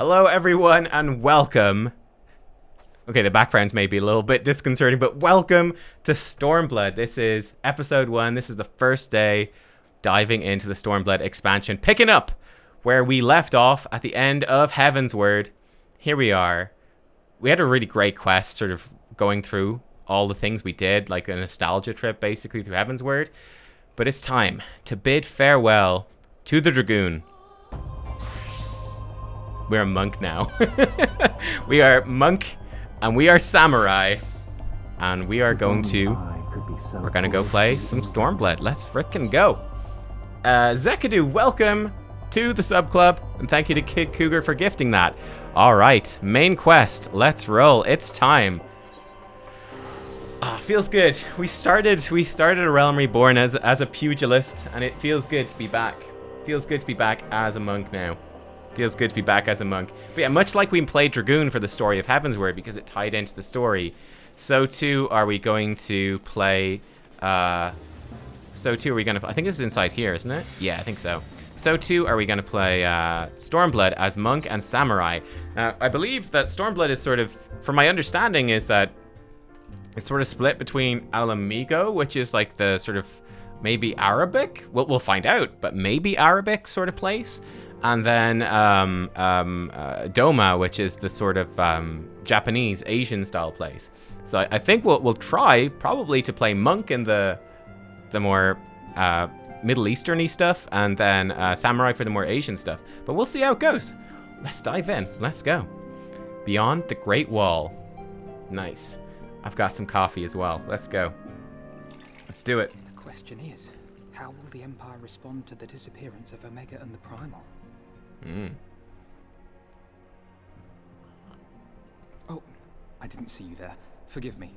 Hello everyone and welcome. Okay, the backgrounds may be a little bit disconcerting, but welcome to Stormblood. This is episode 1. This is the first day diving into the Stormblood expansion, picking up where we left off at the end of Heavensward. Here we are. We had a really great quest, sort of going through all the things we did, like a nostalgia trip basically through Heavensward. But it's time to bid farewell to the Dragoon. We're a monk now. We are monk and we are samurai. And we are going to... We're going to go play some Stormblood. Let's frickin' go. Zekadu, welcome to the sub club. And thank you to Kid Cougar for gifting that. Alright, main quest. Let's roll. It's time. Feels good. We started A Realm Reborn as a pugilist. And it feels good to be back. Feels good to be back as a monk now. Feels good to be back as a monk. But yeah, much like we played Dragoon for the story of Heavensward because it tied into the story, so too are we going to play... I think this is inside here, isn't it? Yeah, I think so. So too are we going to play Stormblood as monk and samurai. I believe that Stormblood is sort of, from my understanding, is that it's sort of split between Alamigo, which is like the sort of maybe Arabic? We'll find out, but maybe Arabic sort of place. And then Doma, which is the sort of Japanese, Asian style place. So I think we'll try probably to play monk in the more Middle Eastern-y stuff, and then samurai for the more Asian stuff. But we'll see how it goes. Let's dive in. Let's go. Beyond the Great Wall. Nice. I've got some coffee as well. Let's go. Let's do it. The question is, how will the Empire respond to the disappearance of Omega and the Primal? Oh, I didn't see you there. Forgive me.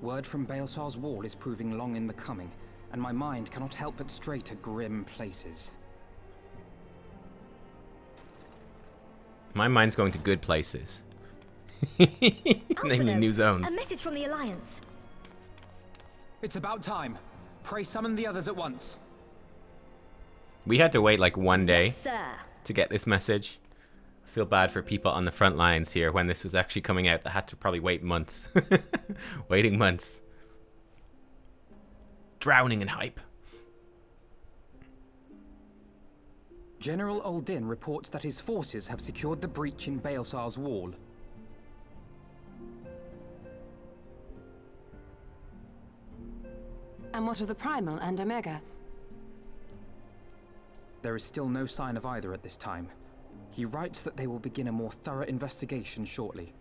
Word from Baelsar's wall is proving long in the coming, and my mind cannot help but stray to grim places. My mind's going to good places. Namely new zones. A message from the Alliance. It's about time. Pray summon the others at once. We had to wait like one day Yes, sir. to get this message. I feel bad for people on the front lines here when this was actually coming out that had to probably wait months. Waiting months. Drowning in hype. General Uldin reports that his forces have secured the breach in Baelsar's wall. And what of the Primal and Omega? There is still no sign of either at this time. He writes that they will begin a more thorough investigation shortly.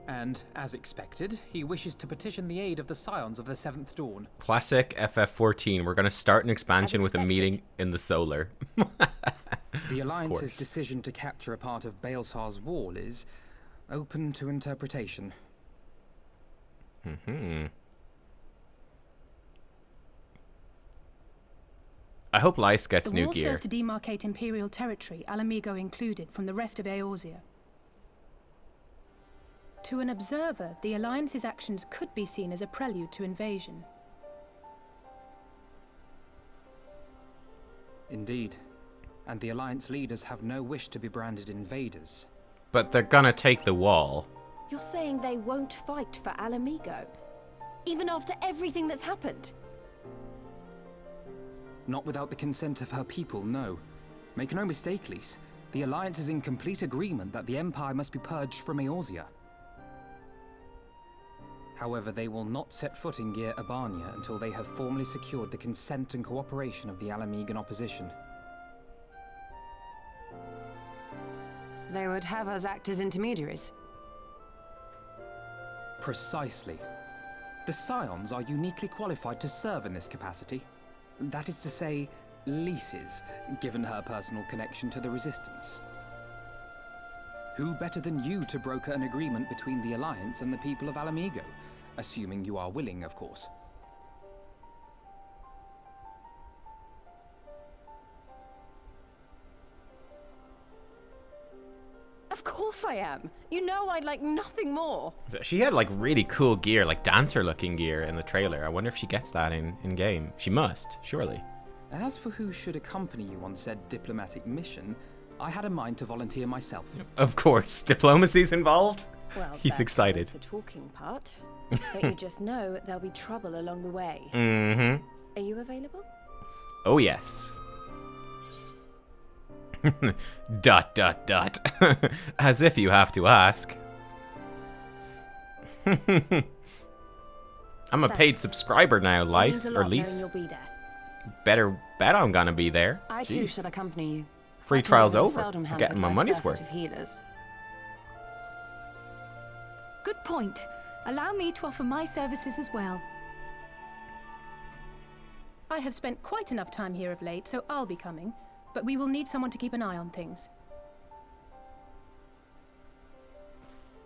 And, as expected, he wishes to petition the aid of the Scions of the Seventh Dawn. Classic FF14. We're going to start an expansion with a meeting in the solar. The Alliance's decision to capture a part of Baelsar's wall is open to interpretation. I hope Lyse gets new The wall gear. serves to demarcate Imperial territory, Alamigo included, from the rest of Eorzea. To an observer, the Alliance's actions could be seen as a prelude to invasion. Indeed. And the Alliance leaders have no wish to be branded invaders. But they're gonna take the wall. You're saying they won't fight for Alamigo? Even after everything that's happened? Not without the consent of her people, no. Make no mistake, Lyse. The Alliance is in complete agreement that the Empire must be purged from Eorzea. However, they will not set foot in Gyr Abania until they have formally secured the consent and cooperation of the Alamigan opposition. They would have us act as intermediaries. Precisely. The Scions are uniquely qualified to serve in this capacity. That is to say, Lyse's, given her personal connection to the Resistance. Who better than you to broker an agreement between the Alliance and the people of Alamigo? Assuming you are willing, of course. Of course I am. You know I'd like nothing more. She had like really cool gear, like dancer looking gear in the trailer. I wonder if she gets that in game. She must, surely. As for who should accompany you on said diplomatic mission, I had a mind to volunteer myself. Of course, diplomacy's involved. Well, He's excited. That's the talking part. But you just know there'll be trouble along the way. Mm-hmm. Are you available? Oh, yes. dot, dot, dot. As if you have to ask. I'm a paid subscriber now, Lice, or Lise. You'll be there. Better bet I'm gonna be there. I too shall accompany you. Free Second trial's is over. seldom I'm hampered getting my by money's surfeit worth. of healers. Good point. Allow me to offer my services as well. I have spent quite enough time here of late, so I'll be coming. But we will need someone to keep an eye on things.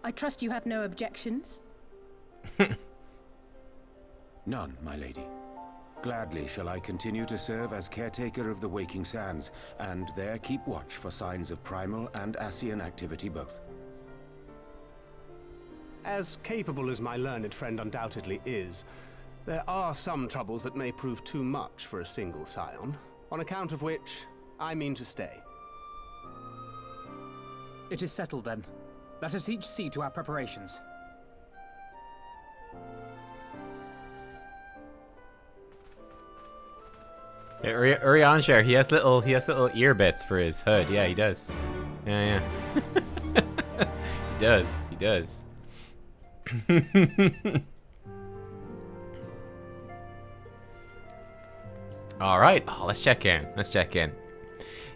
I trust you have no objections? None, my lady. Gladly shall I continue to serve as caretaker of the Waking Sands, and there keep watch for signs of primal and Ascian activity both. As capable as my learned friend undoubtedly is, there are some troubles that may prove too much for a single scion, on account of which I mean to stay. It is settled then. Let us each see to our preparations. Yeah, Urianger, he has little ear bits for his hood. Yeah, he does. Yeah. He does. All right. Oh, let's check in.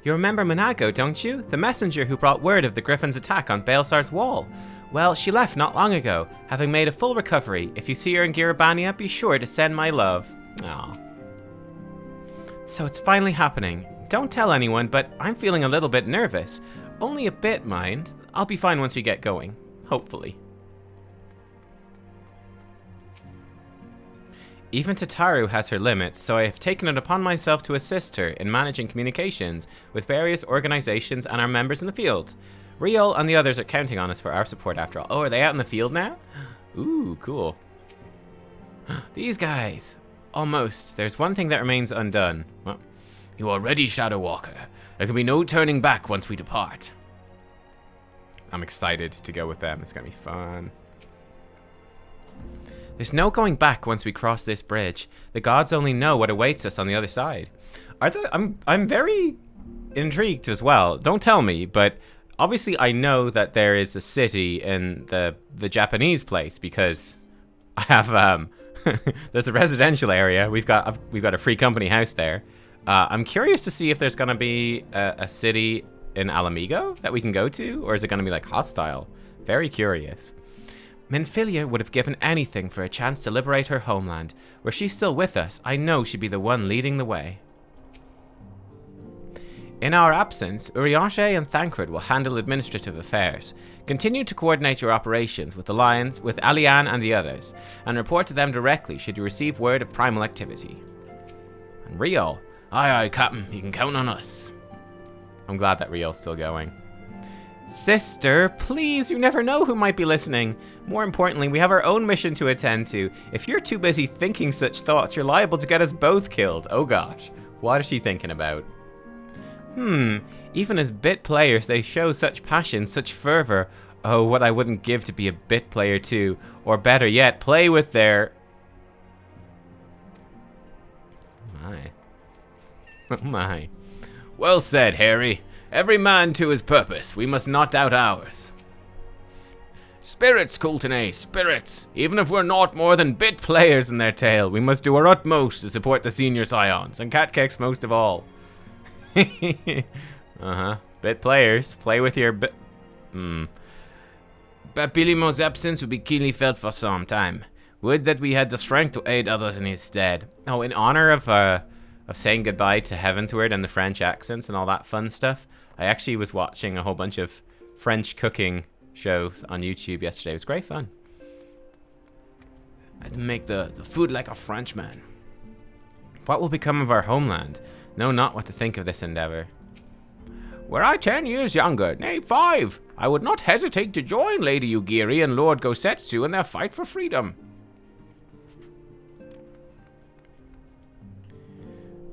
You remember Monago, don't you? The messenger who brought word of the Griffin's attack on Baelsar's wall. Well, she left not long ago, having made a full recovery. If you see her in Girabania, be sure to send my love. Aw. So it's finally happening. Don't tell anyone, but I'm feeling a little bit nervous. Only a bit, mind. I'll be fine once we get going. Hopefully. Even Tataru has her limits, so I have taken it upon myself to assist her in managing communications with various organizations and our members in the field. Riol and the others are counting on us for our support after all. Oh, are they out in the field now? Ooh, cool. These guys. Almost. There's one thing that remains undone. Well, you are ready, Shadow Walker. There can be no turning back once we depart. I'm excited to go with them. It's going to be fun. There's no going back once we cross this bridge. The gods only know what awaits us on the other side. I'm very intrigued as well. Don't tell me, but obviously I know that there is a city in the Japanese place because I have there's a residential area. We've got a free company house there. I'm curious to see if there's gonna be a city in Alamigo that we can go to, or is it gonna be like hostile? Very curious. Minfilia would have given anything for a chance to liberate her homeland. Were she still with us, I know she'd be the one leading the way. In our absence, Urianger and Thancred will handle administrative affairs. Continue to coordinate your operations with the Lions, with Alian and the others, and report to them directly should you receive word of primal activity. And Riol, aye, Captain, you can count on us. I'm glad that Riol's still going. Sister, please, you never know who might be listening. More importantly, we have our own mission to attend to. If you're too busy thinking such thoughts, you're liable to get us both killed. Oh gosh, what is she thinking about? Even as bit players, they show such passion, such fervor. Oh, what I wouldn't give to be a bit player too. Or better yet, play with their... Oh my. Well said, Harry. Every man to his purpose. We must not doubt ours. Spirits, Coultenay, spirits. Even if we're not more than bit players in their tale, we must do our utmost to support the senior scions, and Nubkeks most of all. Bit players. Play with your bit... Papilimo's absence will be keenly felt for some time. Would that we had the strength to aid others in his stead. Oh, in honor of saying goodbye to Heavensward and the French accents and all that fun stuff, I actually was watching a whole bunch of French cooking shows on YouTube yesterday. It was great fun. I'd make the food like a Frenchman. What will become of our homeland? Know not what to think of this endeavor. Were I 10 years younger, nay 5, I would not hesitate to join Lady Ugiri and Lord Gosetsu in their fight for freedom.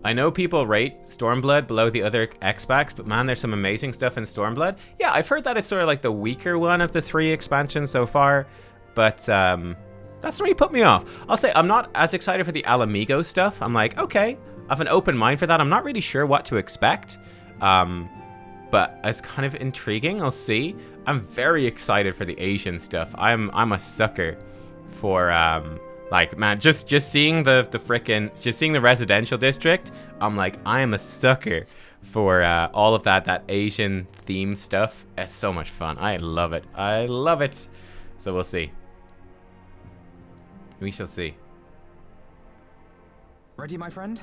I know people rate Stormblood below the other X-Packs, but man, there's some amazing stuff in Stormblood. Yeah, I've heard that it's sort of like the weaker one of the 3 expansions so far, but that's really put me off. I'll say I'm not as excited for the Alamigo stuff. I'm like, okay, I have an open mind for that. I'm not really sure what to expect, but it's kind of intriguing. I'll see. I'm very excited for the Asian stuff. I'm a sucker for like, man, just seeing just seeing the residential district, I'm like, I am a sucker for all of that Asian theme stuff. It's so much fun. I love it. I love it. So we'll see. We shall see. Ready, my friend?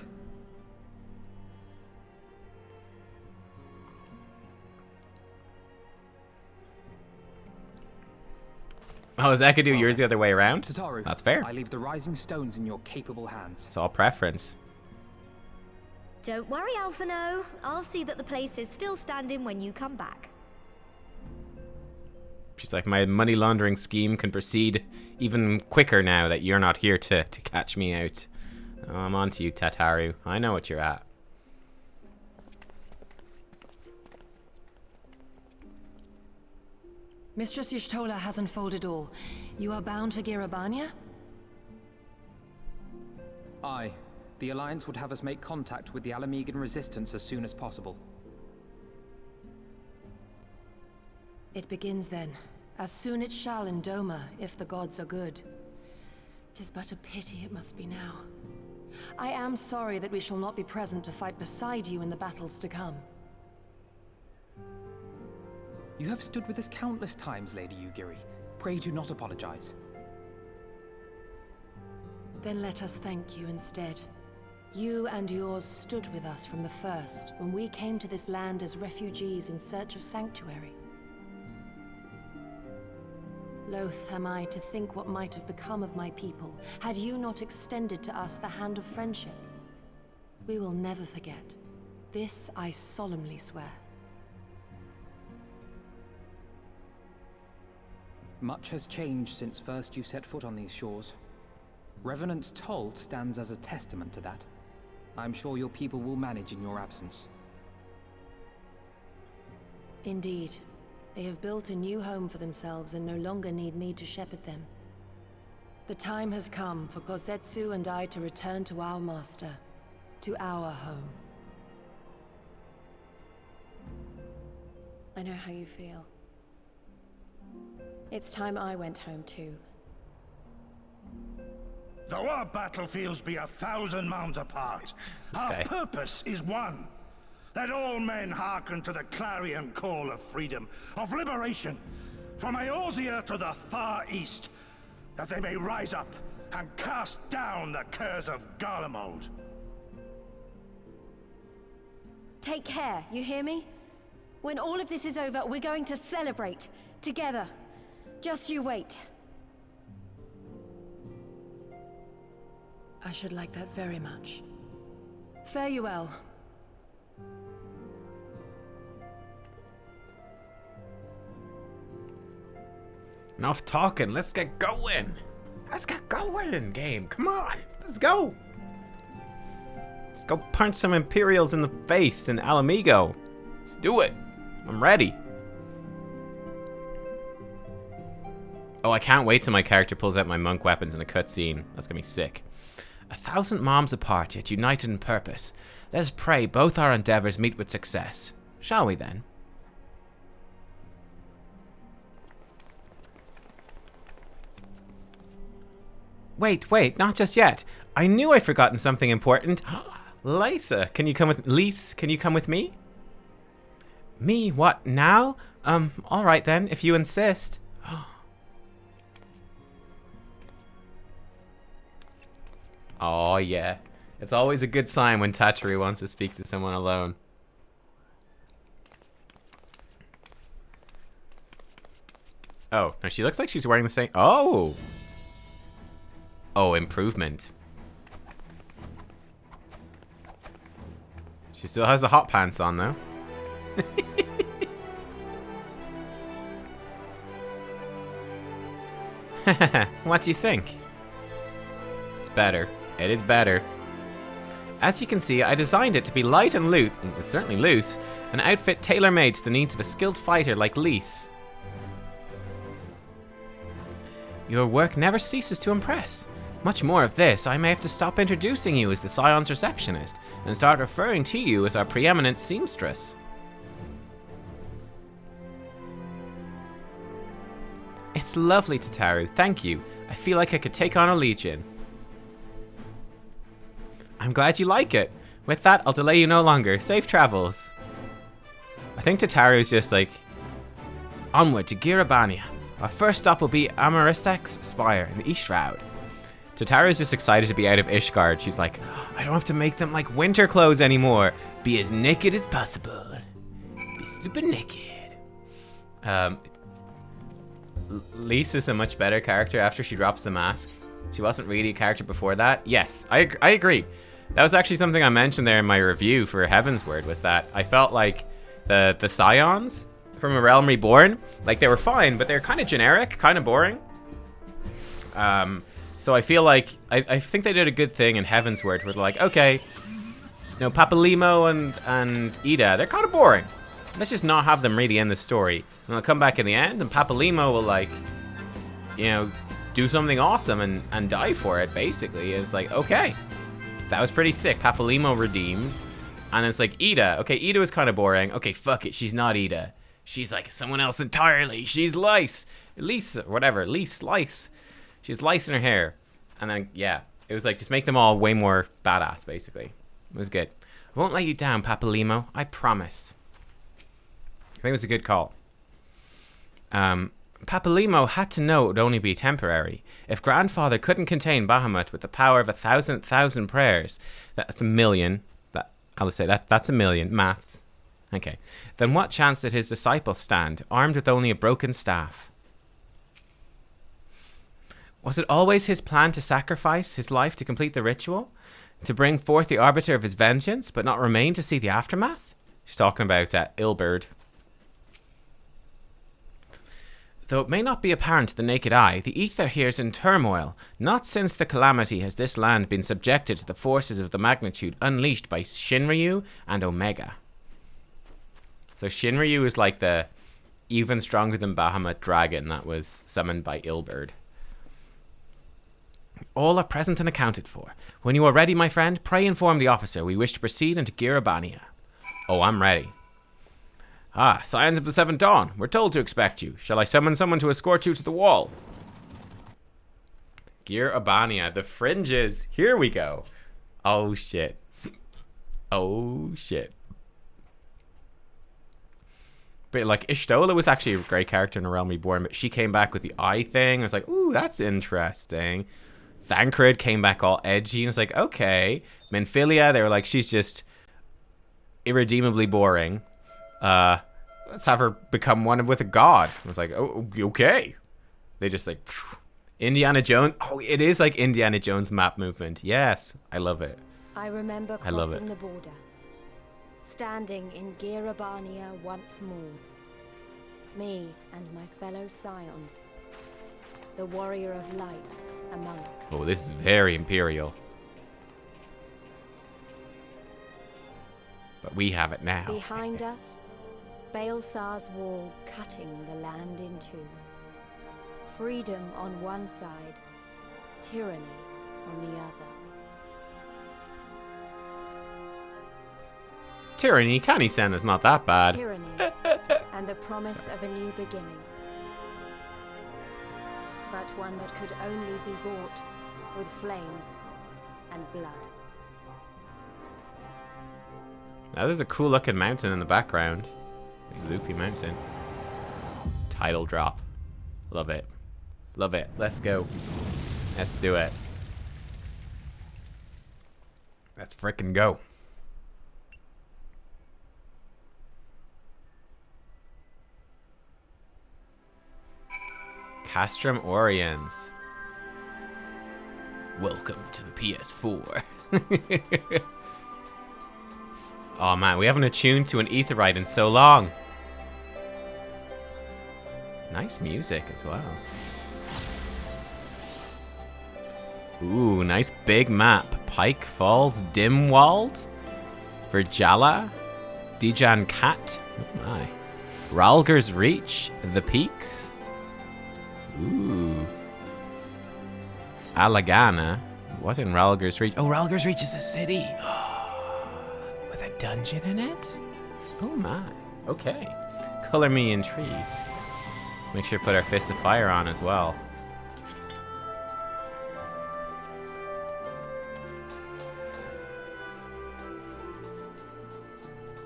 Oh, Zekadu, you're the other way around? Tataru, that's fair. I leave the rising stones in your capable hands. It's all preference. Don't worry, Alphino. I'll see that the place is still standing when you come back. She's like, my money laundering scheme can proceed even quicker now that you're not here to catch me out. Oh, I'm on to you, Tataru. I know what you're at. Mistress Y'shtola has unfolded all. You are bound for Girabania? Aye. The Alliance would have us make contact with the Alamegan resistance as soon as possible. It begins then. As soon it shall in Doma, if the gods are good. 'Tis but a pity it must be now. I am sorry that we shall not be present to fight beside you in the battles to come. You have stood with us countless times, Lady Yugiri. Pray do not apologize. Then let us thank you instead. You and yours stood with us from the first, when we came to this land as refugees in search of sanctuary. Loath am I to think what might have become of my people, had you not extended to us the hand of friendship. We will never forget. This I solemnly swear. Much has changed since first you set foot on these shores. Revenant's toll stands as a testament to that. I'm sure your people will manage in your absence. Indeed. They have built a new home for themselves and no longer need me to shepherd them. The time has come for Kozetsu and I to return to our master, to our home. I know how you feel. It's time I went home too. Though our battlefields be 1,000 mounds apart, our purpose is one. That all men hearken to the clarion call of freedom, of liberation, from Eorzea to the far east, that they may rise up and cast down the curse of Garlemald. Take care, you hear me? When all of this is over, we're going to celebrate, together. Just you wait. I should like that very much. Fare you well. Enough talking, let's get going. Let's get going, game. Come on, let's go. Let's go punch some Imperials in the face in Alamigo. Let's do it. I'm ready. Oh, I can't wait till my character pulls out my monk weapons in a cutscene. That's gonna be sick. 1,000 moms apart, yet united in purpose. Let us pray both our endeavors meet with success. Shall we then? Wait, not just yet. I knew I'd forgotten something important. Lysa, can you come with Lise? Can you come with me? Me? What now? All right then, if you insist. Oh yeah, it's always a good sign when Tataru wants to speak to someone alone. Oh, no, she looks like she's wearing the same. Oh, improvement. She still has the hot pants on though. What do you think? It's better. It is better. As you can see, I designed it to be light and loose, it's certainly loose, an outfit tailor-made to the needs of a skilled fighter like Lise. Your work never ceases to impress. Much more of this, I may have to stop introducing you as the Scion's receptionist, and start referring to you as our preeminent seamstress. It's lovely, Tataru, thank you. I feel like I could take on a legion. I'm glad you like it. With that, I'll delay you no longer. Safe travels. I think Tataru's just like, onward to Girabania. Our first stop will be Amarisek's Spire in the East Shroud. Tataru's just excited to be out of Ishgard. She's like, I don't have to make them like winter clothes anymore. Be as naked as possible. Be super naked. Lise is a much better character after she drops the mask. She wasn't really a character before that. Yes, I agree. That was actually something I mentioned there in my review for Heavensward, was that I felt like the Scions from A Realm Reborn, like they were fine, but they're kind of generic, kind of boring. So I feel like, I think they did a good thing in Heavensward, where they're like, okay, you know, Papalimo and Ida, they're kind of boring. Let's just not have them really in the story. And they'll come back in the end, and Papalimo will, like, you know, do something awesome and die for it, basically. It's like, okay, that was pretty sick. Papalimo redeemed. And it's like, Ida. Okay, Ida was kind of boring. Okay, fuck it, she's not Ida. She's like someone else entirely. She's Lice. Lisa, whatever. Lice. She's lice in her hair. And then, yeah, it was like, just make them all way more badass, basically. It was good. I won't let you down, Papalimo. I promise. I think it was a good call. Papalimo had to know it would only be temporary. If Grandfather couldn't contain Bahamut with the power of 1,000,000 prayers, that's a million. I'll say that's a million. Math. Okay. Then what chance did his disciples stand, armed with only a broken staff? Was it always his plan to sacrifice his life to complete the ritual? To bring forth the arbiter of his vengeance, but not remain to see the aftermath? She's talking about Ilberd. Though it may not be apparent to the naked eye, the ether here is in turmoil. Not since the calamity has this land been subjected to the forces of the magnitude unleashed by Shinryu and Omega. So Shinryu is like the even stronger than Bahamut dragon that was summoned by Ilberd. All are present and accounted for. When you are ready, my friend, pray inform the officer we wish to proceed into Girabania. Oh, I'm ready. Ah, Scions of the Seventh Dawn. We're told to expect you. Shall I summon someone to escort you to the wall? Girabania, the fringes. Here we go. Oh, shit. Oh, shit. But, like, Ishtola was actually a great character in A Realm Reborn, but she came back with the eye thing. I was like, ooh, that's interesting. Thancred came back all edgy, and I was like, okay. Menphilia, they were like, she's just irredeemably boring. Let's have her become one with a god. I was like, oh, okay. They just like, phew. Indiana Jones. Oh, it is like Indiana Jones map movement. Yes, I love it. I remember crossing the border, standing in Girabania once more. Me and my fellow Scions, the warrior of light among us. Oh, this is very imperial. But we have it now. Behind us, Baelsar's wall cutting the land in two. Freedom on one side, tyranny on the other. Tyranny, Kani-sen is not that bad. Tyranny and the promise of a new beginning. But one that could only be bought with flames and blood. Now there's a cool looking mountain in the background. Loopy mountain. Title drop. Love it. Love it. Let's go. Let's do it. Let's frickin' go. Castrum Oriens. Welcome to the PS4. Oh man, we haven't attuned to an Etherite in so long. Nice music as well. Ooh, nice big map. Pike Falls Dimwald, Virjala, Dijan Kat, oh my, Ralger's Reach, The Peaks, ooh, Alagana. What in Ralger's Reach? Oh, Ralger's Reach is a city. With a dungeon in it? Oh my. Okay. Color me intrigued. Make sure to put our Fist of Fire on as well.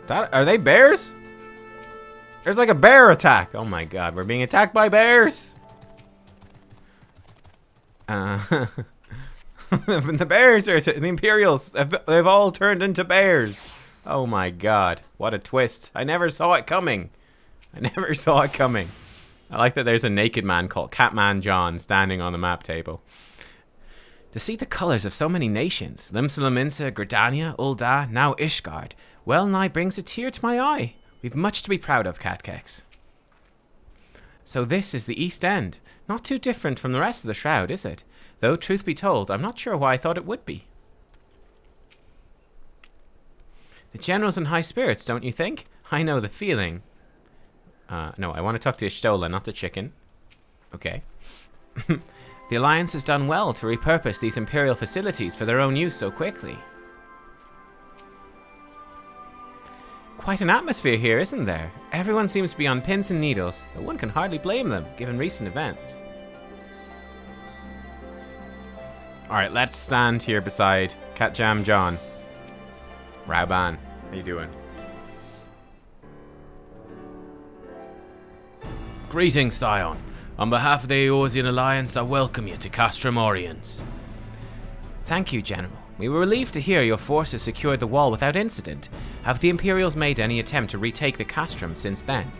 Are they bears? There's like a bear attack. Oh my god, we're being attacked by bears. The bears are the Imperials. They've all turned into bears. Oh my god, what a twist. I never saw it coming. I never saw it coming. I like that there's a naked man called Catman John standing on the map table. To see the colors of so many nations, Limsa, Gridania, Ul'dah, now Ishgard, well nigh brings a tear to my eye. We've much to be proud of, Nubkeks. So this is the East End. Not too different from the rest of the Shroud, is it? Though, truth be told, I'm not sure why I thought it would be. The General's in high spirits, don't you think? I know the feeling. No, I want to talk to Y'shtola, not the chicken. Okay. The Alliance has done well to repurpose these Imperial facilities for their own use so quickly. Quite an atmosphere here, isn't there? Everyone seems to be on pins and needles, though one can hardly blame them, given recent events. Alright, let's stand here beside Catjam John. Rauban, how you doing? Greetings, Scion. On behalf of the Eorzean Alliance, I welcome you to Castrum Oriens. Thank you, General. We were relieved to hear your forces secured the wall without incident. Have the Imperials made any attempt to retake the Castrum since then?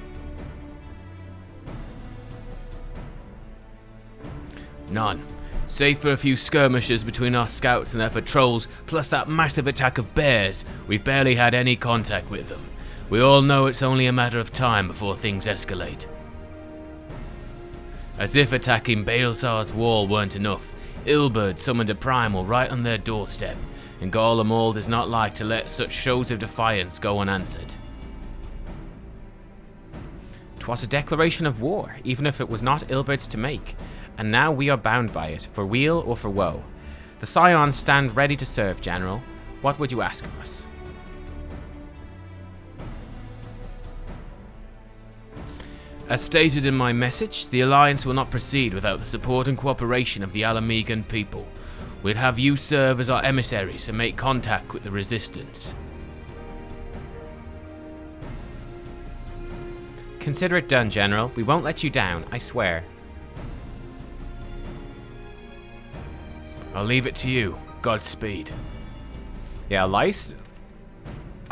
None. Save for a few skirmishes between our scouts and their patrols, plus that massive attack of bears, we've barely had any contact with them. We all know it's only a matter of time before things escalate. As if attacking Baelsar's wall weren't enough, Ilberd summoned a primal right on their doorstep, and Garlemald does not like to let such shows of defiance go unanswered. 'Twas a declaration of war, even if it was not Ilberd's to make, and now we are bound by it, for weal or for woe. The Scions stand ready to serve, General. What would you ask of us? As stated in my message, the Alliance will not proceed without the support and cooperation of the Alamegan people. We'd have you serve as our emissaries and make contact with the Resistance. Consider it done, General. We won't let you down, I swear. I'll leave it to you. Godspeed. Yeah, Lyce?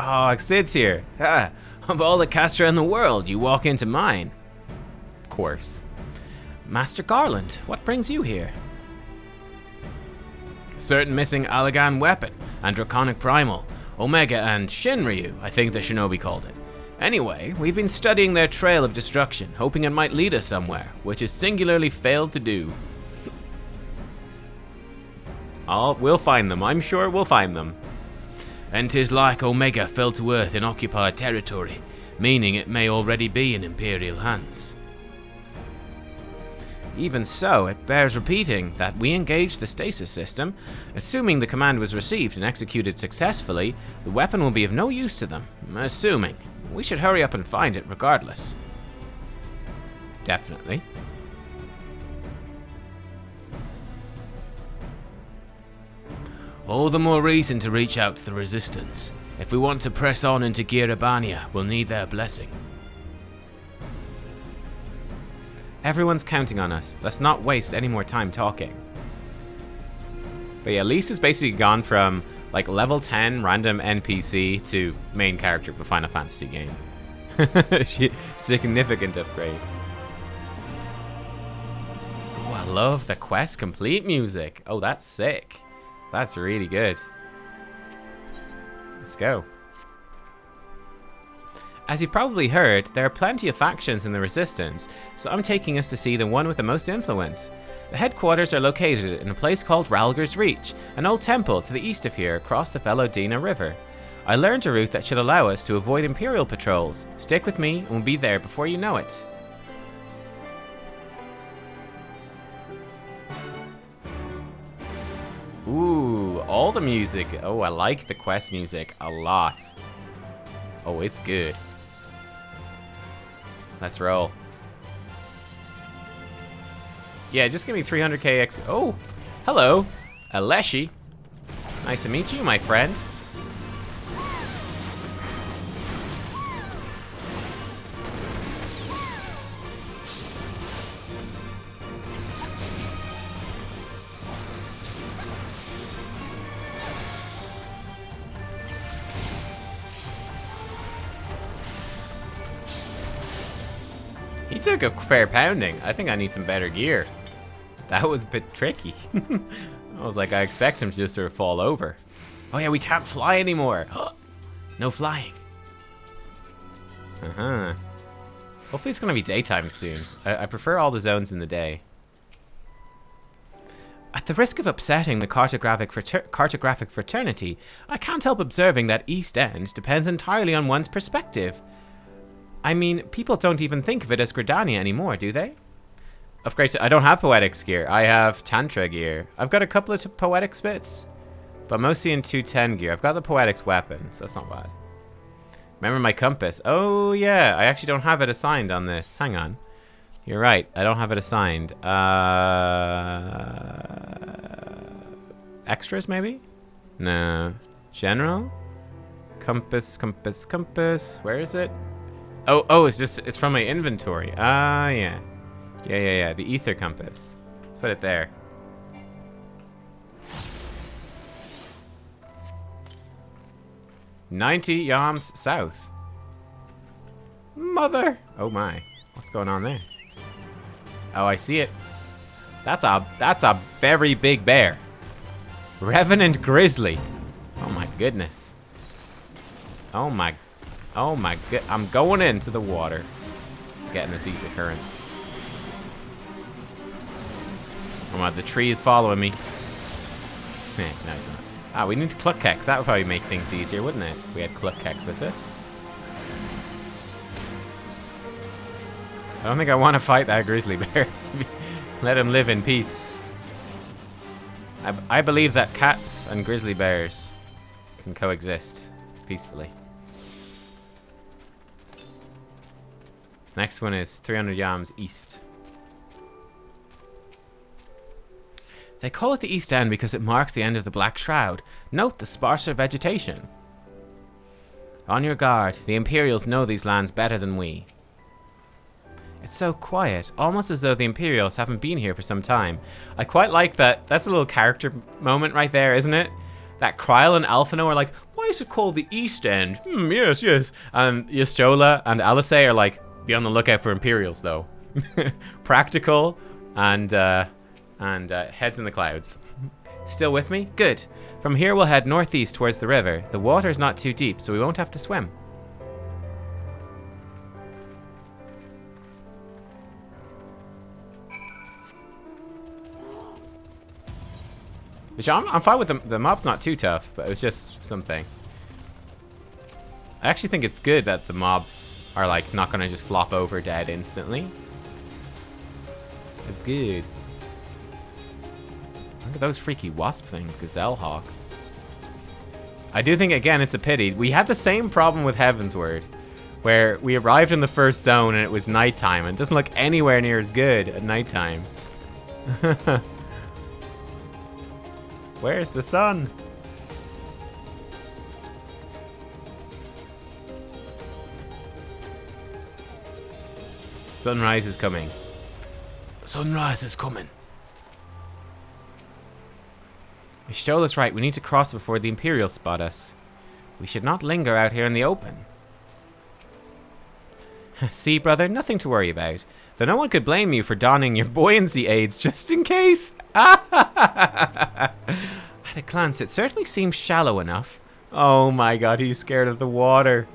Oh, Sid's here. Ha! Of all the Castra in the world, you walk into mine. Of course. Master Garland, what brings you here? A certain missing Allagan weapon, and Draconic Primal, Omega and Shinryu, I think the shinobi called it. Anyway, we've been studying their trail of destruction, hoping it might lead us somewhere, which has singularly failed to do. We'll find them, I'm sure we'll find them. And 'tis like Omega fell to earth in occupied territory, meaning it may already be in Imperial hands. Even so, it bears repeating that we engaged the stasis system. Assuming the command was received and executed successfully, the weapon will be of no use to them. Assuming. We should hurry up and find it regardless. Definitely. All the more reason to reach out to the Resistance. If we want to press on into Girabania, we'll need their blessing. Everyone's counting on us. Let's not waste any more time talking. But yeah, Lise has basically gone from like level 10 random NPC to main character of a Final Fantasy game. Significant upgrade. Oh, I love the quest complete music. Oh, that's sick. That's really good. Let's go. As you've probably heard, there are plenty of factions in the Resistance, so I'm taking us to see the one with the most influence. The headquarters are located in a place called Ralger's Reach, an old temple to the east of here across the Velodina River. I learned a route that should allow us to avoid Imperial patrols. Stick with me and we'll be there before you know it. Ooh, all the music. Oh, I like the quest music a lot. Oh, it's good. Let's roll. Yeah, just give me 300k X. Oh, hello, Aleshi. Nice to meet you, my friend. He took a fair pounding. I think I need some better gear. That was a bit tricky. I was like, I expect him to just sort of fall over. Oh yeah, we can't fly anymore. No flying. Hopefully it's gonna be daytime soon. I prefer all the zones in the day. At the risk of upsetting the cartographic fraternity, I can't help observing that East End depends entirely on one's perspective. I mean, people don't even think of it as Gridania anymore, do they? Upgrade to... I don't have Poetics gear. I have Tantra gear. I've got a couple of Poetics bits, but mostly in 210 gear. I've got the Poetics weapon, so that's not bad. Remember my compass. Oh, yeah. I actually don't have it assigned on this. Hang on. You're right. I don't have it assigned. Extras, maybe? No. General? Compass. Where is it? Oh, it's from my inventory. Ah, yeah. Yeah. The ether compass. Put it there. $90 yams south. Mother! Oh my. What's going on there? Oh, I see it. That's a very big bear. Revenant Grizzly. Oh my goodness. Oh my god. I'm going into the water. Getting this ether current. Oh my, the tree is following me. No, it's not. Ah, we need Nubkeks. That would probably make things easier, wouldn't it? If we had Nubkeks with us. I don't think I want to fight that grizzly bear. Let him live in peace. I believe that cats and grizzly bears can coexist peacefully. Next one is 300 yams east. They call it the East End because it marks the end of the Black Shroud. Note the sparser vegetation. On your guard, the Imperials know these lands better than we. It's so quiet, almost as though the Imperials haven't been here for some time. I quite like that. That's a little character moment right there, isn't it? That Kryl and Alphino are like, why is it called the East End? Yes. And Y'shtola and Alice are like, be on the lookout for Imperials, though. Practical and heads in the clouds. Still with me? Good. From here we'll head northeast towards the river. The water's not too deep, so we won't have to swim. Which I'm fine with the mob's not too tough, but it was just something. I actually think it's good that the mobs are like not gonna just flop over dead instantly. It's good. Look at those freaky wasp things, gazelle hawks. I do think again it's a pity. We had the same problem with Heavensward, where we arrived in the first zone and it was nighttime, and it doesn't look anywhere near as good at nighttime. Where's the sun? Sunrise is coming. Sunrise is coming. Y'shtola's right. We need to cross before the Imperials spot us. We should not linger out here in the open. See, brother, nothing to worry about. Though no one could blame you for donning your buoyancy aids just in case. At a glance, it certainly seems shallow enough. Oh my god, he's scared of the water.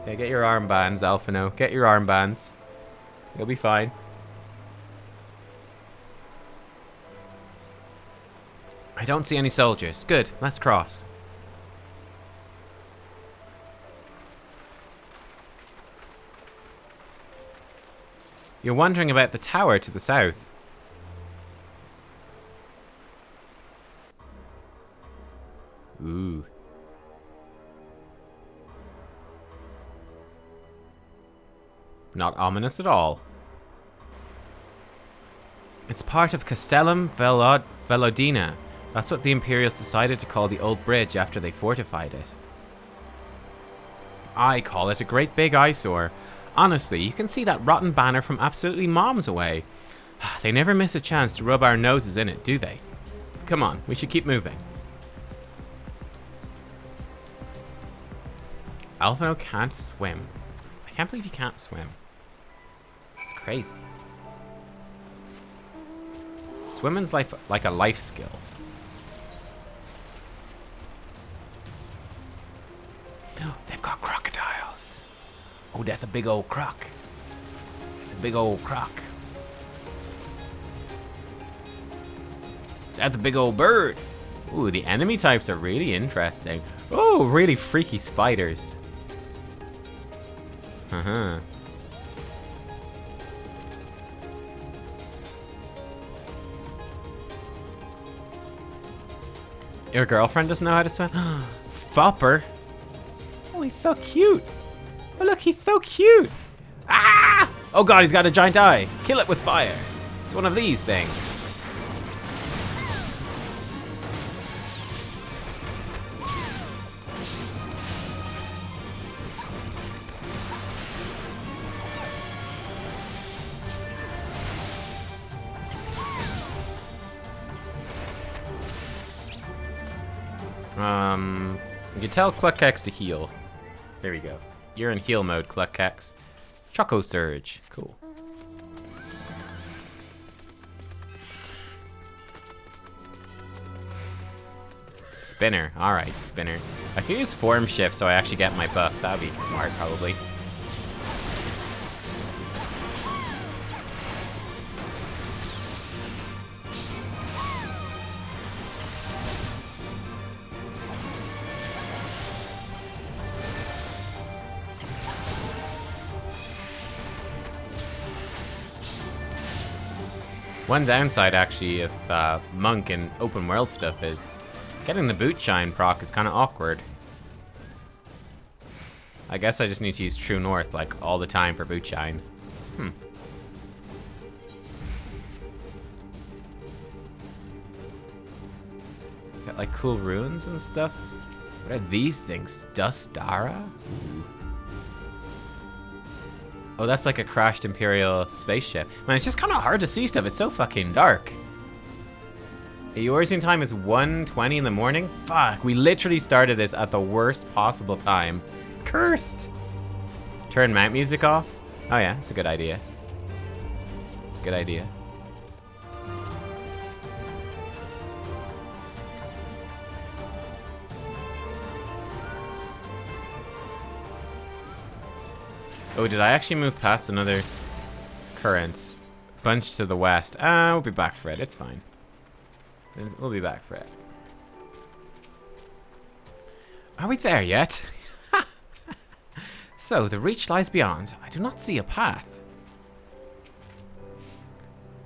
Okay, get your armbands, Alphino. Get your armbands. You'll be fine. I don't see any soldiers. Good, let's cross. You're wondering about the tower to the south. Ooh. Not ominous at all. It's part of Castellum Velodina. That's what the Imperials decided to call the old bridge after they fortified it. I call it a great big eyesore. Honestly, you can see that rotten banner from absolutely miles away. They never miss a chance to rub our noses in it, do they? Come on, we should keep moving. Alphino can't swim. I can't believe you can't swim. It's crazy. Swimming's like a life skill. They've got crocodiles. Oh, that's a big old croc. A big old croc. That's a big old bird. Ooh, the enemy types are really interesting. Oh, really freaky spiders. Uh-huh. Your girlfriend doesn't know how to swim? Fopper. Oh, he's so cute. Oh, look, he's so cute. Ah! Oh, God, he's got a giant eye. Kill it with fire. It's one of these things. You can tell Nubkeks to heal. There we go. You're in heal mode, Nubkeks. Choco Surge. Cool. Spinner. Alright, Spinner. I can use Form Shift so I actually get my buff. That'd be smart, probably. One downside, actually, of Monk and open world stuff is getting the boot shine proc is kind of awkward. I guess I just need to use True North like all the time for boot shine. Got like cool runes and stuff. What are these things? Dustara? Ooh. Oh, that's like a crashed Imperial spaceship. Man, it's just kind of hard to see stuff. It's so fucking dark. The origin time is 1:20 in the morning? Fuck, we literally started this at the worst possible time. Cursed! Turn mount music off? Oh yeah, it's a good idea. It's a good idea. Oh, did I actually move past another current? Bunch to the west. We'll be back for it. It's fine. We'll be back for it. Are we there yet? So, the reach lies beyond. I do not see a path.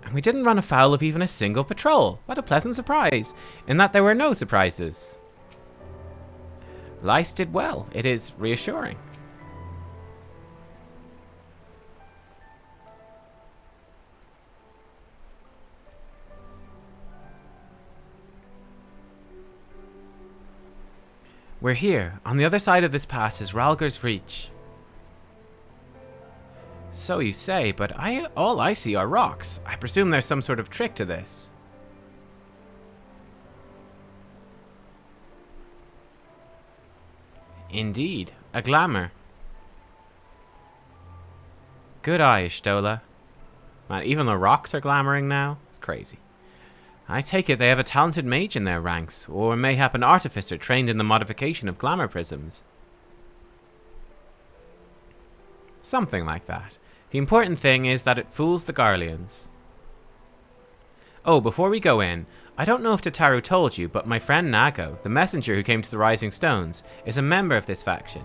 And we didn't run afoul of even a single patrol. What a pleasant surprise, in that there were no surprises. Lyce did well. It is reassuring. We're here. On the other side of this pass is Rhalgr's Reach. So you say, but all I see are rocks. I presume there's some sort of trick to this. Indeed, a glamour. Good eye, Stola. Man, even the rocks are glamoring now. It's crazy. I take it they have a talented mage in their ranks, or mayhap an artificer trained in the modification of glamour prisms. Something like that. The important thing is that it fools the Garleans. Oh, before we go in, I don't know if Tataru told you, but my friend Nago, the messenger who came to the Rising Stones, is a member of this faction.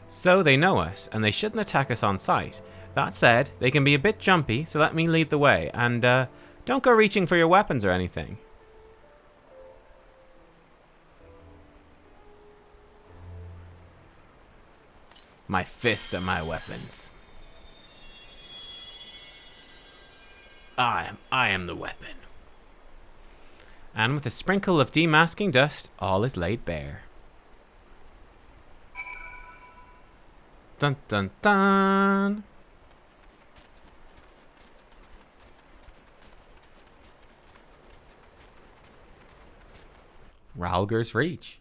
So they know us, and they shouldn't attack us on sight. That said, they can be a bit jumpy, so let me lead the way, and don't go reaching for your weapons or anything. My fists are my weapons. I am the weapon. And with a sprinkle of demasking dust, all is laid bare. Dun dun dun! Rhalgr's Reach.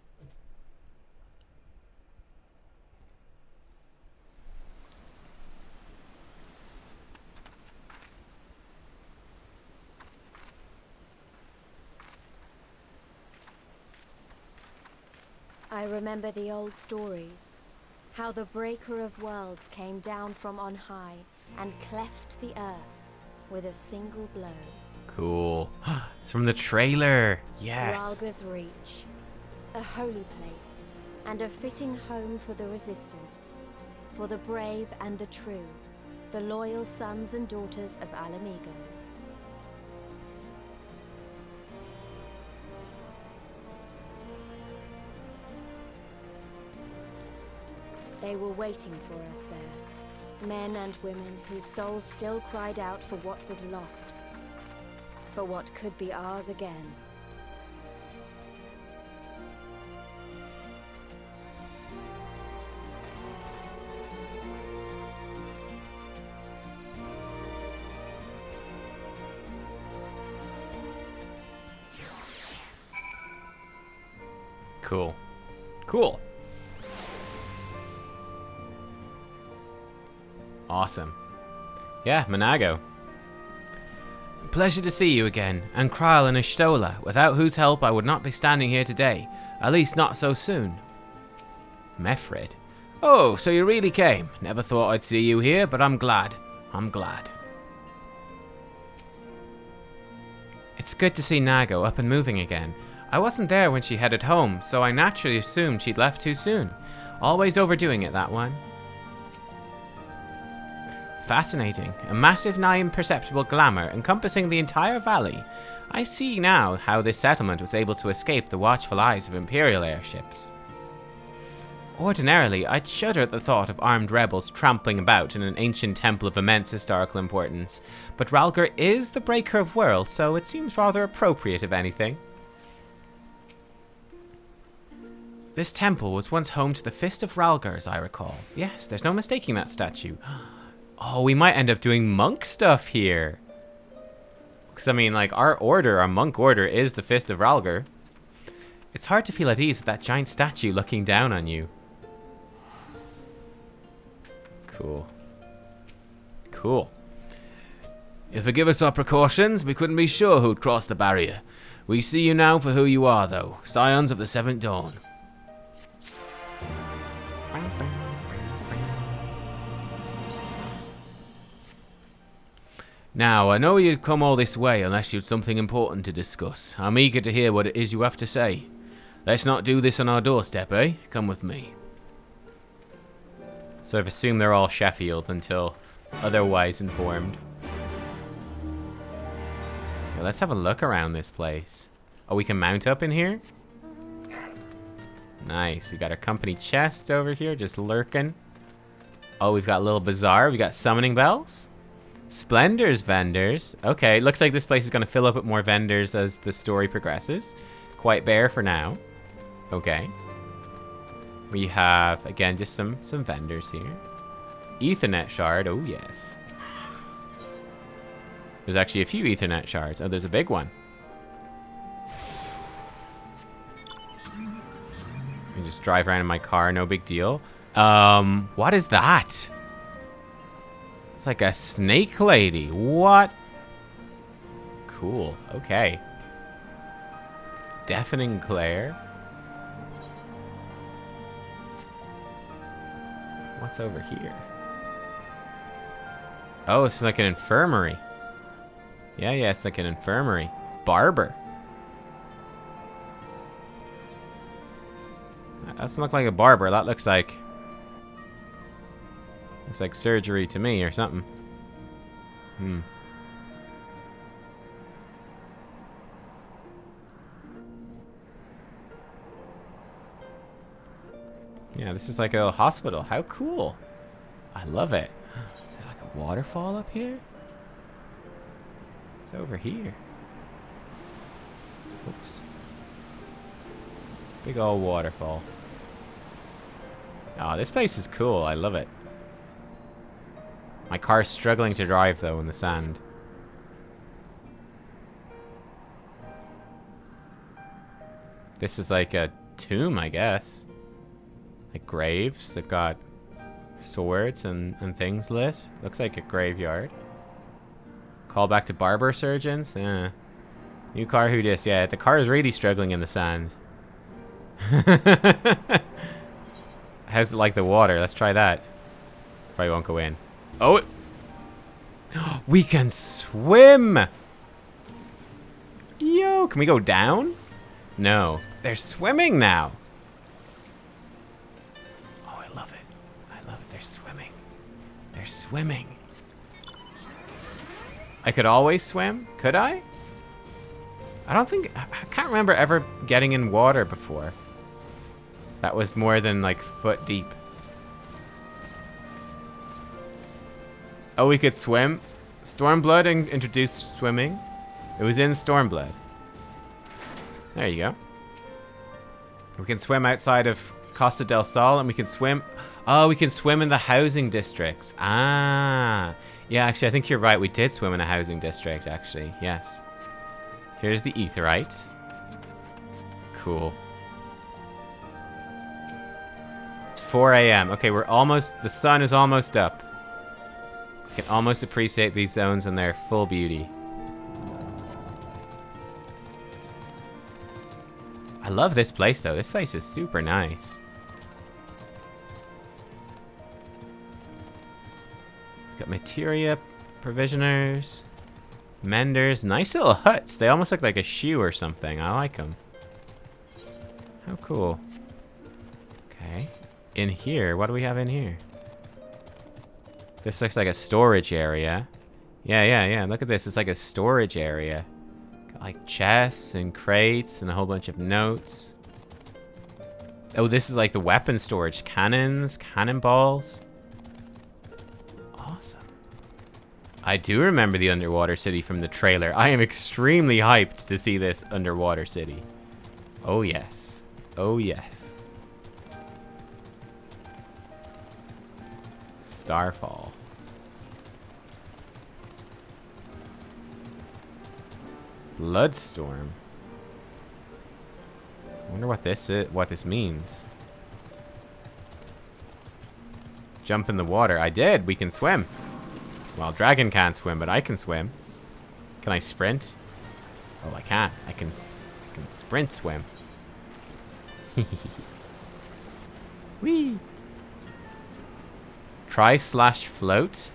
I remember the old stories. How the Breaker of Worlds came down from on high and cleft the earth with a single blow. Cool. It's from the trailer. Yes. Rhalgr's Reach. A holy place and a fitting home for the resistance. For the brave and the true. The loyal sons and daughters of Alamigo. They were waiting for us there. Men and women whose souls still cried out for what was lost. For what could be ours again. Cool. Cool. Awesome. Yeah, Monago. Pleasure to see you again, and Krile and Ishtola, without whose help I would not be standing here today, at least not so soon. Mefred. Oh, so you really came. Never thought I'd see you here, but I'm glad. I'm glad. It's good to see Nago up and moving again. I wasn't there when she headed home, so I naturally assumed she'd left too soon. Always overdoing it, that one. Fascinating. A massive, nigh imperceptible glamour encompassing the entire valley. I see now how this settlement was able to escape the watchful eyes of Imperial airships. Ordinarily, I'd shudder at the thought of armed rebels trampling about in an ancient temple of immense historical importance, but Rhalgr is the Breaker of Worlds, so it seems rather appropriate if anything. This temple was once home to the Fist of Rhalgr, as I recall. Yes, there's no mistaking that statue. Oh, we might end up doing monk stuff here. Because, I mean, like, our monk order is the Fist of Rhalgr. It's hard to feel at ease with that giant statue looking down on you. Cool. Cool. If forgive us our precautions, we couldn't be sure who'd cross the barrier. We see you now for who you are, though. Scions of the Seventh Dawn. Now, I know you'd come all this way unless you'd something important to discuss. I'm eager to hear what it is you have to say. Let's not do this on our doorstep, eh? Come with me. So I've assumed they're all Sheffield until otherwise informed. Okay, let's have a look around this place. Oh, we can mount up in here? Nice. We got our company chest over here just lurking. Oh, we've got a little bazaar. We got summoning bells. Splendor's vendors. Okay, looks like this place is going to fill up with more vendors as the story progresses. Quite bare for now. Okay. We have, again, just some vendors here. Ethernet shard. Oh, yes. There's actually a few Ethernet shards. Oh, there's a big one. I just drive around in my car. No big deal. What is that? It's like a snake lady. What? Cool. Okay. Deafening glare. What's over here? Oh, it's like an infirmary. Yeah, it's like an infirmary. Barber. That doesn't look like a barber. That looks like surgery to me or something. Yeah, this is like a hospital. How cool. I love it. Is there like a waterfall up here? It's over here. Oops. Big old waterfall. Oh, this place is cool. I love it. My car's struggling to drive, though, in the sand. This is like a tomb, I guess. Like graves. They've got swords and things lit. Looks like a graveyard. Call back to barber surgeons? Yeah. New car, who dis? Yeah, the car is really struggling in the sand. How's it like the water? Let's try that. Probably won't go in. Oh! We can swim! Yo, can we go down? No. They're swimming now. Oh, I love it. I love it. They're swimming. They're swimming. I could always swim? Could I? I don't think... I can't remember ever getting in water before. That was more than, like, foot deep. Oh, we could swim? Stormblood introduced swimming. It was in Stormblood. There you go. We can swim outside of Costa del Sol, and we can swim... Oh, we can swim in the housing districts. Ah. Yeah, actually, I think you're right. We did swim in a housing district, actually. Yes. Here's the Etherite. Cool. It's 4 a.m. Okay, we're almost... The sun is almost up. We can almost appreciate these zones in their full beauty. I love this place, though. This place is super nice. Got materia, provisioners, menders. Nice little huts. They almost look like a shoe or something. I like them. How cool. Okay. In here, what do we have in here? This looks like a storage area. Yeah. Look at this. It's like a storage area. Got like chests and crates and a whole bunch of notes. Oh, this is like the weapon storage. Cannons, cannonballs. Awesome. I do remember the underwater city from the trailer. I am extremely hyped to see this underwater city. Oh, yes. Oh, yes. Starfall. Bloodstorm. I wonder what this is, what this means. Jump in the water. I did. We can swim. Well, dragon can't swim, but I can swim. Can I sprint? Oh, I can't. I can sprint swim. Whee! Try/float.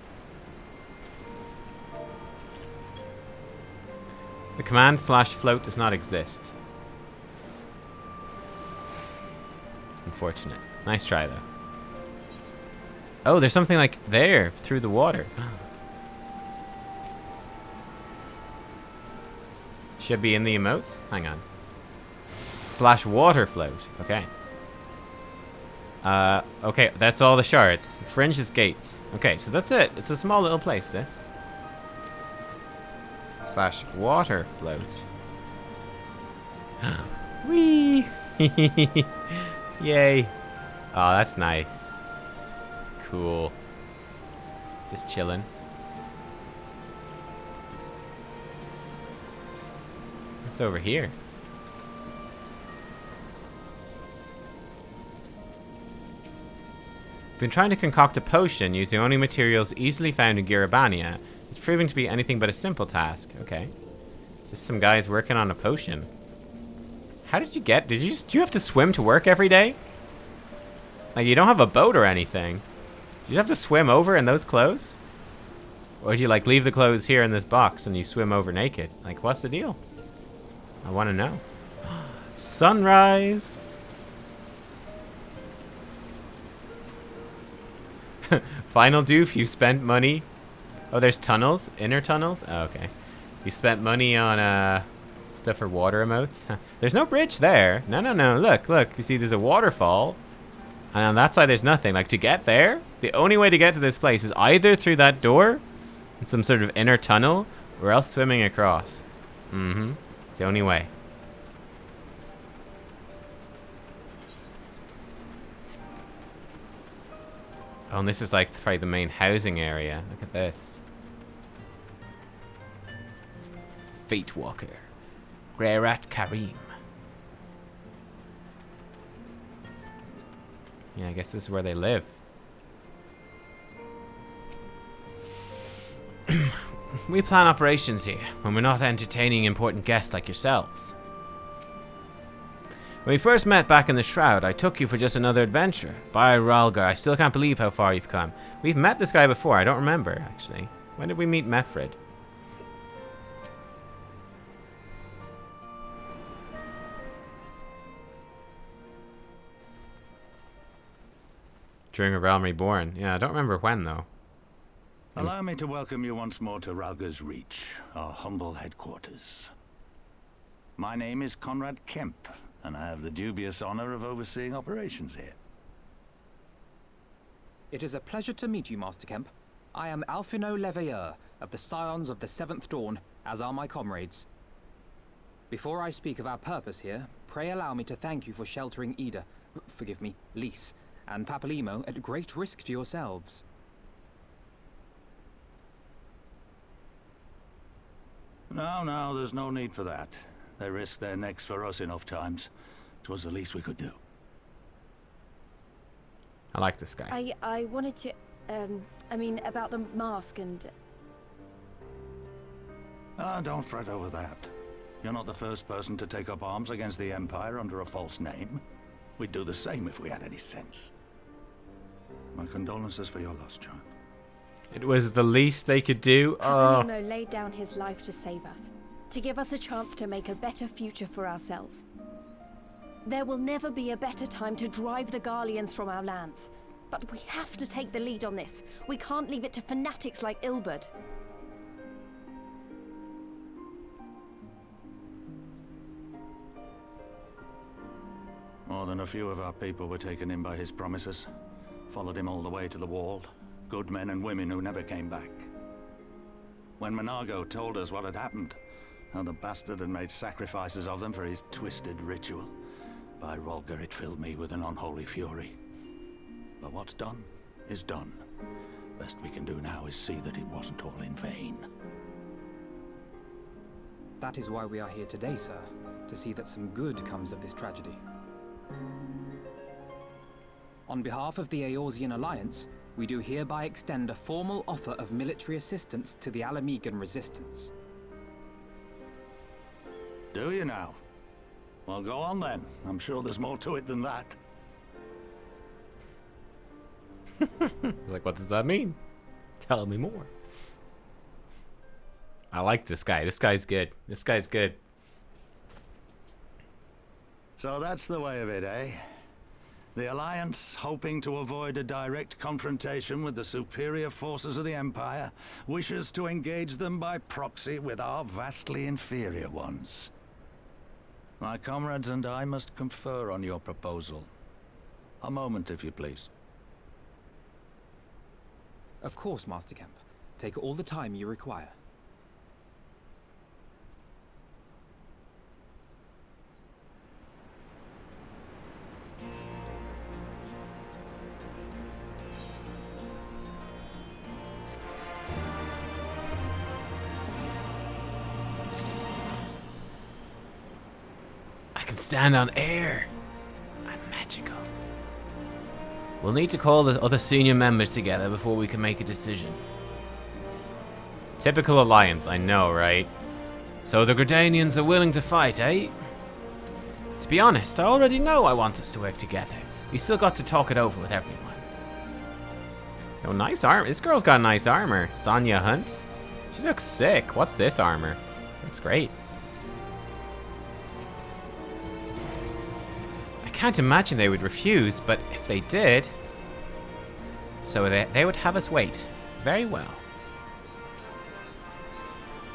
The command /float does not exist. Unfortunate. Nice try, though. Oh, there's something like there, through the water. Should be in the emotes? Hang on. /water float. Okay. Okay, that's all the shards. Fringe is gates. Okay, so that's it. It's a small little place, this. /water float. Whee! Yay. Oh, that's nice. Cool. Just chilling. What's over here? Been trying to concoct a potion using only materials easily found in Girabania. It's proving to be anything but a simple task. Okay. Just some guys working on a potion. How did you get... do you have to swim to work every day? Like, you don't have a boat or anything. You have to swim over in those clothes? Or do you like leave the clothes here in this box and you swim over naked? Like, what's the deal? I want to know. Sunrise. Final doof, you spent money. Oh, there's tunnels? Inner tunnels? Oh, okay. You spent money on stuff for water emotes. There's no bridge there. No. Look. You see there's a waterfall. And on that side there's nothing. Like, to get there, the only way to get to this place is either through that door in some sort of inner tunnel, or else swimming across. It's the only way. Oh, and this is like probably the main housing area. Look at this. Fate Walker. Grerat Karim. Yeah, I guess this is where they live. We plan operations here when we're not entertaining important guests like yourselves. When we first met back in the Shroud, I took you for just another adventure. By Ralgar, I still can't believe how far you've come. We've met this guy before, I don't remember, actually. When did we meet Mefred? During A Realm Reborn. Yeah, I don't remember when, though. Allow me to welcome you once more to Ralgar's Reach, our humble headquarters. My name is Conrad Kemp, and I have the dubious honor of overseeing operations here. It is a pleasure to meet you, Master Kemp. I am Alphino Leveilleur, of the Scions of the Seventh Dawn, as are my comrades. Before I speak of our purpose here, pray allow me to thank you for sheltering Ida, forgive me, Lys, and Papalymo at great risk to yourselves. No, there's no need for that. They risked their necks for us enough times. 'Twas the least we could do. I like this guy. I wanted to, I mean, about the mask and... Don't fret over that. You're not the first person to take up arms against the Empire under a false name. We'd do the same if we had any sense. My condolences for your loss, child. It was the least they could do. Papalymo laid down his life to save us, to give us a chance to make a better future for ourselves. There will never be a better time to drive the Garleans from our lands. But we have to take the lead on this. We can't leave it to fanatics like Ilberd. More than a few of our people were taken in by his promises. Followed him all the way to the wall. Good men and women who never came back. When Monargo told us what had happened, how the bastard had made sacrifices of them for his twisted ritual, by Ralgar it filled me with an unholy fury. But what's done is done. Best we can do now is see that it wasn't all in vain. That is why we are here today, sir, to see that some good comes of this tragedy. On behalf of the Eorzean Alliance, we do hereby extend a formal offer of military assistance to the Alamegan resistance. Do you now? Well, go on then. I'm sure there's more to it than that. Like, what does that mean? Tell me more. I like this guy. This guy's good. This guy's good. So that's the way of it, eh? The Alliance, hoping to avoid a direct confrontation with the superior forces of the Empire, wishes to engage them by proxy with our vastly inferior ones. My comrades and I must confer on your proposal. A moment, if you please. Of course, Master Kemp. Take all the time you require. I can stand on air. I'm magical. We'll need to call the other senior members together before we can make a decision. Typical Alliance, I know, right? So the Gridanians are willing to fight, eh? To be honest, I already know I want us to work together. We still got to talk it over with everyone. Oh, nice armor. This girl's got nice armor. Sonya Hunt. She looks sick. What's this armor? Looks great. I can't imagine they would refuse, but if they did... So they would have us wait. Very well.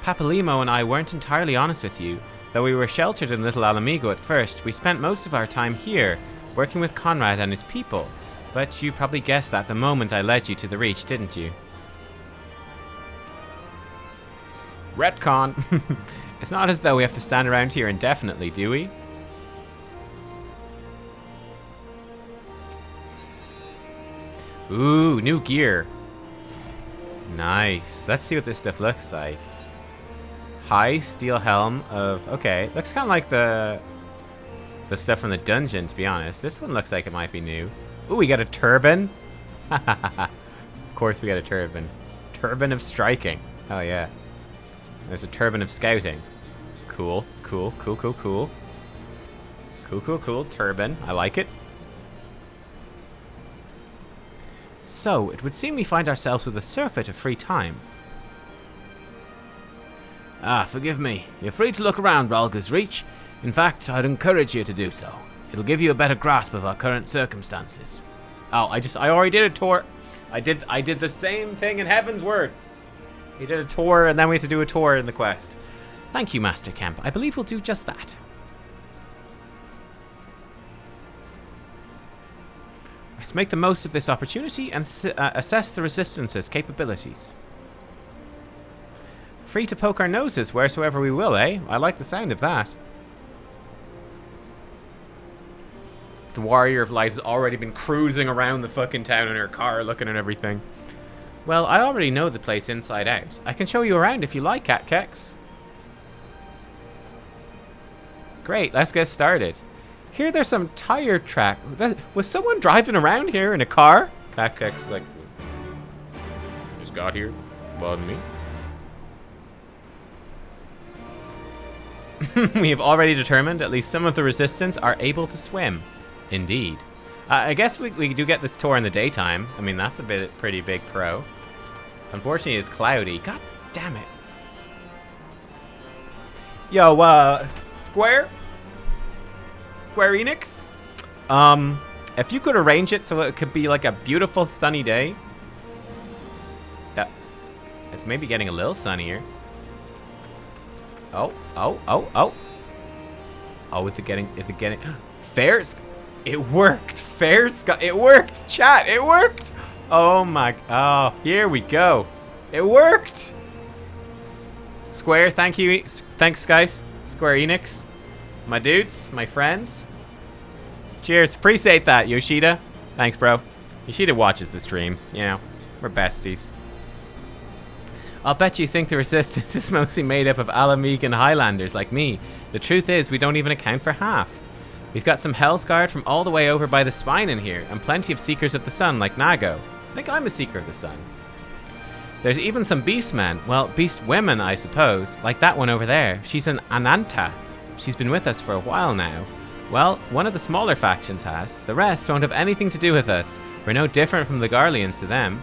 Papalimo and I weren't entirely honest with you. Though we were sheltered in Little Alamigo at first, we spent most of our time here, working with Conrad and his people. But you probably guessed that the moment I led you to the Reach, didn't you? Retcon! It's not as though we have to stand around here indefinitely, do we? Ooh, new gear. Nice. Let's see what this stuff looks like. High steel helm of... Okay, looks kind of like the stuff from the dungeon, to be honest. This one looks like it might be new. Ooh, we got a turban. Of course we got a turban. Turban of striking. Oh, yeah. There's a turban of scouting. Cool, cool, cool, cool, cool. Cool, cool, cool. Turban. I like it. So, it would seem we find ourselves with a surfeit of free time. Ah, forgive me. You're free to look around Ralga's Reach. In fact, I'd encourage you to do so. It'll give you a better grasp of our current circumstances. Oh, I already did a tour. I did the same thing in Heaven's Word. We did a tour, and then we had to do a tour in the quest. Thank you, Master Kemp. I believe we'll do just that. Let's make the most of this opportunity and assess the Resistance's capabilities. Free to poke our noses wheresoever we will, eh? I like the sound of that. The Warrior of Light has already been cruising around the fucking town in her car looking at everything. Well, I already know the place inside out. I can show you around if you like, Nubkeks. Great, let's get started. Here there's some tire track. Was someone driving around here in a car? Nubkeks is like, just got here. Wasn't me. We have already determined at least some of the Resistance are able to swim. Indeed. I guess we do get this tour in the daytime. I mean, that's a pretty big pro. Unfortunately, it's cloudy. God damn it. Yo, Square Enix? If you could arrange it so it could be like a beautiful sunny day. It's maybe getting a little sunnier. Oh. Oh, is it getting fair? It worked. Fair sky. It worked. Chat. It worked. Oh my. Oh, here we go. It worked. Square. Thank you. Thanks, guys. Square Enix. My dudes. My friends. Cheers. Appreciate that, Yoshida. Thanks, bro. Yoshida watches the stream. You know, we're besties. I'll bet you think the Resistance is mostly made up of Alamegan Highlanders like me. The truth is, we don't even account for half. We've got some Hellsguard from all the way over by the Spine in here, and plenty of Seekers of the Sun like Nago. I think I'm a Seeker of the Sun. There's even some Beastmen, well, Beast women, I suppose, like that one over there. She's an Ananta. She's been with us for a while now. Well, one of the smaller factions has. The rest don't have anything to do with us. We're no different from the Garleans to them.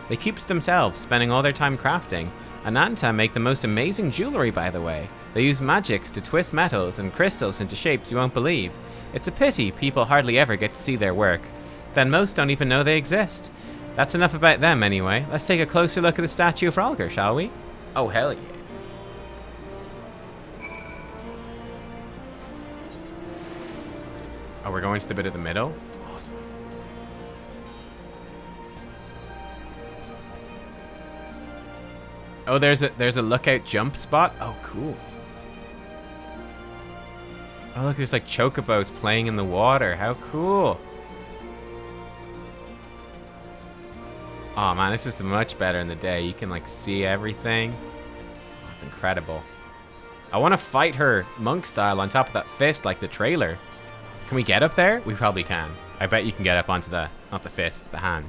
They keep to themselves, spending all their time crafting. Ananta make the most amazing jewelry, by the way. They use magics to twist metals and crystals into shapes you won't believe. It's a pity people hardly ever get to see their work. Then most don't even know they exist. That's enough about them anyway. Let's take a closer look at the statue of Ralgar, shall we? Oh, hell yeah. Oh, we're going to the bit of the middle? Awesome. Oh, there's a lookout jump spot? Oh, cool. Oh, look, there's like chocobos playing in the water. How cool. Oh, man, this is much better in the day. You can like see everything. Oh, it's incredible. I want to fight her monk style on top of that fist like the trailer. Can we get up there? We probably can. I bet you can get up onto the, not the fist, the hand.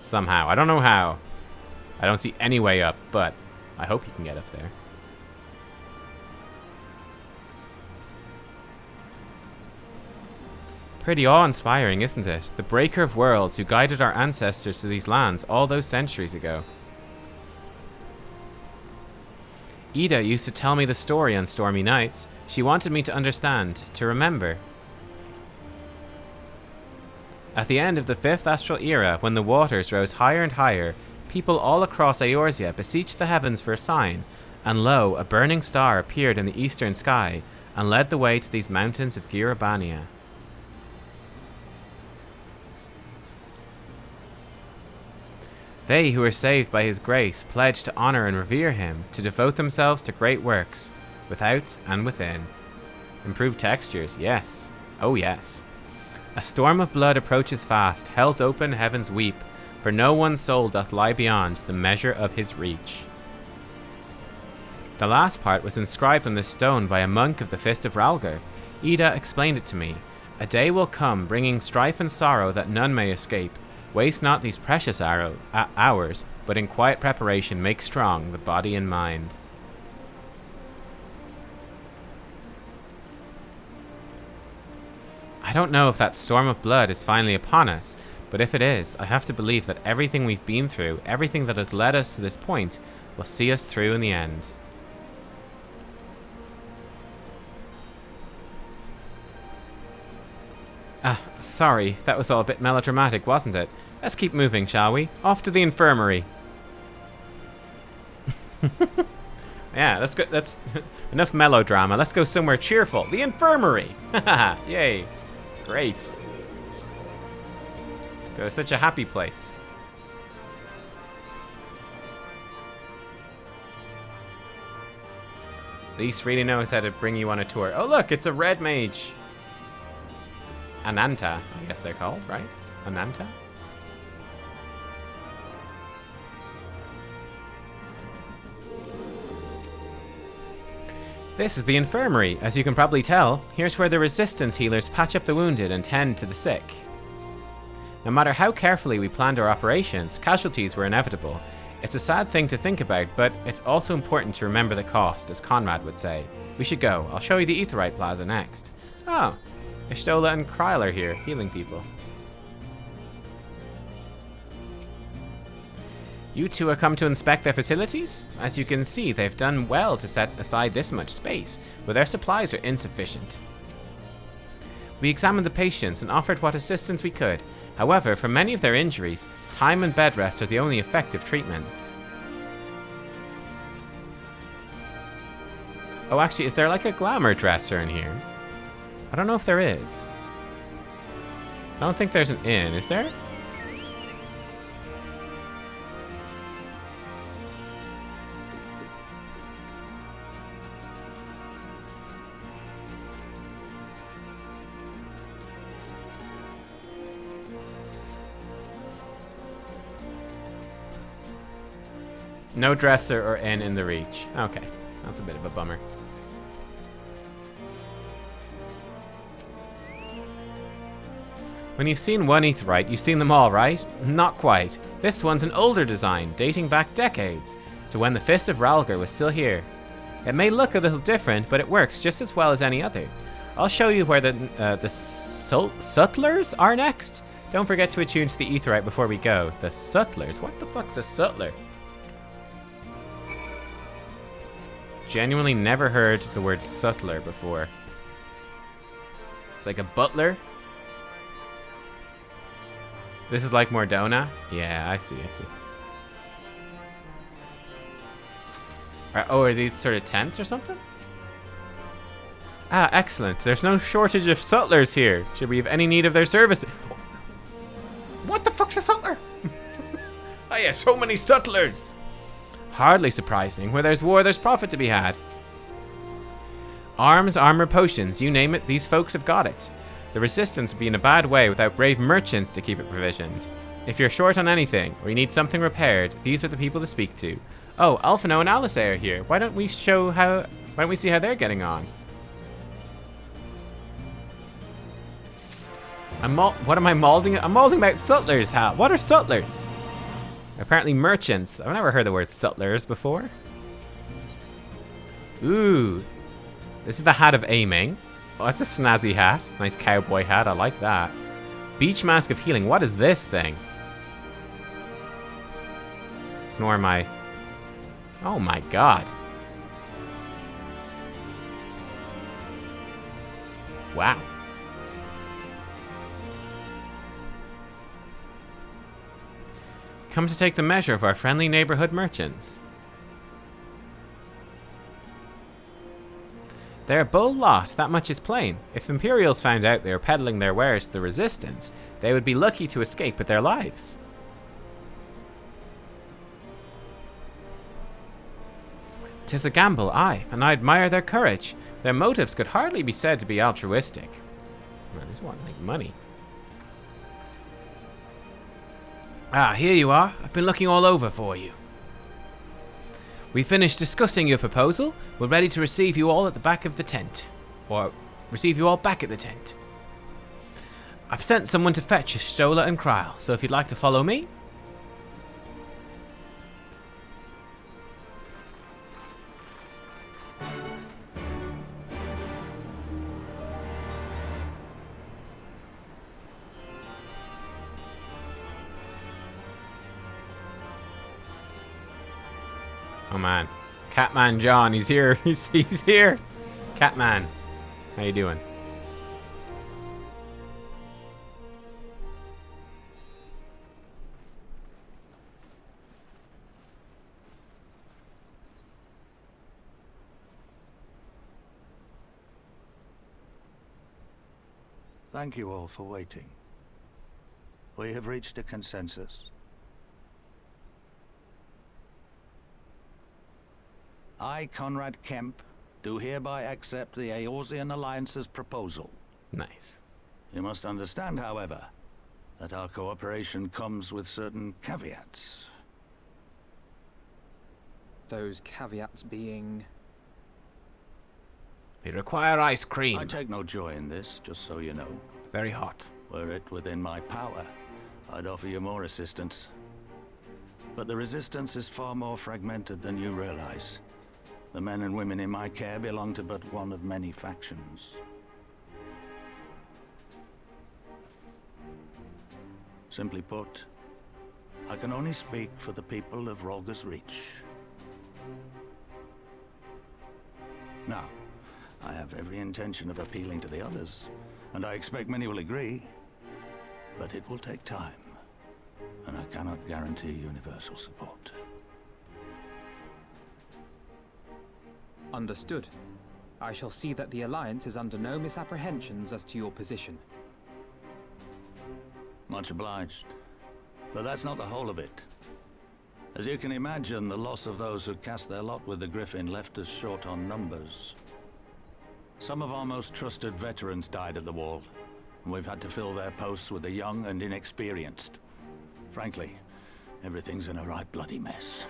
Somehow. I don't know how. I don't see any way up, but I hope you can get up there. Pretty awe-inspiring, isn't it? The Breaker of Worlds who guided our ancestors to these lands all those centuries ago. Ida used to tell me the story on stormy nights. She wanted me to understand, to remember. At the end of the 5th Astral Era, when the waters rose higher and higher, people all across Eorzea beseeched the heavens for a sign, and lo, a burning star appeared in the eastern sky, and led the way to these mountains of Girabania. They who were saved by his grace pledged to honor and revere him, to devote themselves to great works, without and within. Improved textures, yes. Oh yes. A storm of blood approaches fast, hell's open, heavens weep, for no one's soul doth lie beyond the measure of his reach. The last part was inscribed on this stone by a monk of the Fist of Ralgar. Ida explained it to me. A day will come, bringing strife and sorrow that none may escape. Waste not these precious hours, but in quiet preparation make strong the body and mind. I don't know if that storm of blood is finally upon us, but if it is, I have to believe that everything we've been through, everything that has led us to this point, will see us through in the end. Sorry, that was all a bit melodramatic, wasn't it? Let's keep moving, shall we? Off to the infirmary. Yeah, let's go. That's enough melodrama. Let's go somewhere cheerful. The infirmary. Yay! Great. Let's go to such a happy place. Lise really knows how to bring you on a tour. Oh look, it's a red mage. Ananta, I guess they're called, right? Ananta? This is the infirmary. As you can probably tell, here's where the resistance healers patch up the wounded and tend to the sick. No matter how carefully we planned our operations, casualties were inevitable. It's a sad thing to think about, but it's also important to remember the cost, as Conrad would say. We should go. I'll show you the Etherite Plaza next. Oh, Ishtola and Kryl are here, healing people. You two have come to inspect their facilities? As you can see, they've done well to set aside this much space, but their supplies are insufficient. We examined the patients and offered what assistance we could. However, for many of their injuries, time and bed rest are the only effective treatments. Oh, actually, is there like a glamour dresser in here? I don't know if there is. I don't think there's an inn, is there? No dresser or inn in the reach. Okay, that's a bit of a bummer. When you've seen one Etherite, you've seen them all, right? Not quite. This one's an older design, dating back decades, to when the Fist of Ralgar was still here. It may look a little different, but it works just as well as any other. I'll show you where the Sutlers are next. Don't forget to attune to the Etherite before we go. The Sutlers? What the fuck's a Sutler? Genuinely never heard the word Sutler before. It's like a butler. This is like Mordona? Yeah, I see. Oh, are these sort of tents or something? Ah, excellent. There's no shortage of sutlers here. Should we have any need of their services? What the fuck's a sutler? Oh yeah, so many sutlers. Hardly surprising. Where there's war, there's profit to be had. Arms, armor, potions, you name it, these folks have got it. The resistance would be in a bad way without brave merchants to keep it provisioned. If you're short on anything, or you need something repaired, these are the people to speak to. Oh, Alphino and Alice are here. Why don't we see how they're getting on? What am I mauling? I'm mauling about sutlers, Hal. What are sutlers? Apparently merchants. I've never heard the word sutlers before. Ooh. This is the hat of aiming. Oh, that's a snazzy hat. Nice cowboy hat. I like that. Beach Mask of Healing. What is this thing? Ignore my... Oh my god. Wow. Come to take the measure of our friendly neighborhood merchants. They're a bold lot, that much is plain. If Imperials found out they were peddling their wares to the Resistance, they would be lucky to escape with their lives. "'Tis a gamble, aye, and I admire their courage. Their motives could hardly be said to be altruistic." Man, they just want to make money. "Ah, here you are. I've been looking all over for you. We finished discussing your proposal. We're ready to receive you all at the back of the tent. Or, receive you all back at the tent. I've sent someone to fetch Stola and Kryl, so if you'd like to follow me..." Oh man, Catman John, he's here. He's here. Catman, how you doing? Thank you all for waiting. We have reached a consensus. I, Conrad Kemp, do hereby accept the Eorzean Alliance's proposal. Nice. You must understand, however, that our cooperation comes with certain caveats. Those caveats being... We require ice cream. I take no joy in this, just so you know. Very hot. Were it within my power, I'd offer you more assistance. But the Resistance is far more fragmented than you realize. The men and women in my care belong to but one of many factions. Simply put, I can only speak for the people of Rolga's Reach. Now, I have every intention of appealing to the others, and I expect many will agree, but it will take time, and I cannot guarantee universal support. Understood. I shall see that the Alliance is under no misapprehensions as to your position. Much obliged. But that's not the whole of it. As you can imagine, the loss of those who cast their lot with the Griffin left us short on numbers. Some of our most trusted veterans died at the wall, and we've had to fill their posts with the young and inexperienced. Frankly, everything's in a right bloody mess.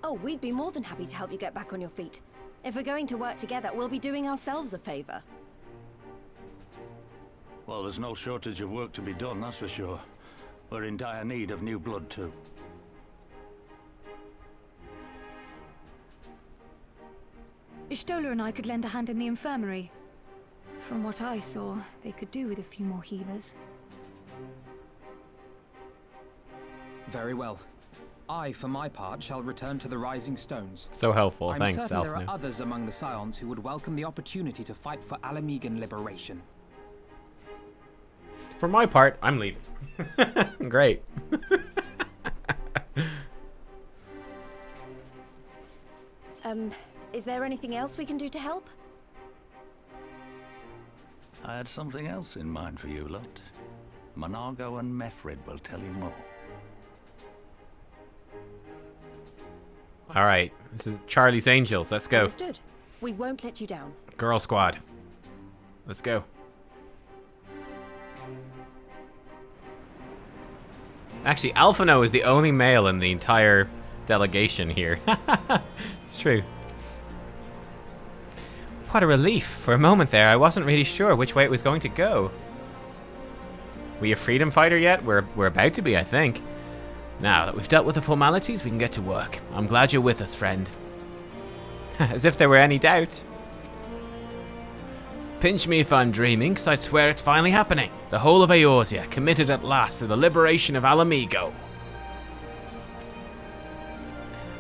Oh, we'd be more than happy to help you get back on your feet. If we're going to work together, we'll be doing ourselves a favor. Well, there's no shortage of work to be done, that's for sure. We're in dire need of new blood, too. Stola and I could lend a hand in the Infirmary. From what I saw, they could do with a few more healers. Very well. I, for my part, shall return to the Rising Stones. So helpful, I'm thanks, certain there Alphonse. are others among the Scions who would welcome the opportunity to fight for Alamegan liberation. For my part, I'm leaving. Great. Is there anything else we can do to help? I had something else in mind for you lot. Monargo and Mefrid will tell you more. All right, this is Charlie's Angels. Let's go. Understood. We won't let you down. Girl Squad. Let's go. Actually, Alphino is the only male in the entire delegation here. It's true. What a relief. For a moment there, I wasn't really sure which way it was going to go. We a freedom fighter yet? We're about to be, I think. Now that we've dealt with the formalities, we can get to work. I'm glad you're with us, friend. As if there were any doubt. Pinch me if I'm dreaming, 'cause I swear it's finally happening. The whole of Eorzea committed at last to the liberation of Alamigo.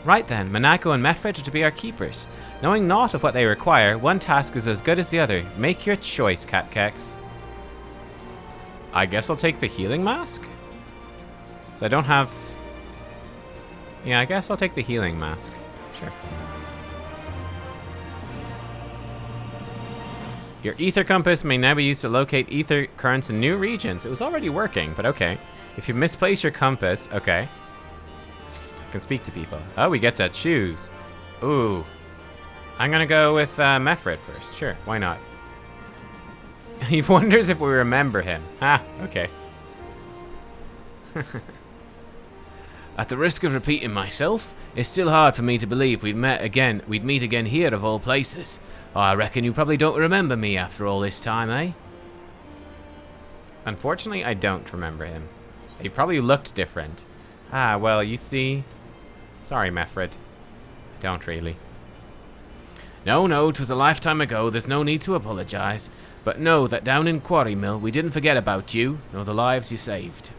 Right then, Monaco and Mefred are to be our keepers. Knowing naught of what they require, one task is as good as the other. Make your choice, Nubkeks. I guess I'll take the healing mask? So I don't have... Yeah, I guess I'll take the healing mask. Sure. Your ether compass may now be used to locate ether currents in new regions. It was already working, but okay. If you misplace your compass, okay. I can speak to people. Oh, we get to choose. Ooh. I'm gonna go with Mefred first. Sure, why not? He wonders if we remember him. Ah, okay. At the risk of repeating myself, it's still hard for me to believe we'd meet again here of all places. Oh, I reckon you probably don't remember me after all this time, eh? Unfortunately, I don't remember him. He probably looked different. Ah, well, you see... Sorry, Mefred. I don't really. No, 'twas a lifetime ago, there's no need to apologise. But know that down in Quarry Mill, we didn't forget about you, nor the lives you saved.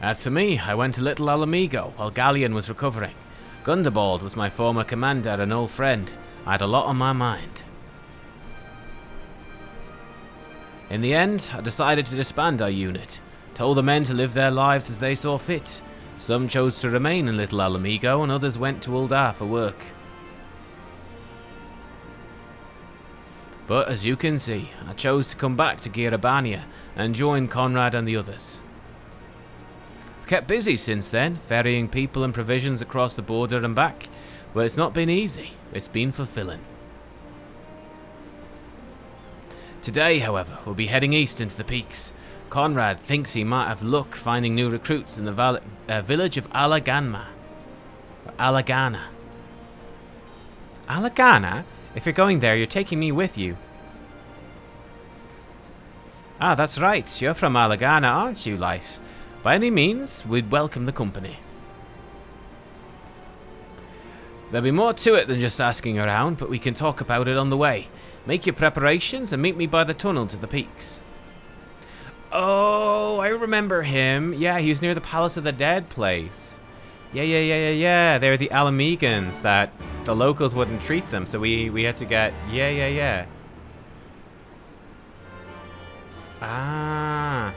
As for me, I went to Little Alamigo while Galleon was recovering. Gundabald was my former commander and old friend. I had a lot on my mind. In the end, I decided to disband our unit. Told the men to live their lives as they saw fit. Some chose to remain in Little Alamigo and others went to Uldar for work. But as you can see, I chose to come back to Girabania and join Conrad and the others. I've kept busy since then, ferrying people and provisions across the border and back. Well, it's not been easy, it's been fulfilling. Today, however, we'll be heading east into the peaks. Conrad thinks he might have luck finding new recruits in the village of Alagana. Alagana? If you're going there, you're taking me with you. Ah, that's right. You're from Alagana, aren't you, Lice? By any means, we'd welcome the company. There'll be more to it than just asking around, but we can talk about it on the way. Make your preparations and meet me by the tunnel to the peaks. Oh, I remember him. Yeah, he was near the Palace of the Dead place. Yeah. They're the Alamegans that the locals wouldn't treat them, so we had to get... Yeah. Ah.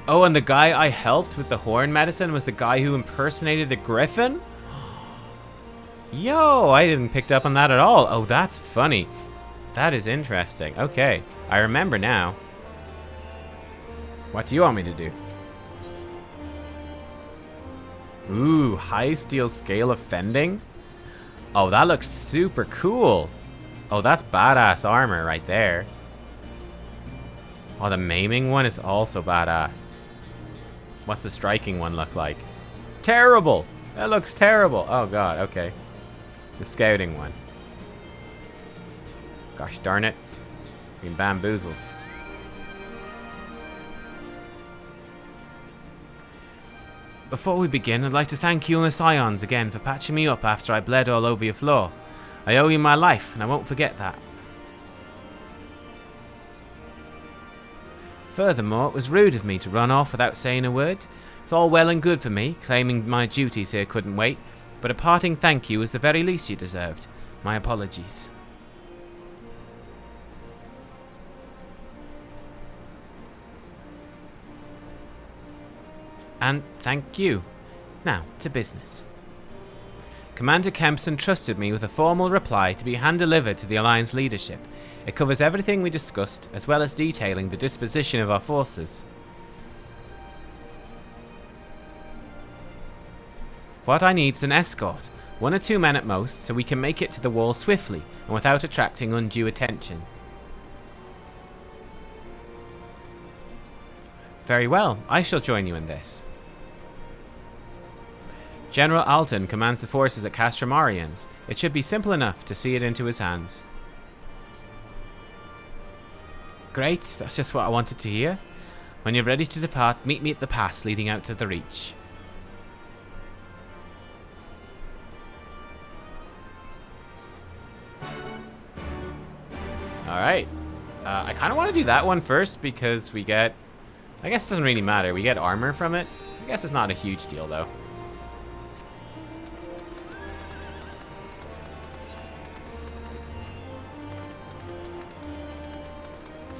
Oh, and the guy I helped with the horn medicine was the guy who impersonated the griffin? Yo, I didn't pick up on that at all. Oh, that's funny. That is interesting. Okay, I remember now. What do you want me to do? Ooh, high steel scale of fending? Oh, that looks super cool. Oh, that's badass armor right there. Oh, the maiming one is also badass. What's the striking one look like? Terrible! That looks terrible. Oh god, okay. The scouting one. Gosh darn it. Being bamboozled. Before we begin, I'd like to thank you and the Scions again for patching me up after I bled all over your floor. I owe you my life, and I won't forget that. Furthermore, it was rude of me to run off without saying a word. It's all well and good for me, claiming my duties here couldn't wait, but a parting thank you is the very least you deserved. My apologies. And thank you. Now, to business. Commander Kempson trusted me with a formal reply to be hand-delivered to the Alliance leadership. It covers everything we discussed, as well as detailing the disposition of our forces. What I need is an escort, 1 or 2 men at most, so we can make it to the wall swiftly and without attracting undue attention. Very well, I shall join you in this. General Alton commands the forces at Castramarians. It should be simple enough to see it into his hands. Great, that's just what I wanted to hear. When you're ready to depart, meet me at the pass leading out to the Reach. Alright. I kind of want to do that one first because we get... I guess it doesn't really matter. We get armor from it. I guess it's not a huge deal, though.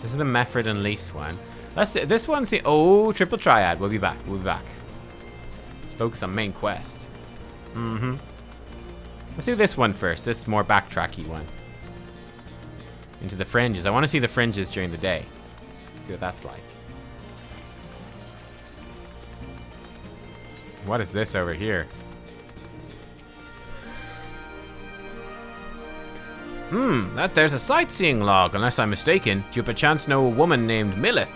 This is the Mefford and Lease one. Let's see. This one's the... Oh, triple triad. We'll be back. We'll be back. Let's focus on main quest. Let's do this one first. This more backtracky one. Into the fringes. I want to see the fringes during the day. See what that's like. What is this over here? There's a sightseeing log, unless I'm mistaken. Do you perchance know a woman named Millith?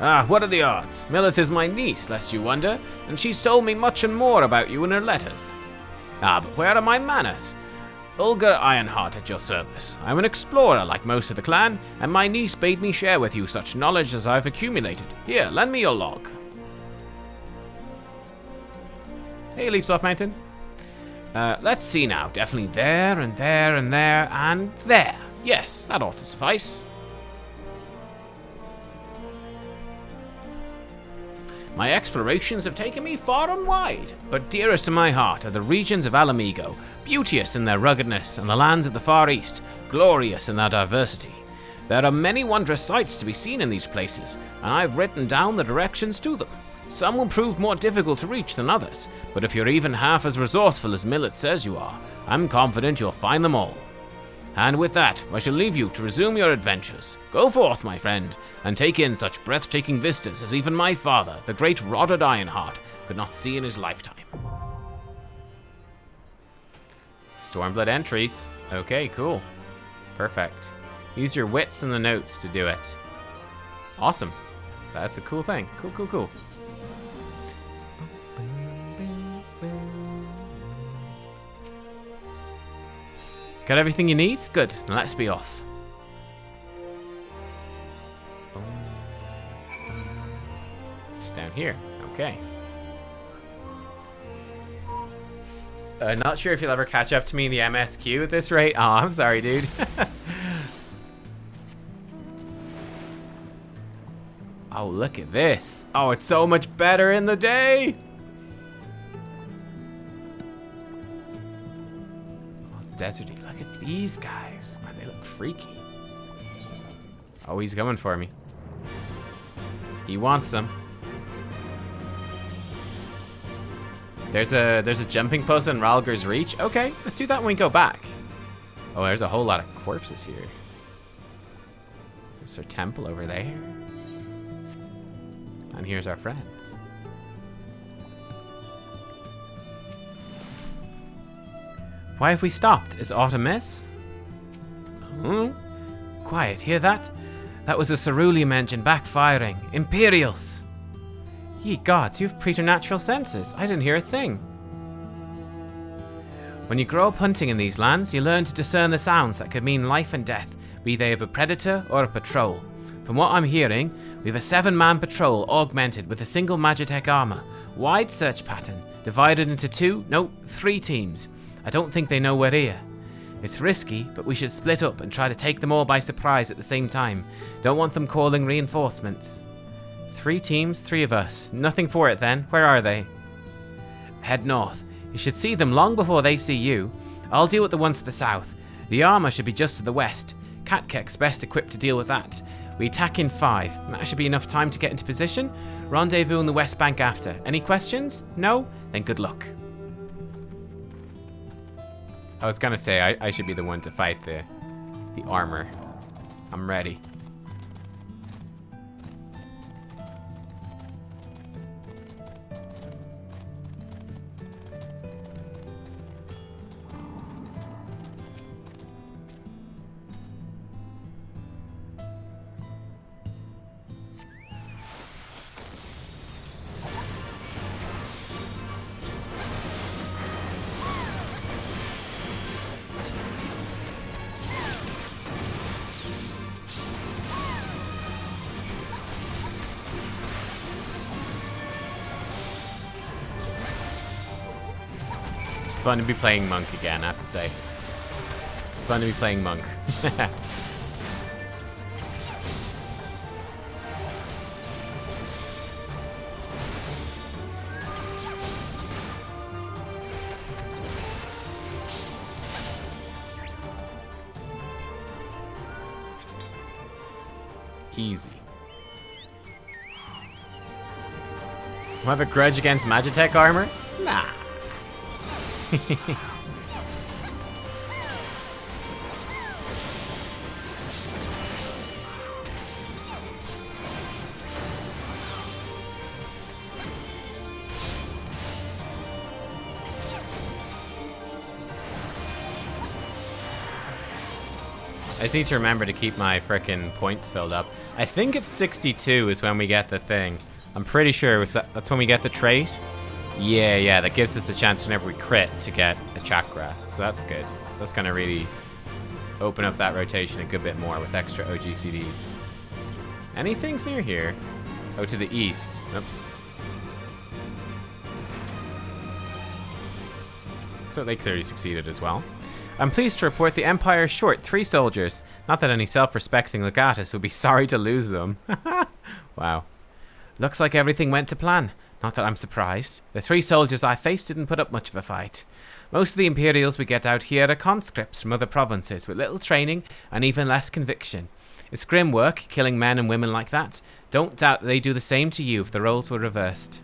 Ah, what are the odds? Millith is my niece, lest you wonder, and she's told me much and more about you in her letters. Ah, but where are my manners? Ulgar Ironheart at your service. I'm an explorer like most of the clan, and my niece bade me share with you such knowledge as I've accumulated. Here, lend me your log. Hey, Leapsoft Mountain. Let's see now. Definitely there, and there, and there, and there. Yes, that ought to suffice. My explorations have taken me far and wide, but dearest to my heart are the regions of Alamigo, beauteous in their ruggedness, and the lands of the Far East, glorious in their diversity. There are many wondrous sights to be seen in these places, and I've written down the directions to them. Some will prove more difficult to reach than others, but if you're even half as resourceful as Millet says you are, I'm confident you'll find them all. And with that, I shall leave you to resume your adventures. Go forth, my friend, and take in such breathtaking vistas as even my father, the great Roddard Ironheart, could not see in his lifetime. Stormblood entries. Okay, cool. Perfect. Use your wits and the notes to do it. Awesome. That's a cool thing. Cool, cool, cool. Got everything you need? Good. Then let's be off. It's down here. Okay. Not sure if you'll ever catch up to me in the MSQ at this rate. Oh, I'm sorry, dude. Oh, look at this. Oh, it's so much better in the day. Oh, deserty. Look at these guys. Man, they look freaky. Oh, he's coming for me. He wants them. There's a jumping post in Ralger's Reach. Okay, let's do that when we go back. Oh, there's a whole lot of corpses here. There's our temple over there. And here's our friends. Why have we stopped? Is aught amiss? Oh, quiet, hear that? That was a ceruleum engine backfiring. Imperials! Ye gods, you have preternatural senses. I didn't hear a thing. When you grow up hunting in these lands, you learn to discern the sounds that could mean life and death, be they of a predator or a patrol. From what I'm hearing, we have a 7-man patrol augmented with a single Magitech armor, wide search pattern, divided into 3 teams. I don't think they know we're here. It's risky, but we should split up and try to take them all by surprise at the same time. Don't want them calling reinforcements. 3 teams, 3 of us. Nothing for it then. Where are they? Head north. You should see them long before they see you. I'll deal with the ones to the south. The armor should be just to the west. Katkek's best equipped to deal with that. We attack in 5. That should be enough time to get into position. Rendezvous on the west bank after. Any questions? No? Then good luck. I was gonna say, I should be the one to fight the armor. I'm ready. Fun to be playing Monk again, I have to say. fun to be playing monk. Easy. I have a grudge against Magitech armor? Nah. I just need to remember to keep my frickin' points filled up. I think it's 62 is when we get the thing. I'm pretty sure that's when we get the trait. Yeah, that gives us a chance whenever we crit to get a chakra. So that's good. That's gonna really open up that rotation a good bit more with extra OGCDs. Anything's near here? Oh, to the east. Oops. So they clearly succeeded as well. I'm pleased to report the Empire is short 3 soldiers. Not that any self-respecting legatus would be sorry to lose them. Wow. Looks like everything went to plan. Not that I'm surprised. The 3 soldiers I faced didn't put up much of a fight. Most of the Imperials we get out here are conscripts from other provinces with little training and even less conviction. It's grim work, killing men and women like that. Don't doubt they'd do the same to you if the roles were reversed.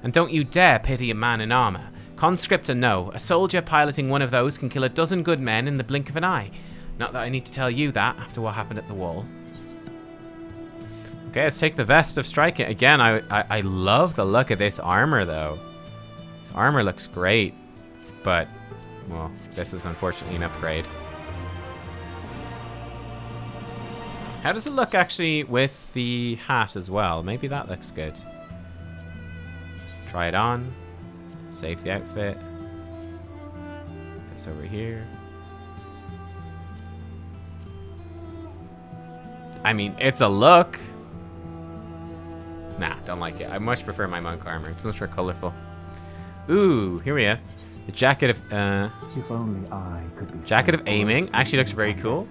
And don't you dare pity a man in armor. Conscript or no, a soldier piloting one of those can kill a dozen good men in the blink of an eye. Not that I need to tell you that after what happened at the wall. Okay, let's take the Vest of Striking. Again, I love the look of this armor, though. This armor looks great. But, well, this is unfortunately an upgrade. How does it look, actually, with the hat as well? Maybe that looks good. Try it on. Save the outfit. This over here. I mean, it's a look. Nah, don't like it. I much prefer my monk armor. It's much more colorful. Ooh, here we are. The jacket of if only I could be jacket of aiming actually looks very cool.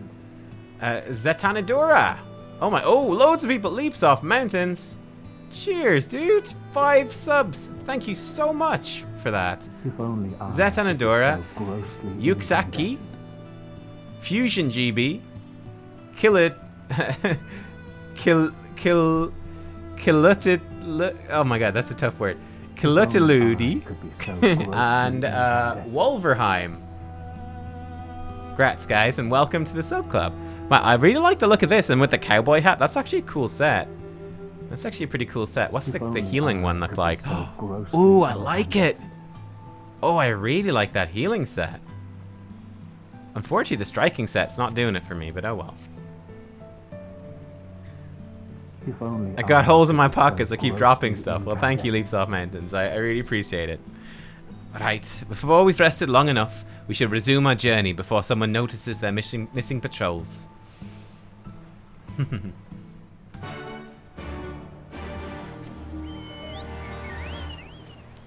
Zetanadora. Oh my! Oh, loads of people leaps off mountains. Cheers, dude. 5 subs. Thank you so much for that. Zetanadora, Yuksaki, Fusion GB, oh my god, that's a tough word. Kilutiludi, and Wolverheim. Congrats, guys, and welcome to the sub club. Wow, I really like the look of this, and with the cowboy hat, that's actually a cool set. That's actually a pretty cool set. What's the healing one look like? Ooh, I like it. Oh, I really like that healing set. Unfortunately, the striking set's not doing it for me, but oh well. I got holes in my pockets. I keep dropping stuff. Well, thank you, Leaps Off Mountains. I really appreciate it. Right, before we've rested long enough, we should resume our journey before someone notices their missing patrols.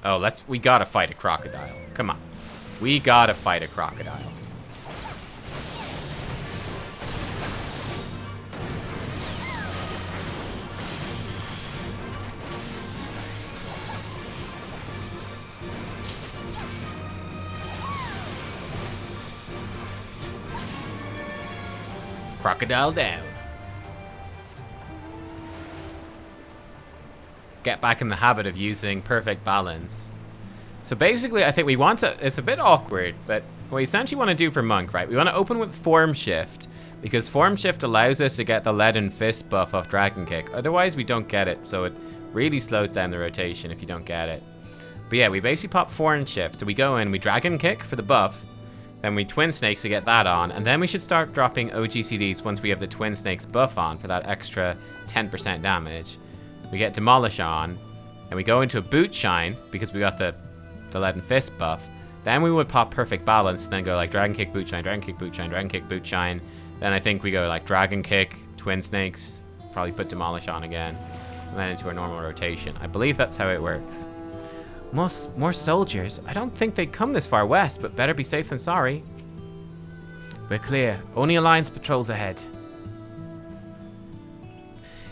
Oh, we gotta fight a crocodile. Come on. We gotta fight a crocodile. Crocodile down. Get back in the habit of using perfect balance. So basically, I think we want to... It's a bit awkward, but what we essentially want to do for Monk, right? We want to open with Form Shift, because Form Shift allows us to get the Lead and Fist buff off Dragon Kick. Otherwise, we don't get it, so it really slows down the rotation if you don't get it. But yeah, we basically pop Form Shift. So we go in, we Dragon Kick for the buff, then we Twin Snakes to get that on, and then we should start dropping OGCDs once we have the Twin Snakes buff on for that extra 10% damage. We get Demolish on, and we go into a Boot Shine because we got the Lead and Fist buff. Then we would pop Perfect Balance, and then go like Dragon Kick, Boot Shine, Dragon Kick, Boot Shine, Dragon Kick, Boot Shine. Then I think we go like Dragon Kick, Twin Snakes, probably put Demolish on again, and then into our normal rotation. I believe that's how it works. More soldiers? I don't think they'd come this far west, but better be safe than sorry. We're clear. Only Alliance patrols ahead.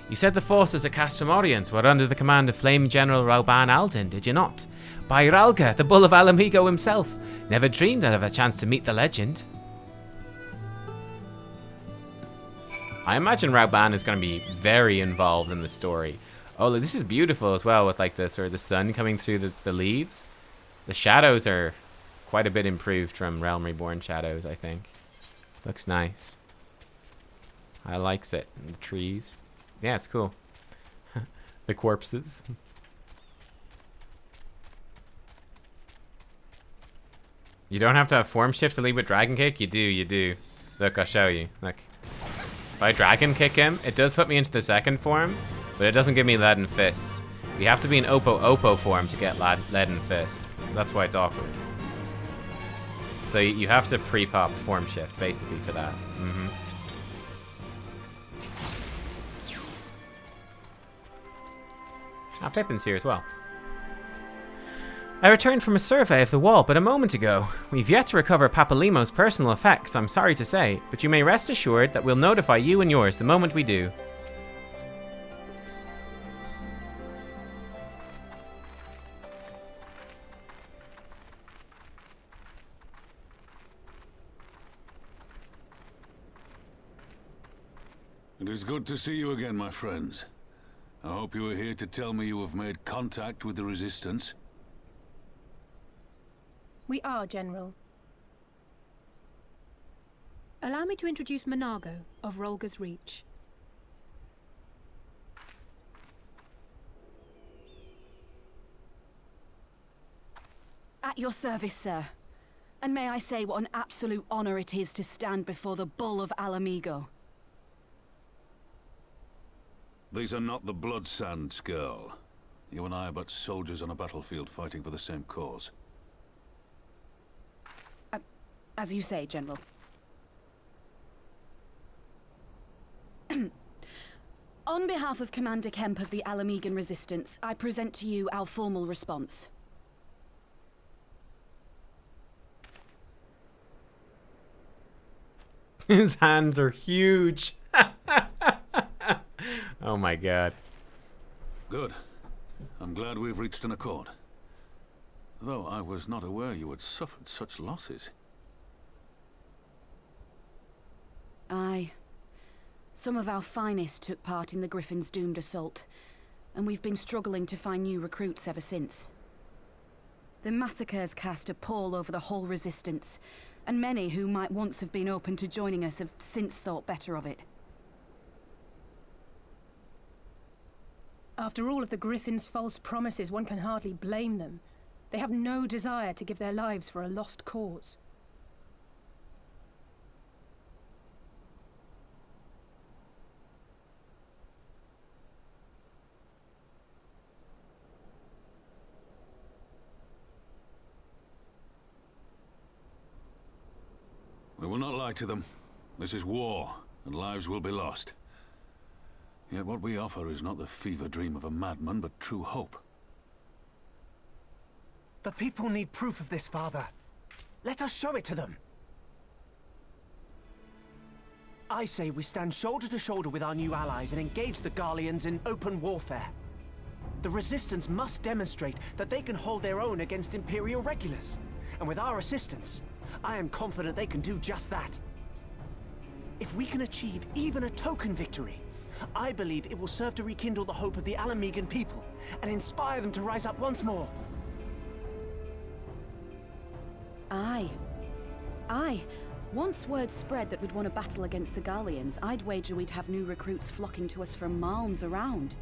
You said the forces at Castramorians were under the command of Flame General Rauban Alden, did you not? By Ralga, the Bull of Alamigo himself. Never dreamed I'd have a chance to meet the legend. I imagine Rauban is going to be very involved in the story. Oh, look, this is beautiful as well with like the sort of the sun coming through the leaves. The shadows are quite a bit improved from Realm Reborn shadows, I think. Looks nice. I likes it. And the trees. Yeah, it's cool. The corpses. You don't have to have form shift to lead with Dragon Kick? You do. Look, I'll show you. Look. If I Dragon Kick him, it does put me into the second form, but it doesn't give me Leaden Fist. You have to be in Oppo form to get Leaden Fist. That's why it's awkward. So you have to pre-pop form shift, basically, for that. Ah, Pippin's here as well. I returned from a survey of the wall but a moment ago. We've yet to recover Papalimo's personal effects, I'm sorry to say, but you may rest assured that we'll notify you and yours the moment we do. It is good to see you again, my friends. I hope you are here to tell me you have made contact with the Resistance. We are, General. Allow me to introduce Monago of Rolga's Reach. At your service, sir. And may I say what an absolute honor it is to stand before the Bull of Alamigo. These are not the Blood Sands, girl. You and I are but soldiers on a battlefield fighting for the same cause. As you say, General. On behalf of Commander Kemp of the Alamigan Resistance, I present to you our formal response. His hands are huge. Oh my god. Good. I'm glad we've reached an accord. Though I was not aware you had suffered such losses. Aye. Some of our finest took part in the Griffin's doomed assault, and we've been struggling to find new recruits ever since. The massacres cast a pall over the whole Resistance, and many who might once have been open to joining us have since thought better of it. After all of the Griffin's false promises, one can hardly blame them. They have no desire to give their lives for a lost cause. We will not lie to them. This is war, and lives will be lost. Yet what we offer is not the fever dream of a madman, but true hope. The people need proof of this, Father. Let us show it to them. I say we stand shoulder to shoulder with our new allies and engage the Garleans in open warfare. The Resistance must demonstrate that they can hold their own against Imperial regulars. And with our assistance, I am confident they can do just that. If we can achieve even a token victory, I believe it will serve to rekindle the hope of the Alamigan people and inspire them to rise up once more. Aye. Once word spread that we'd won a battle against the Garleans, I'd wager we'd have new recruits flocking to us from miles around.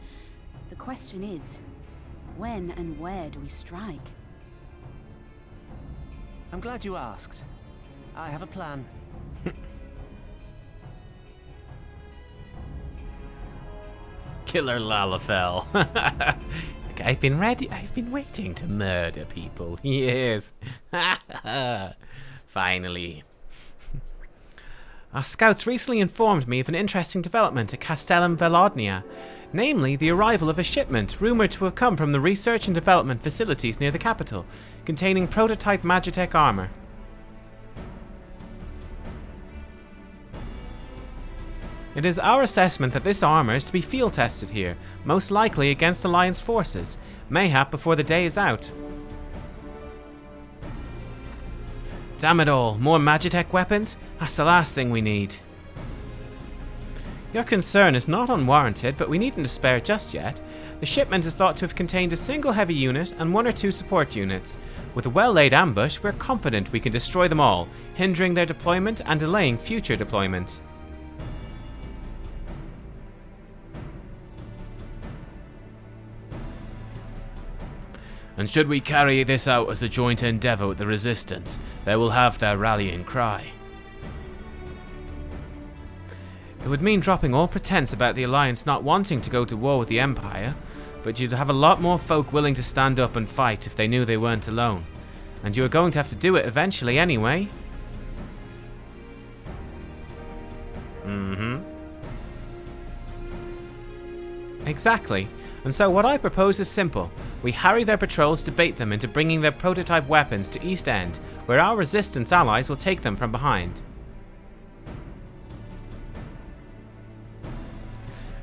The question is, when and where do we strike? I'm glad you asked. I have a plan. Killer Lalafell. I've been waiting to murder people. Yes. Finally. Our scouts recently informed me of an interesting development at Castellum Velodnia, namely the arrival of a shipment rumoured to have come from the research and development facilities near the capital, containing prototype Magitech armour. It is our assessment that this armor is to be field tested here, most likely against Alliance forces, mayhap before the day is out. Damn it all, more Magitech weapons? That's the last thing we need. Your concern is not unwarranted, but we needn't despair just yet. The shipment is thought to have contained a single heavy unit and 1 or 2 support units. With a well-laid ambush, we're confident we can destroy them all, hindering their deployment and delaying future deployment. And should we carry this out as a joint endeavour with the Resistance, they will have their rallying cry. It would mean dropping all pretense about the Alliance not wanting to go to war with the Empire, but you'd have a lot more folk willing to stand up and fight if they knew they weren't alone. And you are going to have to do it eventually anyway. Exactly. And so what I propose is simple. We harry their patrols to bait them into bringing their prototype weapons to East End, where our Resistance allies will take them from behind.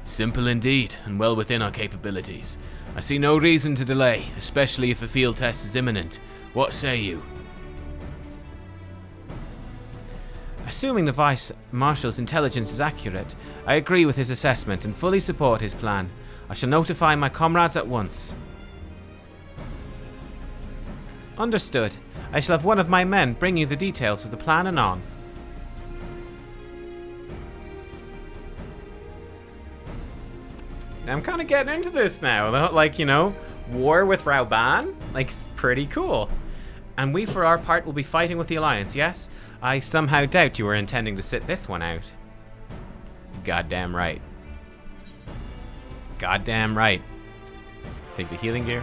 Simple indeed, and well within our capabilities. I see no reason to delay, especially if a field test is imminent. What say you? Assuming the Vice Marshal's intelligence is accurate, I agree with his assessment and fully support his plan. I shall notify my comrades at once. Understood. I shall have one of my men bring you the details of the plan anon. I'm kind of getting into this now. Like, you know, war with Rauban? Like, it's pretty cool. And we, for our part, will be fighting with the Alliance, yes? I somehow doubt you were intending to sit this one out. Goddamn right. Goddamn right. Take the healing gear.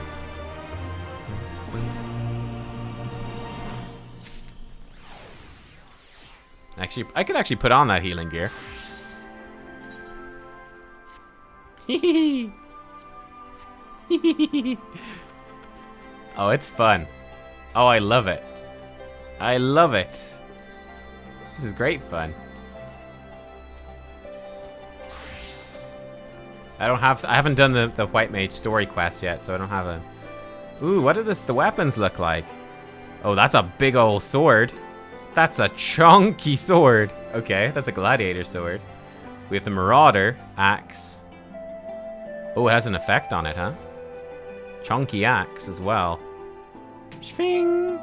Actually, I could actually put on that healing gear. Oh, it's fun. Oh, I love it. I love it. This is great fun. I haven't done the White Mage story quest yet, so I don't have a... Ooh, what do the weapons look like? Oh, that's a big old sword. That's a chunky sword. Okay, that's a gladiator sword. We have the Marauder axe. Oh, it has an effect on it, huh? Chunky axe as well. Shving!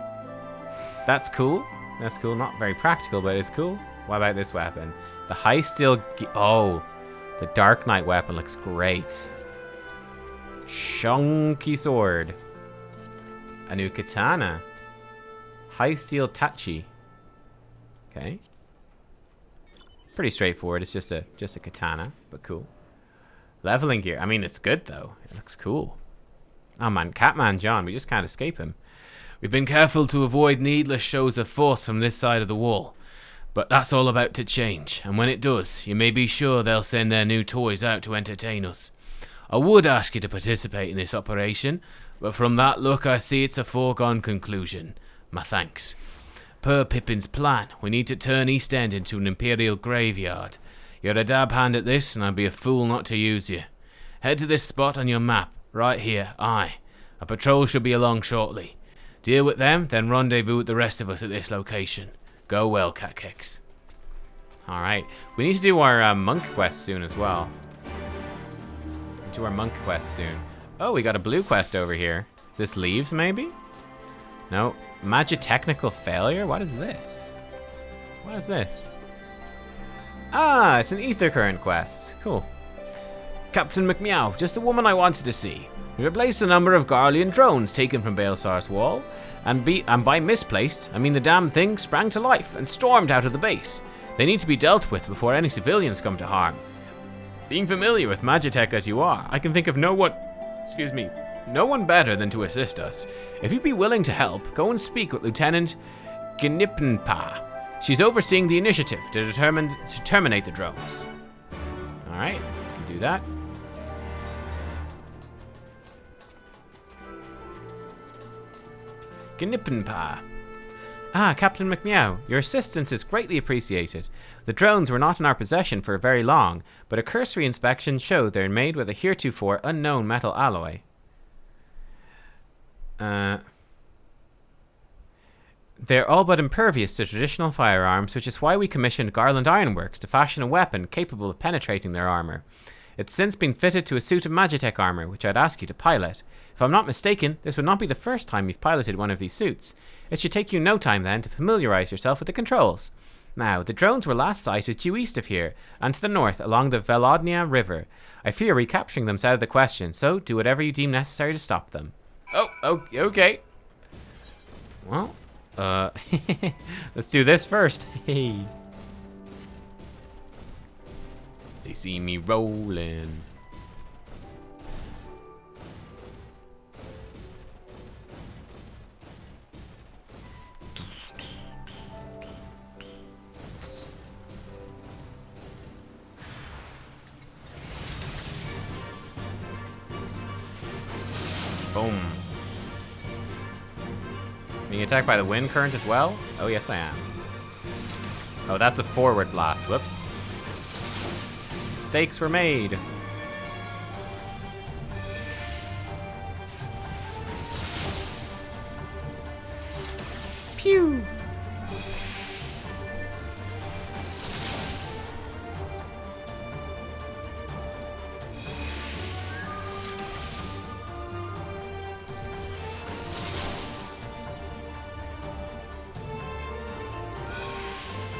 That's cool. That's cool. Not very practical, but it's cool. What about this weapon? The high steel... Oh, the Dark Knight weapon looks great. Chunky sword. A new katana. High steel tachi. Okay. Pretty straightforward. It's just a katana, but cool. Leveling gear. I mean, it's good though. It looks cool. Oh man, Catman John. We just can't escape him. We've been careful to avoid needless shows of force from this side of the wall. But that's all about to change, and when it does, you may be sure they'll send their new toys out to entertain us. I would ask you to participate in this operation, but from that look I see it's a foregone conclusion. My thanks. Per Pippin's plan, we need to turn East End into an Imperial graveyard. You're a dab hand at this, and I'd be a fool not to use you. Head to this spot on your map, right here, aye. A patrol should be along shortly. Deal with them, then rendezvous with the rest of us at this location. Go well, Nubkeks. Alright. We need to do our monk quest soon as well. Do our monk quest soon. Oh, we got a blue quest over here. Is this leaves, maybe? No. Magitechnical failure? What is this? What is this? Ah, it's an ether current quest. Cool. Captain McMeow, just the woman I wanted to see. We replaced a number of Garlean drones taken from Baelsar's wall. And by misplaced, I mean the damn thing sprang to life and stormed out of the base. They need to be dealt with before any civilians come to harm. Being familiar with Magitech as you are, I can think of no one better than to assist us. If you'd be willing to help, go and speak with Lieutenant Gnipnpa. She's overseeing the initiative to terminate the drones. Alright, we can do that. Gnipnpa. Ah, Captain McMeow, your assistance is greatly appreciated. The drones were not in our possession for very long, but a cursory inspection showed they're made with a heretofore unknown metal alloy. They're all but impervious to traditional firearms, which is why we commissioned Garland Ironworks to fashion a weapon capable of penetrating their armor. It's since been fitted to a suit of Magitech armor, which I'd ask you to pilot. If I'm not mistaken, this would not be the first time you've piloted one of these suits. It should take you no time then to familiarize yourself with the controls. Now, the drones were last sighted due east of here, and to the north along the Velodnia River. I fear recapturing them's out of the question, so do whatever you deem necessary to stop them. Oh, okay. Well, let's do this first. Hey. They see me rolling. Boom. Being attacked by the wind current as well? Oh, yes, I am. Oh, that's a forward blast. Whoops. Mistakes were made. Pew!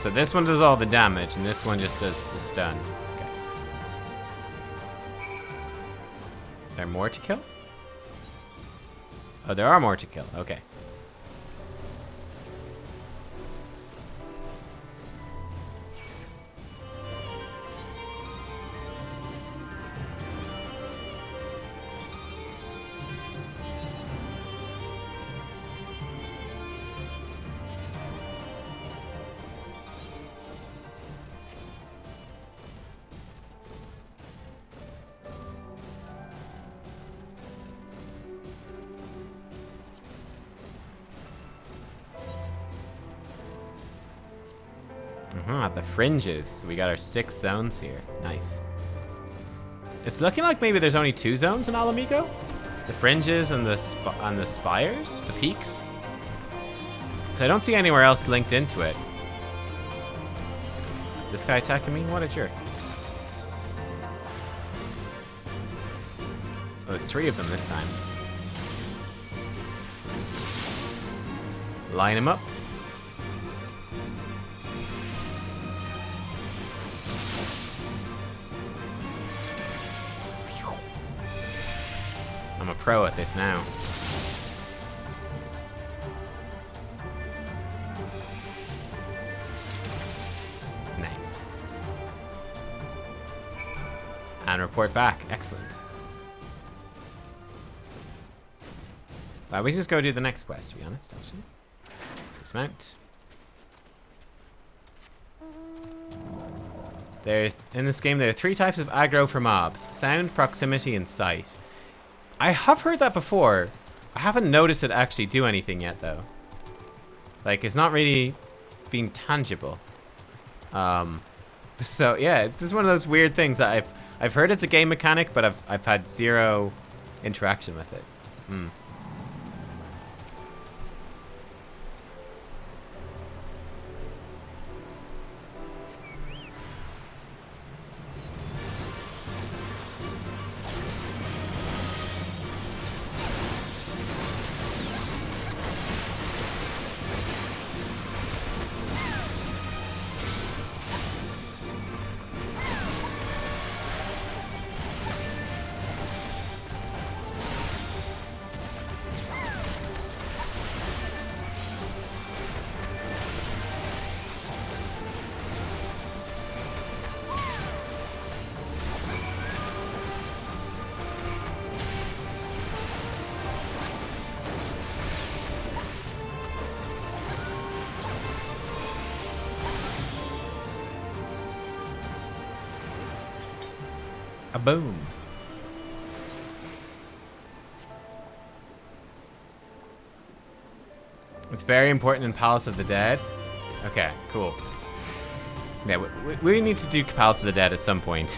So this one does all the damage, and this one just does the stun. Okay. There are more to kill? Oh, there are more to kill. Okay. The fringes. We got our 6 zones here. Nice. It's looking like maybe there's only 2 zones in Alamigo. The fringes and the spires, the peaks. So I don't see anywhere else linked into it. Is this guy attacking me? What a jerk. Oh, there's 3 of them this time. Line him up. I'm a pro at this now. Nice. And report back. Excellent. We can just go do the next quest, to be honest, actually. Dismount. In this game, there are 3 types of aggro for mobs. Sound, proximity, and sight. I have heard that before. I haven't noticed it actually do anything yet, though. Like, it's not really being tangible. So yeah, it's just one of those weird things that I've heard it's a game mechanic, but I've had 0 interaction with it. A boom. It's very important in Palace of the Dead. Okay, cool. Yeah, we need to do Palace of the Dead at some point.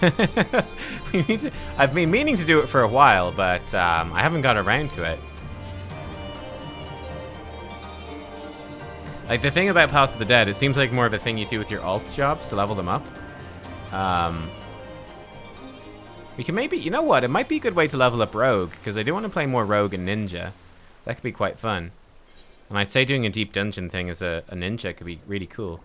I've been meaning to do it for a while, but I haven't got around to it. Like, the thing about Palace of the Dead, it seems like more of a thing you do with your alt jobs to level them up. We can maybe, you know what, it might be a good way to level up Rogue, because I do want to play more Rogue and Ninja. That could be quite fun. And I'd say doing a deep dungeon thing as a ninja could be really cool.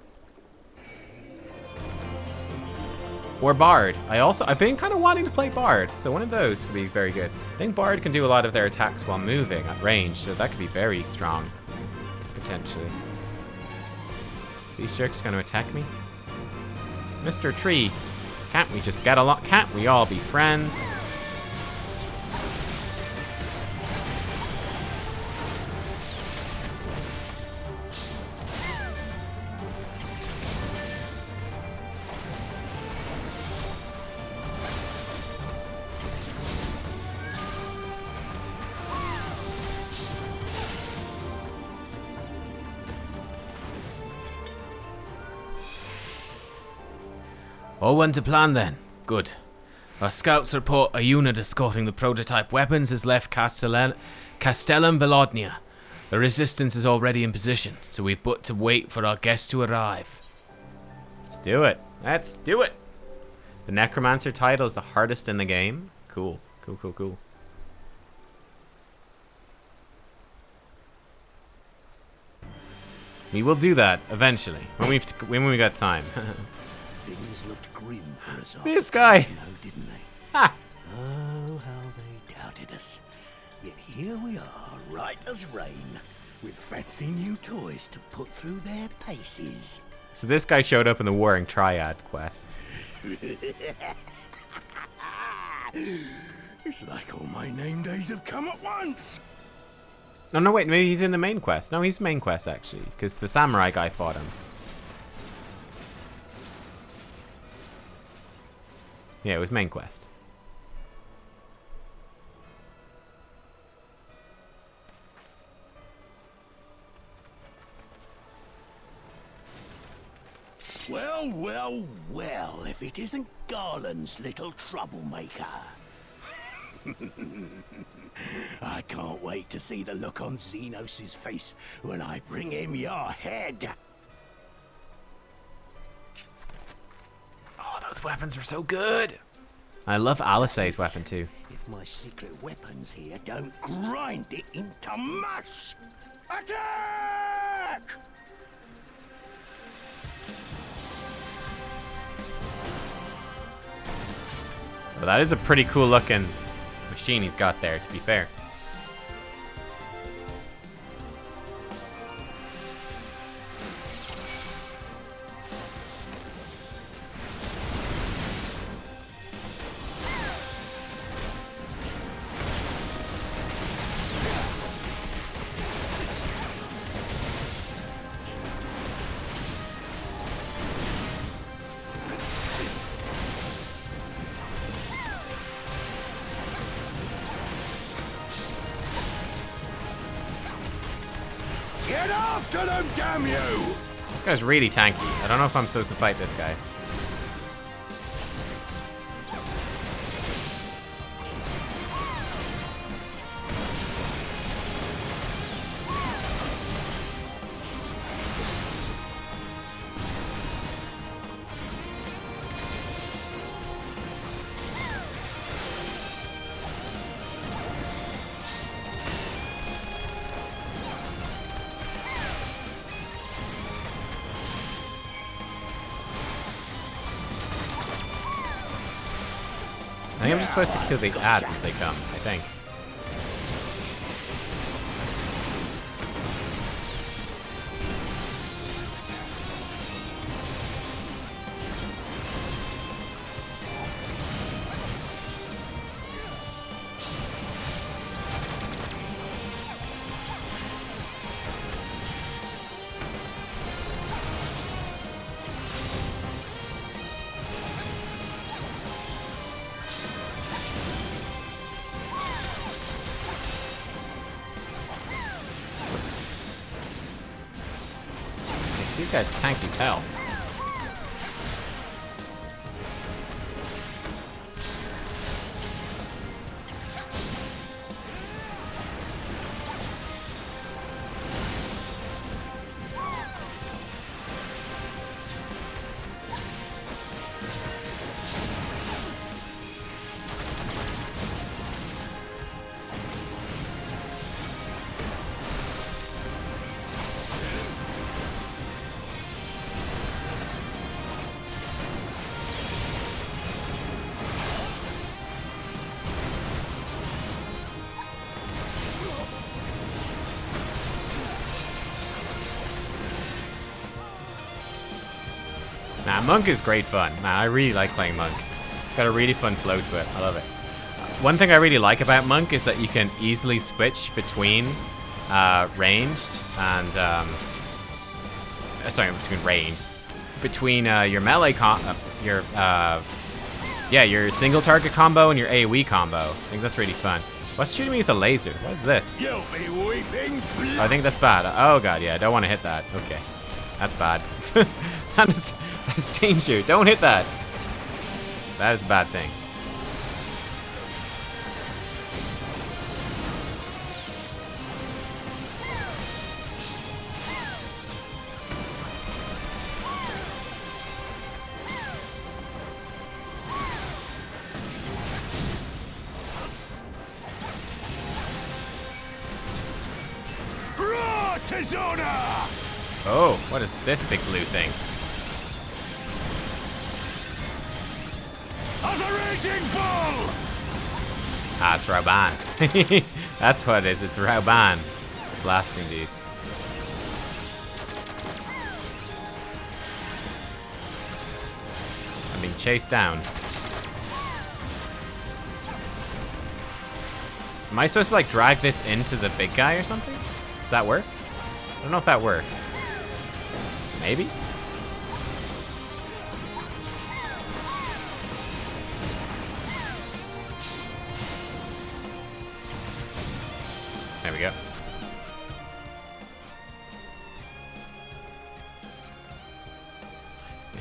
Or Bard. I've been kind of wanting to play Bard, so one of those could be very good. I think Bard can do a lot of their attacks while moving at range, so that could be very strong, potentially. These jerks going to attack me? Mr. Tree, can't we just get along? Can't we all be friends? All went to plan then. Good. Our scouts report a unit escorting the prototype weapons has left Castellum Volodnia. The resistance is already in position, so we've but to wait for our guests to arrive. Let's do it. Let's do it. The Necromancer title is the hardest in the game. Cool. Cool, cool, cool. We will do that eventually when we got time. Things looked grim for us. This guy. Didn't they? Ha! Oh, how they doubted us. Yet here we are, right as rain, with fancy new toys to put through their paces. So this guy showed up in the Warring Triad quests. It's like all my name days have come at once. Oh, no, wait, maybe he's in the main quest. No, he's main quest, actually, because the samurai guy fought him. Yeah, it was main quest. Well, well, well, if it isn't Garland's little troublemaker. I can't wait to see the look on Xenos' face when I bring him your head. Oh, those weapons are so good. I love Alice's weapon too. If my secret weapons here don't grind it into mush! Attack! Well, that is a pretty cool looking machine he's got there, to be fair. Get after them, damn you! This guy's really tanky. I don't know if I'm supposed to fight this guy. I think I'm just supposed to kill the ads as they come, I think. These guys tanky as hell. Nah, Monk is great fun. Man, I really like playing Monk. It's got a really fun flow to it. I love it. One thing I really like about Monk is that you can easily switch between ranged and sorry, between ranged, between your melee your single target combo and your AoE combo. I think that's really fun. What's shooting me with a laser? What is this? You'll be weeping blood. Oh, I think that's bad. Oh god, yeah, I don't want to hit that. Okay, that's bad. That is danger. Don't hit that. That is a bad thing. Oh, what is this big blue thing? As a raging bull! Ah, it's Rauban. That's what it is. It's Rauban. Blasting dudes. I'm being chased down. Am I supposed to like drag this into the big guy or something? Does that work? I don't know if that works. Maybe? There we go.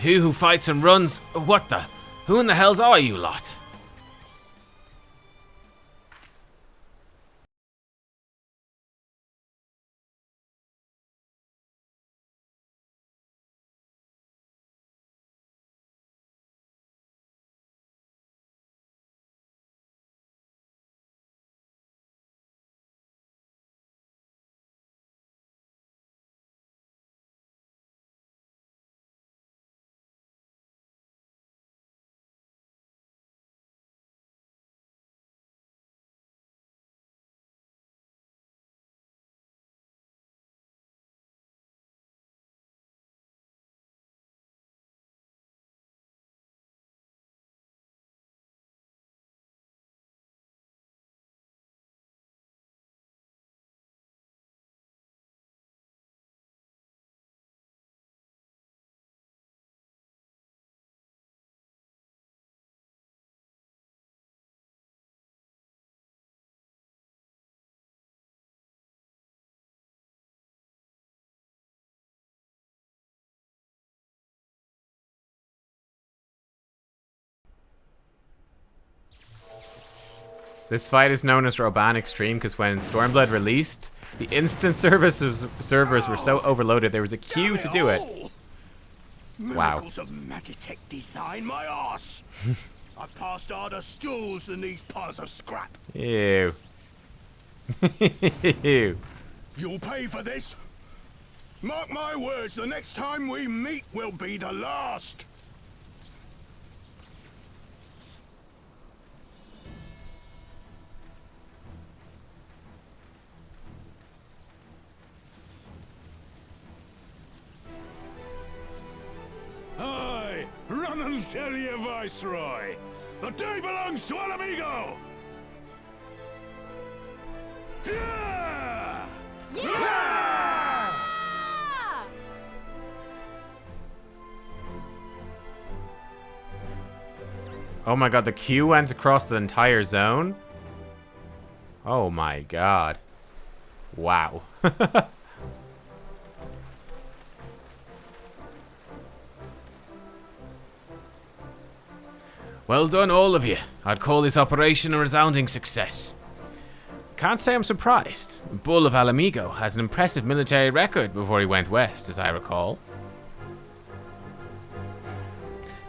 Who fights and runs? What the? Who in the hells are you lot? This fight is known as Rauban Extreme because when Stormblood released, the instant servers were so overloaded there was a queue to do it. Wow. Miracles of Magitech design, my arse. I passed harder stools than these piles of scrap. Ew. Ew. You'll pay for this. Mark my words, the next time we meet will be the last. Aye, run and tell your viceroy. The day belongs to El Amigo. Yeah! Yeah! Oh my god, the queue went across the entire zone? Oh my god. Wow. Well done, all of you. I'd call this operation a resounding success. Can't say I'm surprised. Bull of Alamigo has an impressive military record before he went west, as I recall.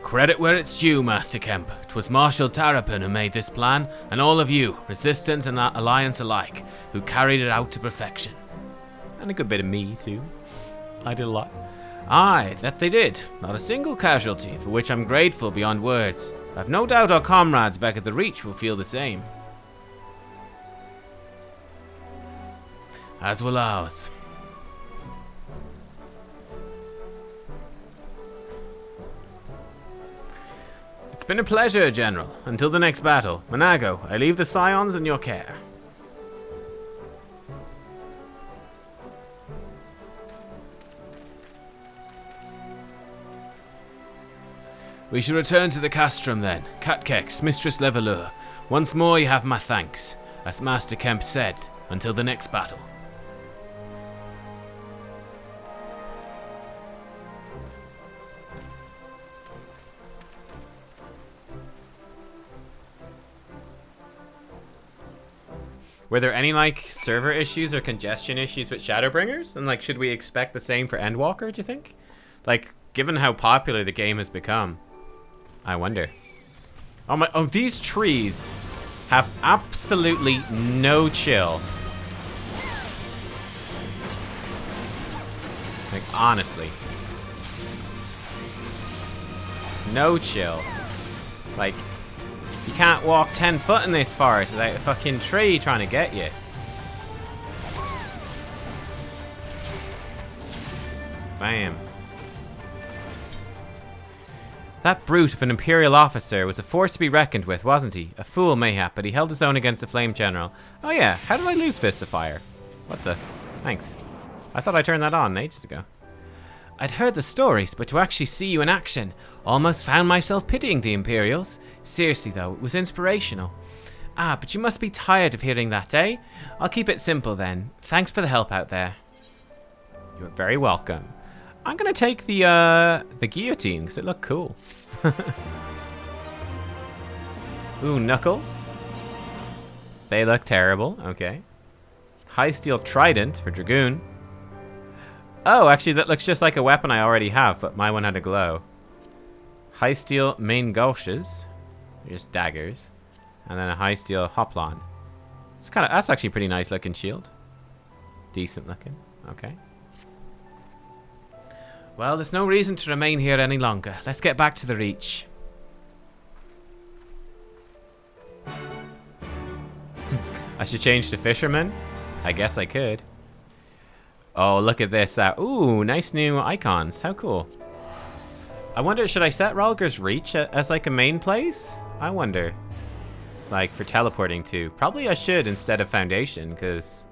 Credit where it's due, Master Kemp. 'Twas Marshal Tarapin who made this plan, and all of you, Resistance and Alliance alike, who carried it out to perfection. And a good bit of me, too. I did a lot. Aye, that they did. Not a single casualty, for which I'm grateful beyond words. I've no doubt our comrades back at the Reach will feel the same. As will ours. It's been a pleasure, General. Until the next battle. Monago, I leave the Scions in your care. We shall return to the castrum then. Nubkeks, Mistress Levelure. Once more you have my thanks. As Master Kemp said, until the next battle. Were there any, like, server issues or congestion issues with Shadowbringers? And, like, should we expect the same for Endwalker, do you think? Like, given how popular the game has become. I wonder. Oh, these trees have absolutely no chill. Like, honestly. No chill. Like, you can't walk 10 foot in this forest without a fucking tree trying to get you. Bam. That brute of an Imperial officer was a force to be reckoned with, wasn't he? A fool, mayhap, but he held his own against the Flame General. Oh yeah, how did I lose Fist of Fire? What the? Thanks. I thought I turned that on ages ago. I'd heard the stories, but to actually see you in action, almost found myself pitying the Imperials. Seriously though, it was inspirational. Ah, but you must be tired of hearing that, eh? I'll keep it simple then. Thanks for the help out there. You're very welcome. I'm gonna take the guillotine because it looked cool. Ooh, knuckles. They look terrible. Okay. High steel trident for dragoon. Oh, actually, that looks just like a weapon I already have, but my one had a glow. High steel main gauches. They're just daggers, and then a high steel hoplon. It's that's actually a pretty nice looking shield. Decent looking. Okay. Well, there's no reason to remain here any longer. Let's get back to the Reach. I should change to Fisherman? I guess I could. Oh, look at this. Ooh, nice new icons. How cool. I wonder, should I set Ralger's Reach as like a main place? I wonder. Like, for teleporting to. Probably I should instead of Foundation, because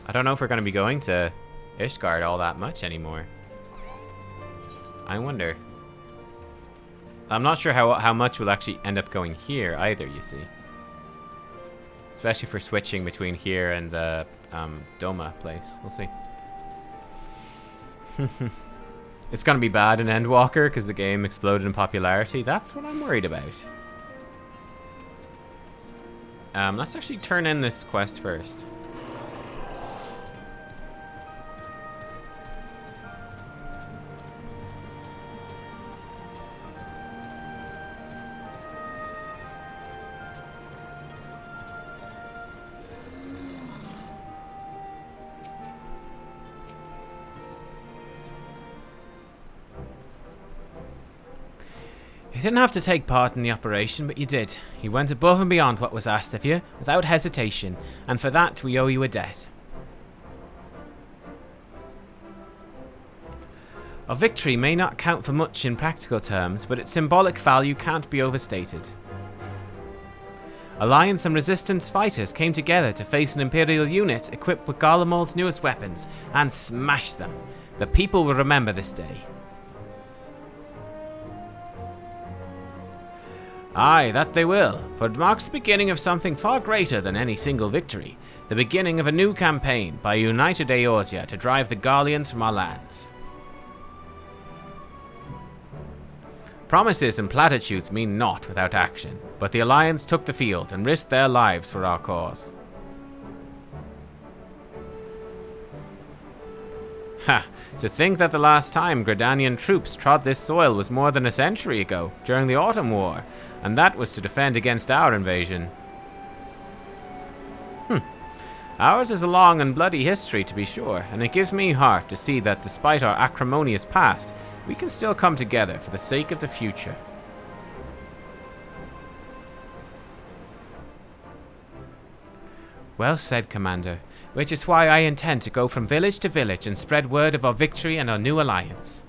I don't know if we're going to be going to Ishgard all that much anymore. I wonder. I'm not sure how much will actually end up going here either, you see. Especially for switching between here and the Doma place. We'll see. It's gonna be bad in Endwalker because the game exploded in popularity. That's what I'm worried about. Let's actually turn in this quest first. You didn't have to take part in the operation, but you did. You went above and beyond what was asked of you, without hesitation, and for that we owe you a debt. A victory may not count for much in practical terms, but its symbolic value can't be overstated. Alliance and Resistance fighters came together to face an Imperial unit equipped with Garlemald's newest weapons, and smashed them. The people will remember this day. Aye, that they will, for it marks the beginning of something far greater than any single victory, the beginning of a new campaign by a united Eorzea to drive the Garleans from our lands. Promises and platitudes mean naught without action, but the Alliance took the field and risked their lives for our cause. Ha! To think that the last time Gridanian troops trod this soil was more than a century ago, during the Autumn War, and that was to defend against our invasion. Ours is a long and bloody history, to be sure, and it gives me heart to see that despite our acrimonious past, we can still come together for the sake of the future. Well said, Commander, which is why I intend to go from village to village and spread word of our victory and our new alliance.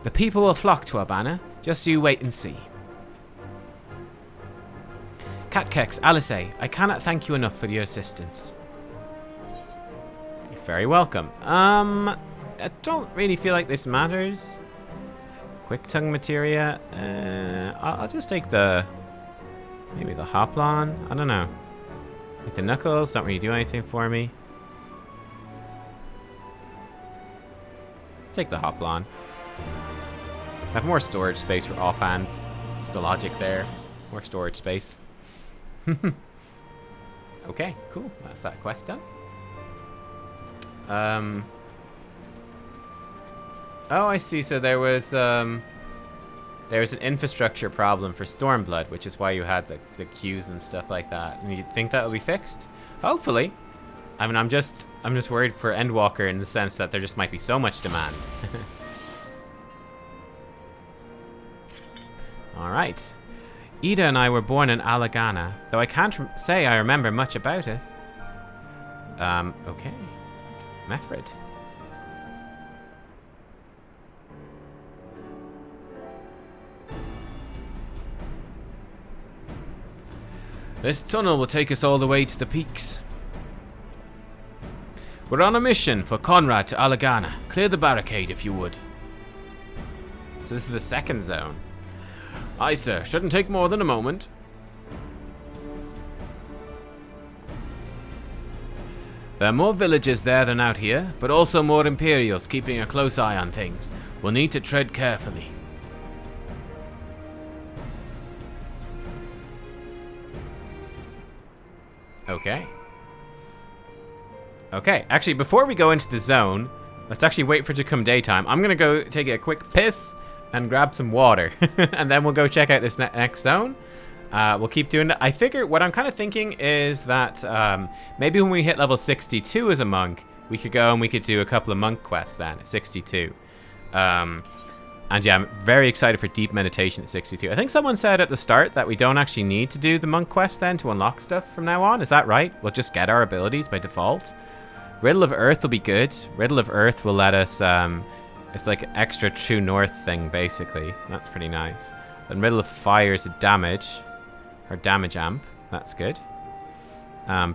The people will flock to our banner, just you wait and see. Nubkeks, Alice, I cannot thank you enough for your assistance. You're very welcome. I don't really feel like this matters. Quick tongue materia. I'll just take maybe the Hoplon. I don't know. Like the Knuckles don't really do anything for me. Take the Hoplon. I have more storage space for offhands. It's the logic there. More storage space. Okay, cool. That's that quest done. Oh, I see. So there was an infrastructure problem for Stormblood, which is why you had the queues and stuff like that. And you think that will be fixed? Hopefully. I mean, I'm just worried for Endwalker in the sense that there just might be so much demand. All right. Ida and I were born in Alagana, though I can't say I remember much about it. Okay. Mefred. This tunnel will take us all the way to the peaks. We're on a mission for Conrad to Alagana. Clear the barricade if you would. So this is the second zone. Aye, sir. Shouldn't take more than a moment. There are more villagers there than out here, but also more Imperials keeping a close eye on things. We'll need to tread carefully. Okay. Okay, actually, before we go into the zone, let's actually wait for it to come daytime. I'm gonna go take a quick piss and grab some water, and then we'll go check out this next zone. We'll keep doing that. I figure what I'm kind of thinking is that maybe when we hit level 62 as a monk, we could go and we could do a couple of monk quests then at 62. And yeah, I'm very excited for deep meditation at 62. I think someone said at the start that we don't actually need to do the monk quest then to unlock stuff from now on. Is that right? We'll just get our abilities by default. Riddle of Earth will be good. Riddle of Earth will let us... it's like an extra true north thing, basically. That's pretty nice. Then Riddle of Fire is a damage. Our damage amp. That's good.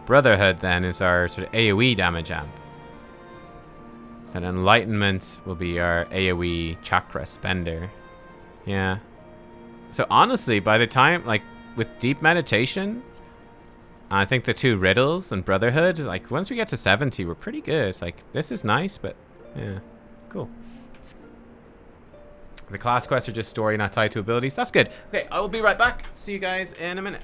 Brotherhood, then, is our sort of AoE damage amp. Then Enlightenment will be our AoE chakra spender. Yeah. So honestly, by the time, like, with deep meditation, I think the two riddles and Brotherhood, like, once we get to 70, we're pretty good. Like, this is nice, but yeah, cool. The class quests are just story, not tied to abilities. That's good. Okay, I will be right back. See you guys in a minute.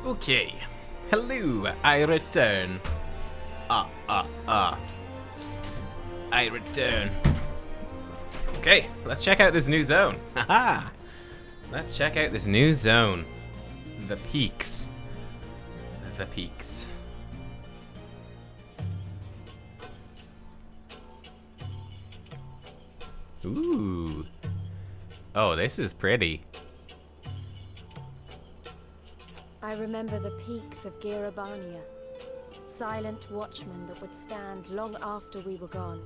Okay. Hello, I return. I return. Okay, let's check out this new zone. Haha! Let's check out this new zone. The peaks. The peaks. Ooh. Oh, this is pretty. I remember the peaks of Girabania. Silent watchmen that would stand long after we were gone.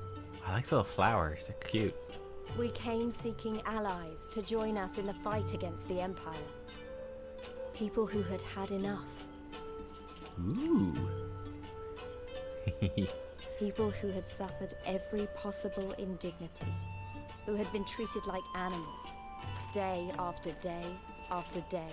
I like the little flowers, they're cute. We came seeking allies to join us in the fight against the Empire. People who had had enough. Ooh. People who had suffered every possible indignity. Who had been treated like animals. Day after day after day.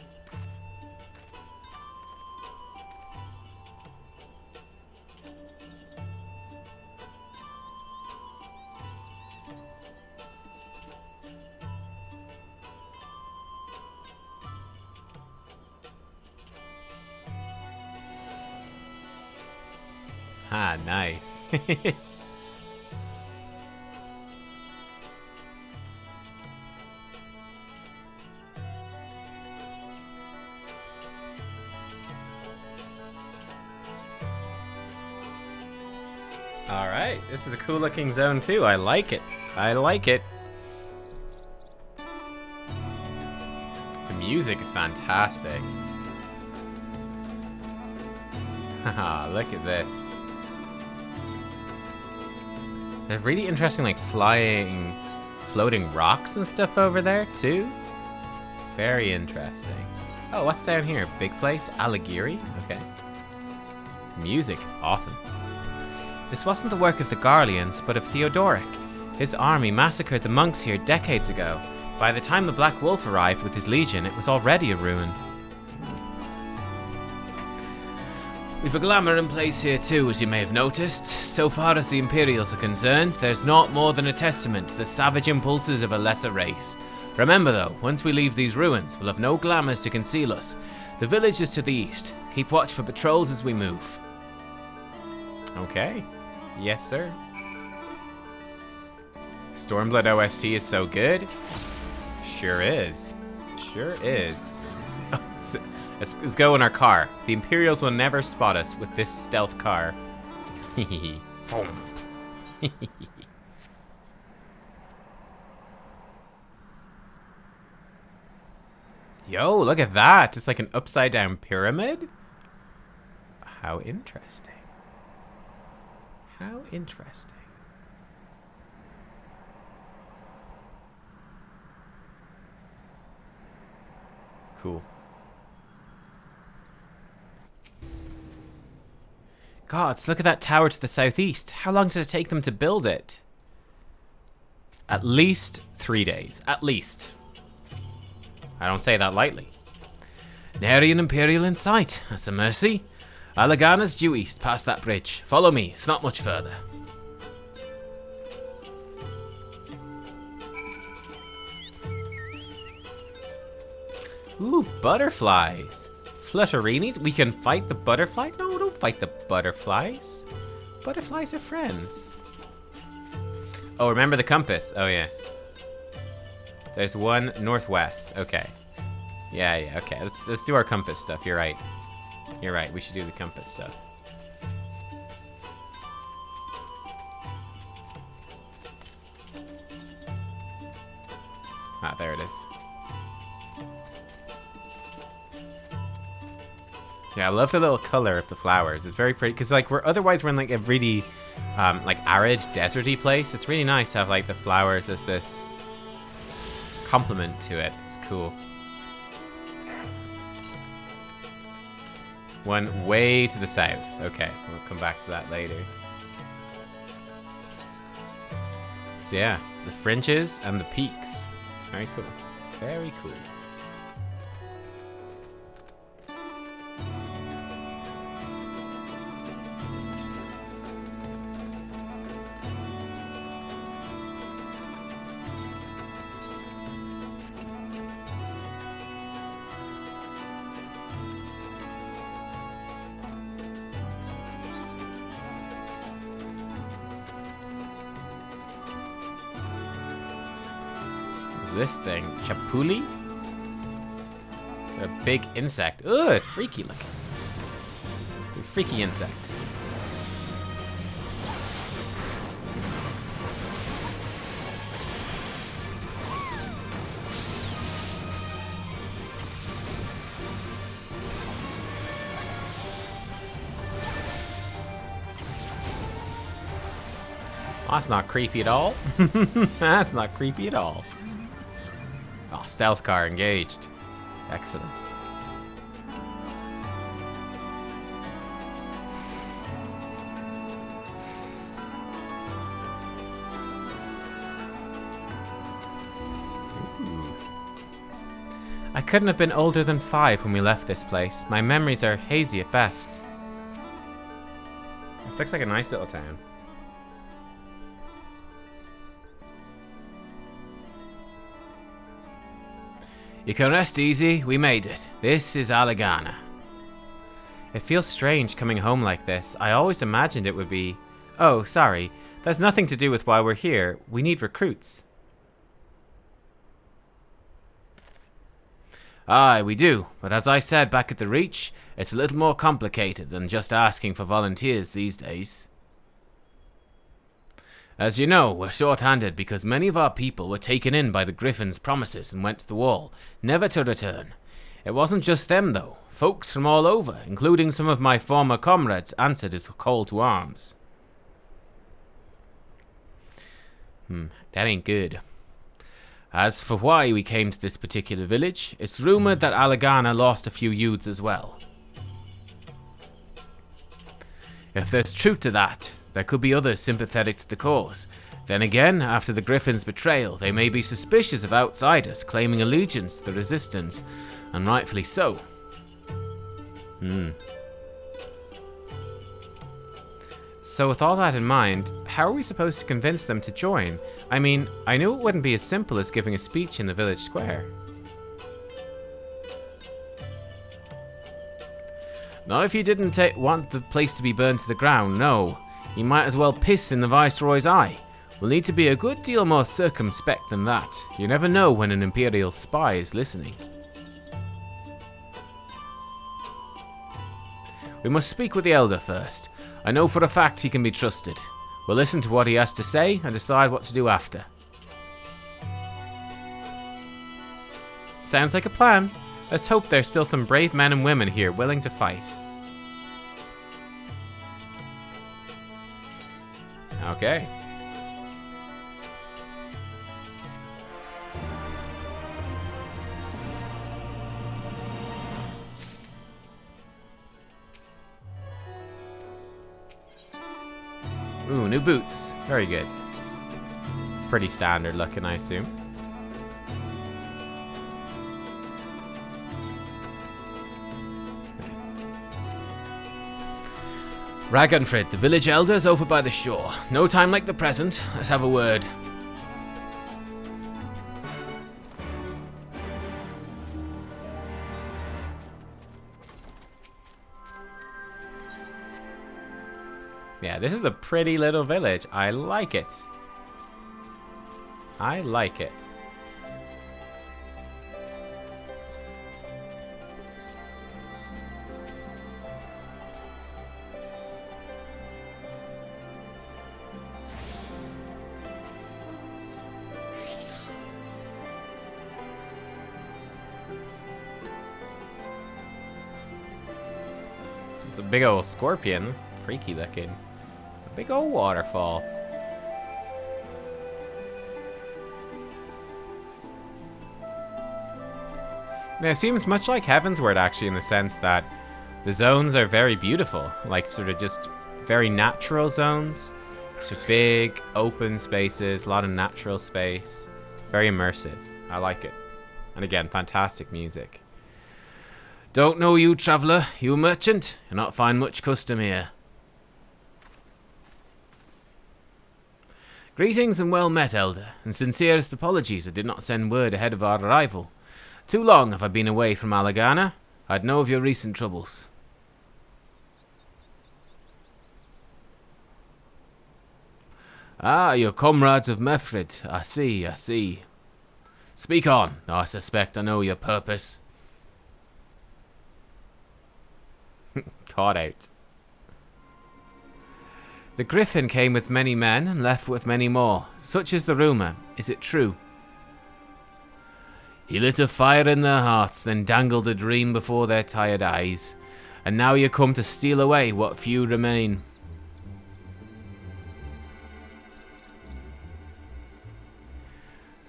Ah, nice. Alright, this is a cool looking zone too. I like it. I like it. The music is fantastic. Haha, look at this. They're really interesting, like floating rocks and stuff over there too. Very interesting. Oh, what's down here? Big place? Alighieri? Okay. Music, awesome. This wasn't the work of the Garleans, but of Theodoric. His army massacred the monks here decades ago. By the time the Black Wolf arrived with his legion, it was already a ruin. We've a glamour in place here too, as you may have noticed. So far as the Imperials are concerned, there's not more than a testament to the savage impulses of a lesser race. Remember though, once we leave these ruins, we'll have no glamours to conceal us. The village is to the east. Keep watch for patrols as we move. Okay. Yes, sir. Stormblood OST is so good. Sure is. Sure is. Let's go in our car. The Imperials will never spot us with this stealth car. Yo, look at that. It's like an upside down pyramid. How interesting. How interesting. Cool. Gods, look at that tower to the southeast. How long did it take them to build it? At least 3 days. At least. I don't say that lightly. Nary an Imperial in sight. That's a mercy. Alagana's due east, past that bridge. Follow me. It's not much further. Ooh, butterflies. Flutterinis? We can fight the butterfly? No, don't fight the butterflies. Butterflies are friends. Oh, remember the compass. Oh, yeah. There's one northwest. Okay. Yeah, okay. Let's do our compass stuff. You're right. You're right. We should do the compass stuff. Ah, there it is. Yeah, I love the little color of the flowers. It's very pretty because like we're in like a really like arid, deserty place. It's really nice to have like the flowers as this complement to it. It's cool. One way to the south. Okay, we'll come back to that later. So yeah, the fringes and the peaks. Very cool. Very cool. this thing? Chapuli? A big insect. Ugh, it's freaky looking. A freaky insect. That's not creepy at all. That's not creepy at all. Oh, stealth car engaged. Excellent. Ooh. I couldn't have been older than 5 when we left this place. My memories are hazy at best. This looks like a nice little town. You can rest easy, we made it. This is Alagana. It feels strange coming home like this. I always imagined it would be... Oh, sorry. That's nothing to do with why we're here. We need recruits. Aye, we do. But as I said back at the Reach, it's a little more complicated than just asking for volunteers these days. As you know, we're short-handed because many of our people were taken in by the Griffin's promises and went to the wall, never to return. It wasn't just them, though. Folks from all over, including some of my former comrades, answered his call to arms. That ain't good. As for why we came to this particular village, it's rumoured that Alagana lost a few youths as well. If there's truth to that, there could be others sympathetic to the cause. Then again, after the Griffin's betrayal, they may be suspicious of outsiders claiming allegiance to the Resistance, and rightfully so. So with all that in mind, how are we supposed to convince them to join? I mean, I knew it wouldn't be as simple as giving a speech in the village square. Not if you didn't want the place to be burned to the ground, no. You might as well piss in the Viceroy's eye. We'll need to be a good deal more circumspect than that. You never know when an Imperial spy is listening. We must speak with the Elder first. I know for a fact he can be trusted. We'll listen to what he has to say and decide what to do after. Sounds like a plan. Let's hope there's still some brave men and women here willing to fight. Okay. Ooh, new boots. Very good. Pretty standard looking, I assume. Ragnfrid, the village elder's over by the shore. No time like the present. Let's have a word. Yeah, this is a pretty little village. I like it. I like it. It's a big old scorpion. Freaky looking. A big old waterfall. Now, it seems much like Heavensward, actually, in the sense that the zones are very beautiful. Like, sort of just very natural zones. So big, open spaces, a lot of natural space. Very immersive. I like it. And again, fantastic music. Don't know you, traveller. You a merchant? You'll not find much custom here. Greetings and well met, Elder, and sincerest apologies I did not send word ahead of our arrival. Too long have I been away from Alagana. I'd know of your recent troubles. Ah, your comrades of Mefrid. I see, I see. Speak on. I suspect I know your purpose. Caught out. The griffin came with many men and left with many more. Such is the rumour. Is it true? He lit a fire in their hearts, then dangled a dream before their tired eyes. And now you come to steal away what few remain.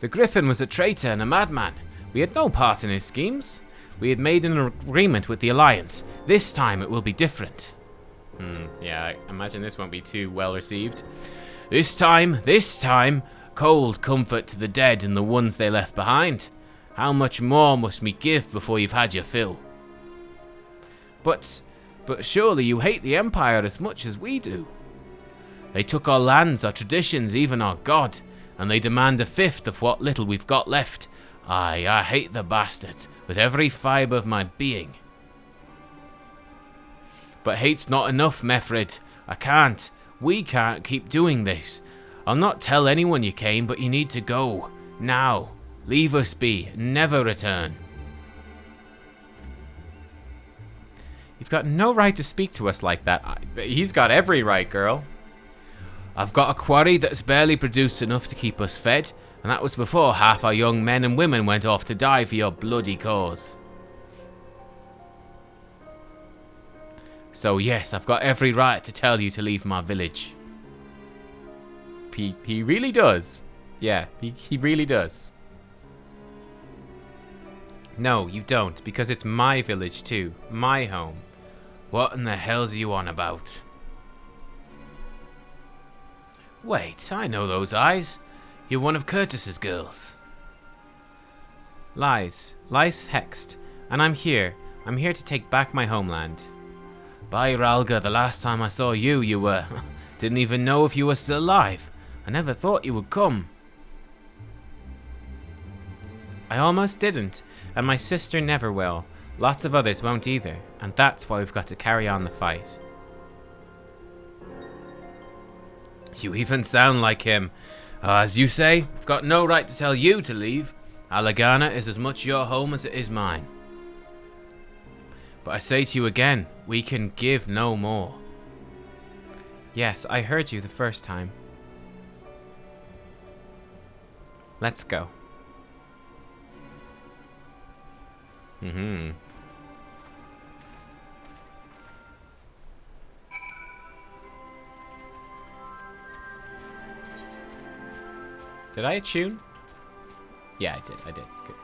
The griffin was a traitor and a madman. We had no part in his schemes. We had made an agreement with the Alliance. This time it will be different. Yeah, I imagine this won't be too well received. This time, cold comfort to the dead and the ones they left behind. How much more must we give before you've had your fill? But surely you hate the Empire as much as we do. They took our lands, our traditions, even our god, and they demand a fifth of what little we've got left. Aye, I hate the bastards with every fibre of my being. But hate's not enough, Mefrid. We can't keep doing this. I'll not tell anyone you came, but you need to go. Now. Leave us be. Never return. You've got no right to speak to us like that. He's got every right, girl. I've got a quarry that's barely produced enough to keep us fed, and that was before half our young men and women went off to die for your bloody cause. So yes, I've got every right to tell you to leave my village. He really does. Yeah, he really does. No, you don't, because it's my village too. My home. What in the hell's you on about? Wait, I know those eyes. You're one of Curtis's girls. Lies hexed. And I'm here. I'm here to take back my homeland. By Ralga, the last time I saw you, you were... didn't even know if you were still alive. I never thought you would come. I almost didn't, and my sister never will. Lots of others won't either, and that's why we've got to carry on the fight. You even sound like him. As you say, I've got no right to tell you to leave. Alagana is as much your home as it is mine. But I say to you again, we can give no more. Yes, I heard you the first time. Let's go. Did I attune? Yeah, I did. Good.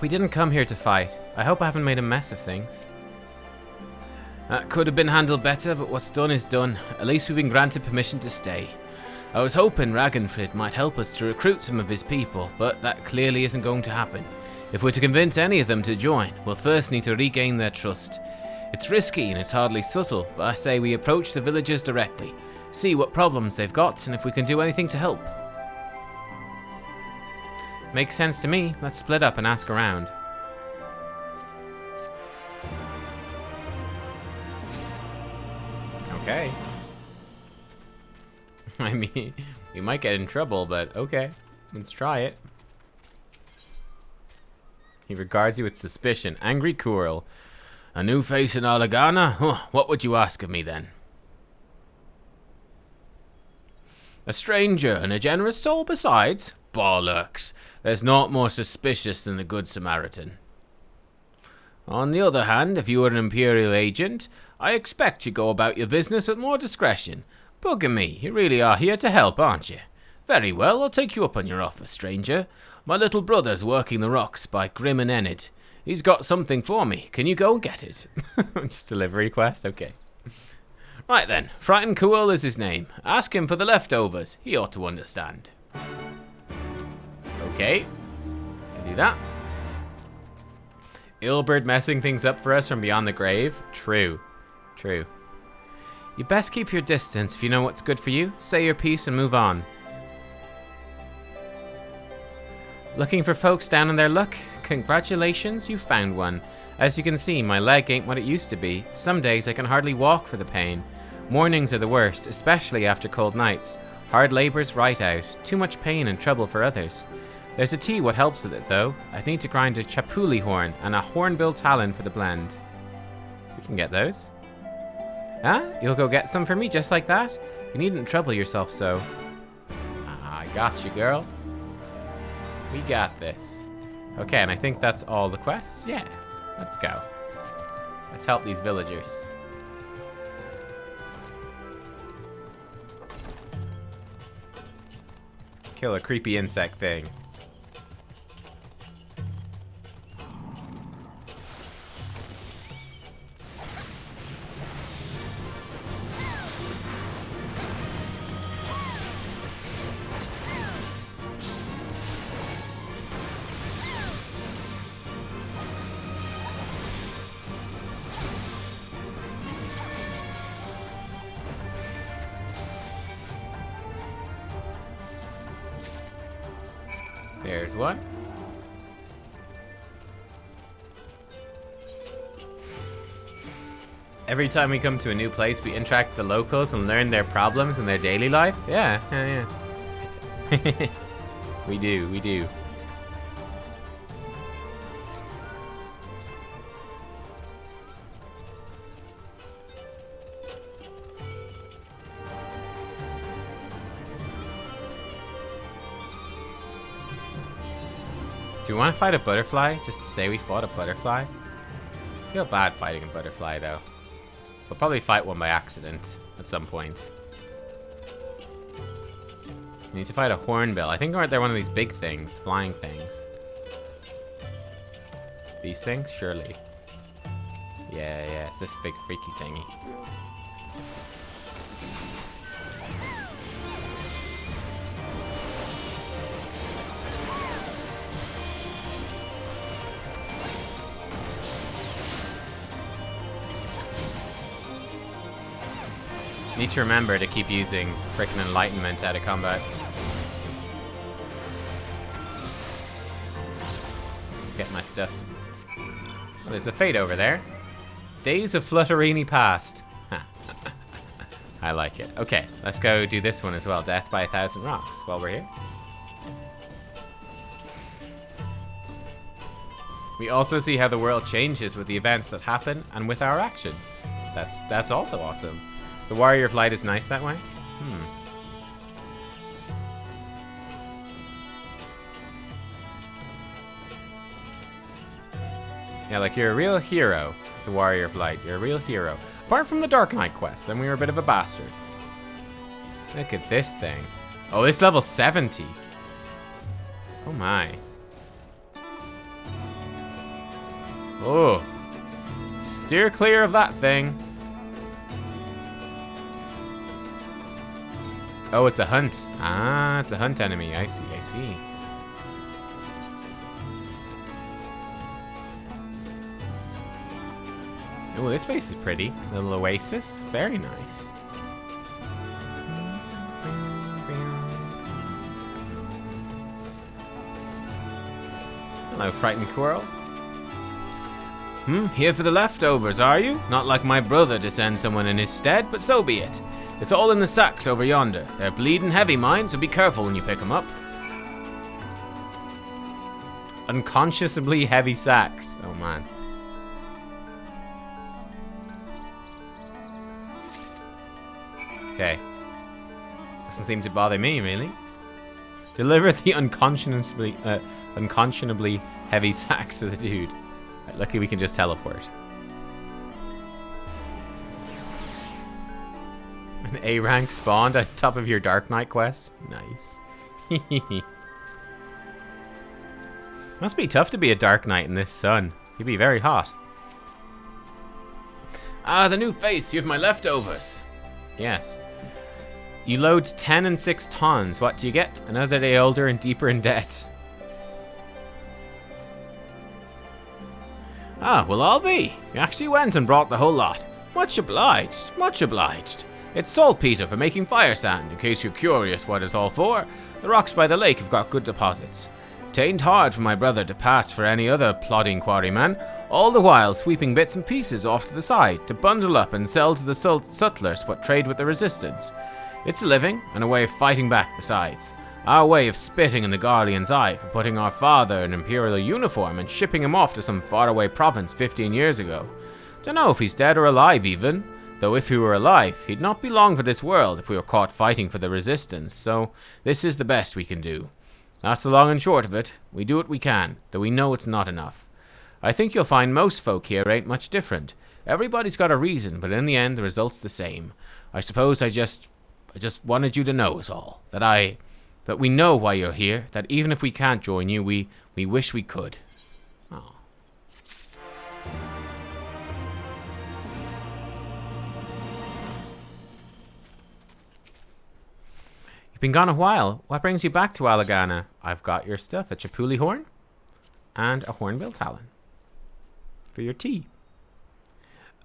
We didn't come here to fight. I hope I haven't made a mess of things. That could have been handled better, but what's done is done. At least we've been granted permission to stay. I was hoping Ragnfrid might help us to recruit some of his people, but that clearly isn't going to happen. If we're to convince any of them to join, we'll first need to regain their trust. It's risky and it's hardly subtle, but I say we approach the villagers directly, see what problems they've got, and if we can do anything to help. Makes sense to me. Let's split up and ask around. Okay. I mean, we might get in trouble, but okay. Let's try it. He regards you with suspicion. Angry Kurl. A new face in Alagana? Huh, what would you ask of me then? A stranger and a generous soul besides? Bollocks. There's naught more suspicious than the Good Samaritan. On the other hand, if you were an Imperial agent, I expect you go about your business with more discretion. Bugger me, you really are here to help, aren't you? Very well, I'll take you up on your offer, stranger. My little brother's working the rocks by Grim and Enid. He's got something for me. Can you go and get it? Just delivery quest? Okay. Right then, Frightened Kurl is his name. Ask him for the leftovers. He ought to understand. Okay. Can do that. Ilberd messing things up for us from beyond the grave? True. True. You best keep your distance if you know what's good for you. Say your piece and move on. Looking for folks down on their luck? Congratulations, you found one. As you can see, my leg ain't what it used to be. Some days I can hardly walk for the pain. Mornings are the worst, especially after cold nights. Hard labor's right out. Too much pain and trouble for others. There's a tea what helps with it, though. I'd need to grind a chapuli horn and a hornbill talon for the blend. We can get those. Huh? You'll go get some for me just like that? You needn't trouble yourself so. I got you, girl. We got this. Okay, and I think that's all the quests. Yeah, let's go. Let's help these villagers. Kill a creepy insect thing. There's one. Every time we come to a new place, we interact with the locals and learn their problems and their daily life. Yeah. We do. Do we want to fight a butterfly just to say we fought a butterfly? I feel bad fighting a butterfly though. We'll probably fight one by accident at some point. We need to fight a hornbill. I think aren't there one of these big things, flying things? These things? Surely. Yeah, it's this big freaky thingy. Need to remember to keep using frickin' enlightenment out of combat. Get my stuff. Oh, there's a fate over there. Days of Flutterini past. I like it. Okay, let's go do this one as well. Death by 1,000 rocks while we're here. We also see how the world changes with the events that happen and with our actions. That's also awesome. The Warrior of Light is nice that way? Yeah, like you're a real hero, the Warrior of Light. You're a real hero. Apart from the Dark Knight quest, then we were a bit of a bastard. Look at this thing. Oh, it's level 70. Oh my. Oh. Steer clear of that thing. Oh, it's a hunt. Ah, it's a hunt enemy. I see. Oh, this place is pretty. Little oasis. Very nice. Hello, frightened squirrel. Here for the leftovers, are you? Not like my brother to send someone in his stead, but so be it. It's all in the sacks over yonder. They're bleeding heavy, mind, so be careful when you pick them up. Unconscionably heavy sacks. Oh, man. Okay. Doesn't seem to bother me, really. Deliver the unconscionably heavy sacks to the dude. Lucky we can just teleport. An A rank spawned at top of your Dark Knight quest. Nice. Must be tough to be a Dark Knight in this sun. You'd be very hot. Ah, the new face. You have my leftovers. Yes. You load 10 and 6 tons. What do you get? Another day older and deeper in debt. Ah, well, I'll be. You actually went and brought the whole lot. Much obliged. Much obliged. It's saltpeter for making fire sand, in case you're curious what it's all for. The rocks by the lake have got good deposits. Tain't hard for my brother to pass for any other plodding quarryman. all the while sweeping bits and pieces off to the side to bundle up and sell to the sutlers what trade with the resistance. It's a living, and a way of fighting back besides. Our way of spitting in the Guardian's eye for putting our father in imperial uniform and shipping him off to some faraway province 15 years ago. Dunno if he's dead or alive even, though if he were alive, he'd not be long for this world if we were caught fighting for the resistance, so this is the best we can do. That's the long and short of it. We do what we can, though we know it's not enough. I think you'll find most folk here ain't much different. Everybody's got a reason, but in the end the result's the same. I suppose I just wanted you to know is all. That we know why you're here, that even if we can't join you, we wish we could. Oh. You've been gone a while. What brings you back to Alagana? I've got your stuff, a Chapuli horn and a hornbill talon for your tea.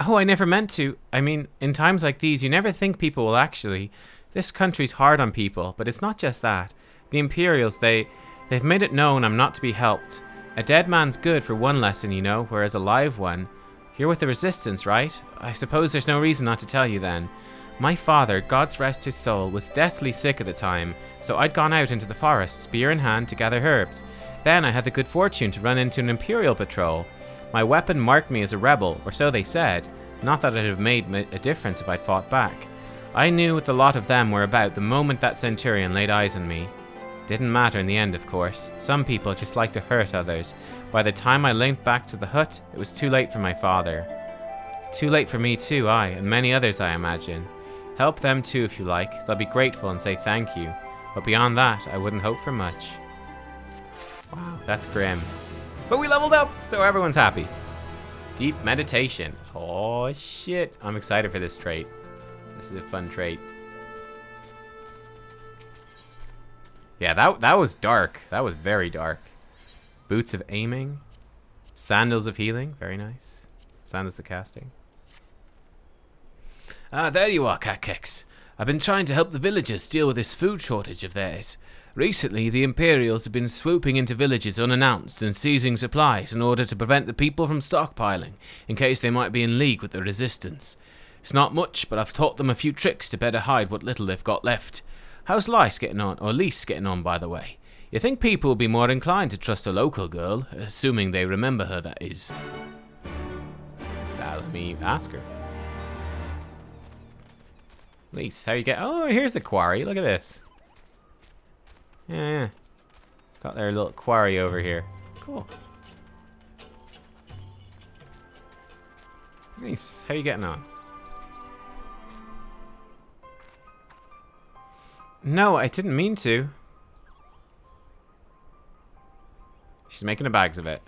Oh, I never meant to. I mean, in times like these, you never think people will actually. This country's hard on people, but it's not just that. The Imperials, they've made it known I'm not to be helped. A dead man's good for one lesson, you know, whereas a live one. You're with the Resistance, right? I suppose there's no reason not to tell you then. My father, God's rest his soul, was deathly sick at the time, so I'd gone out into the forest, spear in hand, to gather herbs. Then I had the good fortune to run into an Imperial patrol. My weapon marked me as a rebel, or so they said. Not that it'd have made a difference if I'd fought back. I knew what the lot of them were about the moment that Centurion laid eyes on me. Didn't matter in the end, of course. Some people just like to hurt others. By the time I limped back to the hut, it was too late for my father. Too late for me too, aye, and many others, I imagine. Help them too if you like. They'll be grateful and say thank you. But beyond that, I wouldn't hope for much. Wow, that's grim. But we leveled up, so everyone's happy. Deep meditation. Oh shit, I'm excited for this trait. This is a fun trait. Yeah, that was dark. That was very dark. Boots of aiming. Sandals of healing. Very nice. Sandals of casting. Ah, there you are, Nubkeks. I've been trying to help the villagers deal with this food shortage of theirs. Recently, the Imperials have been swooping into villages unannounced and seizing supplies in order to prevent the people from stockpiling, in case they might be in league with the Resistance. It's not much, but I've taught them a few tricks to better hide what little they've got left. How's Lys getting on, or Lys getting on, by the way? You think people will be more inclined to trust a local girl, assuming they remember her, that is. Let me ask her. Lys, how you get? Oh, here's the quarry. Look at this. Yeah. Got their little quarry over here. Cool. Nice. How you getting on? No, I didn't mean to. She's making a bags of it.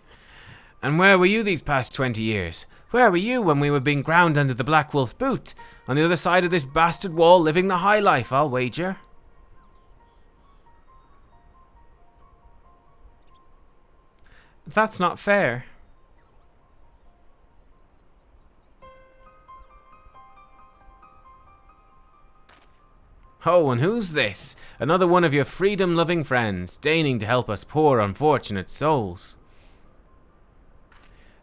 And where were you these past 20 years? Where were you when we were being ground under the Black Wolf's boot? On the other side of this bastard wall, living the high life, I'll wager. That's not fair. Oh, and who's this? Another one of your freedom-loving friends, deigning to help us poor, unfortunate souls.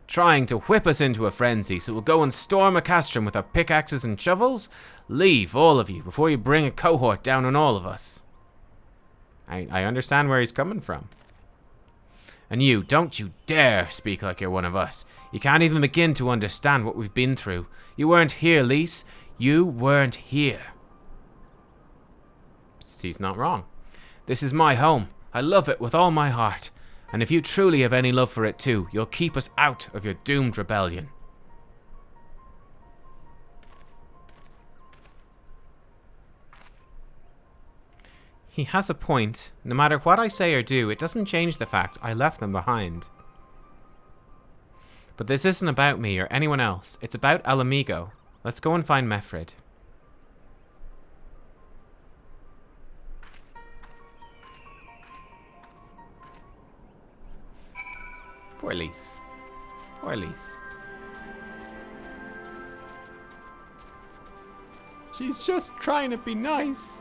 Trying to whip us into a frenzy so we'll go and storm a castrum with our pickaxes and shovels? Leave, all of you, before you bring a cohort down on all of us. I understand where he's coming from. And you, don't you dare speak like you're one of us. You can't even begin to understand what we've been through. You weren't here, Lys. You weren't here. He's not wrong. This is my home. I love it with all my heart. And if you truly have any love for it too, you'll keep us out of your doomed rebellion. He has a point. No matter what I say or do, it doesn't change the fact I left them behind. But this isn't about me or anyone else. It's about El Amigo. Let's go and find Mefrid. Poor Lys. Poor Lys. She's just trying to be nice.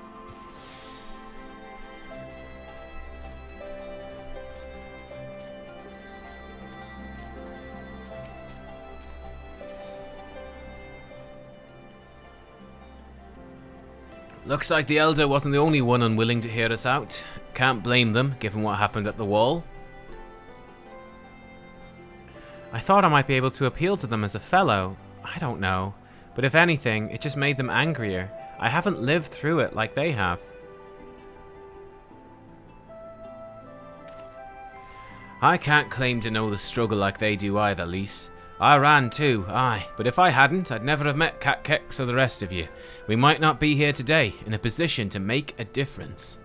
Looks like the Elder wasn't the only one unwilling to hear us out. Can't blame them, given what happened at the wall. I thought I might be able to appeal to them as a fellow. I don't know. But if anything, it just made them angrier. I haven't lived through it like they have. I can't claim to know the struggle like they do either, Lise. I ran too, aye, but if I hadn't, I'd never have met Nubkeks or the rest of you. We might not be here today, in a position to make a difference.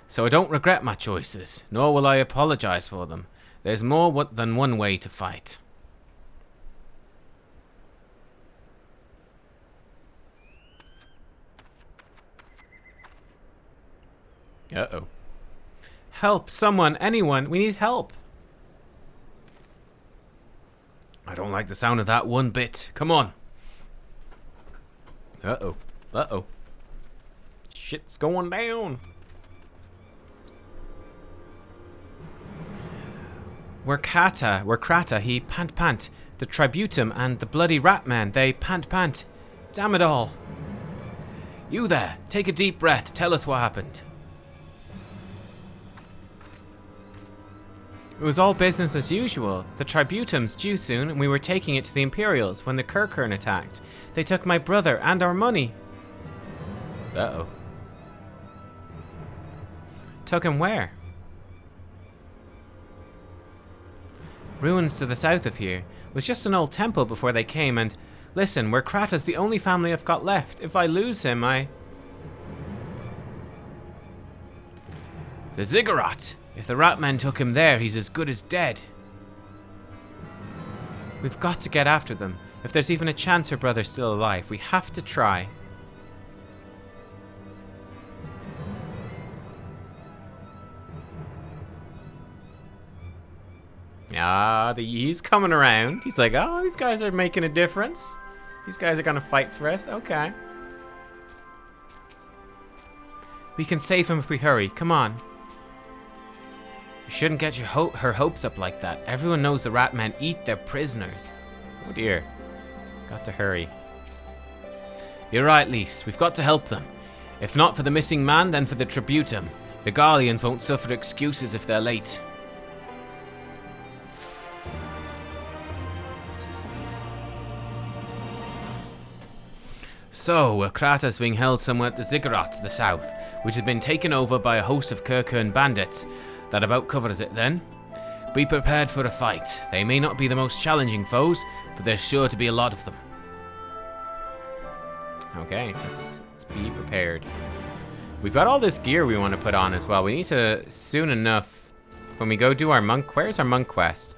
So I don't regret my choices, nor will I apologize for them. There's more than one way to fight. Uh-oh. Help! Someone! Anyone! We need help! I don't like the sound of that one bit. Come on. Uh-oh. Uh-oh. Shit's going down. We're Krata, he pant. The Tributum and the bloody Ratman, they pant. Damn it all. You there, take a deep breath, tell us what happened. It was all business as usual. The Tributum's due soon, and we were taking it to the Imperials when the Kirkern attacked. They took my brother and our money. Uh-oh. Took him where? Ruins to the south of here. It was just an old temple before they came, and... Listen, we're Krata's the only family I've got left. If I lose him, The Ziggurat! If the Ratman took him there, he's as good as dead. We've got to get after them. If there's even a chance her brother's still alive, we have to try. He's coming around. He's like, oh, these guys are making a difference. These guys are gonna fight for us. Okay. We can save him if we hurry. Come on. You shouldn't get her hopes up like that. Everyone knows the Ratmen eat their prisoners. Oh dear. Got to hurry. You're right, Lise. We've got to help them. If not for the missing man, then for the Tributum. The Garleans won't suffer excuses if they're late. So, Krata's being held somewhere at the Ziggurat to the south, which has been taken over by a host of Kirkern bandits. That about covers it then. Be prepared for a fight. They may not be the most challenging foes, but there's sure to be a lot of them. Okay, let's be prepared. We've got all this gear we want to put on as well. We need to, soon enough, when we go do our monk... Where's our monk quest?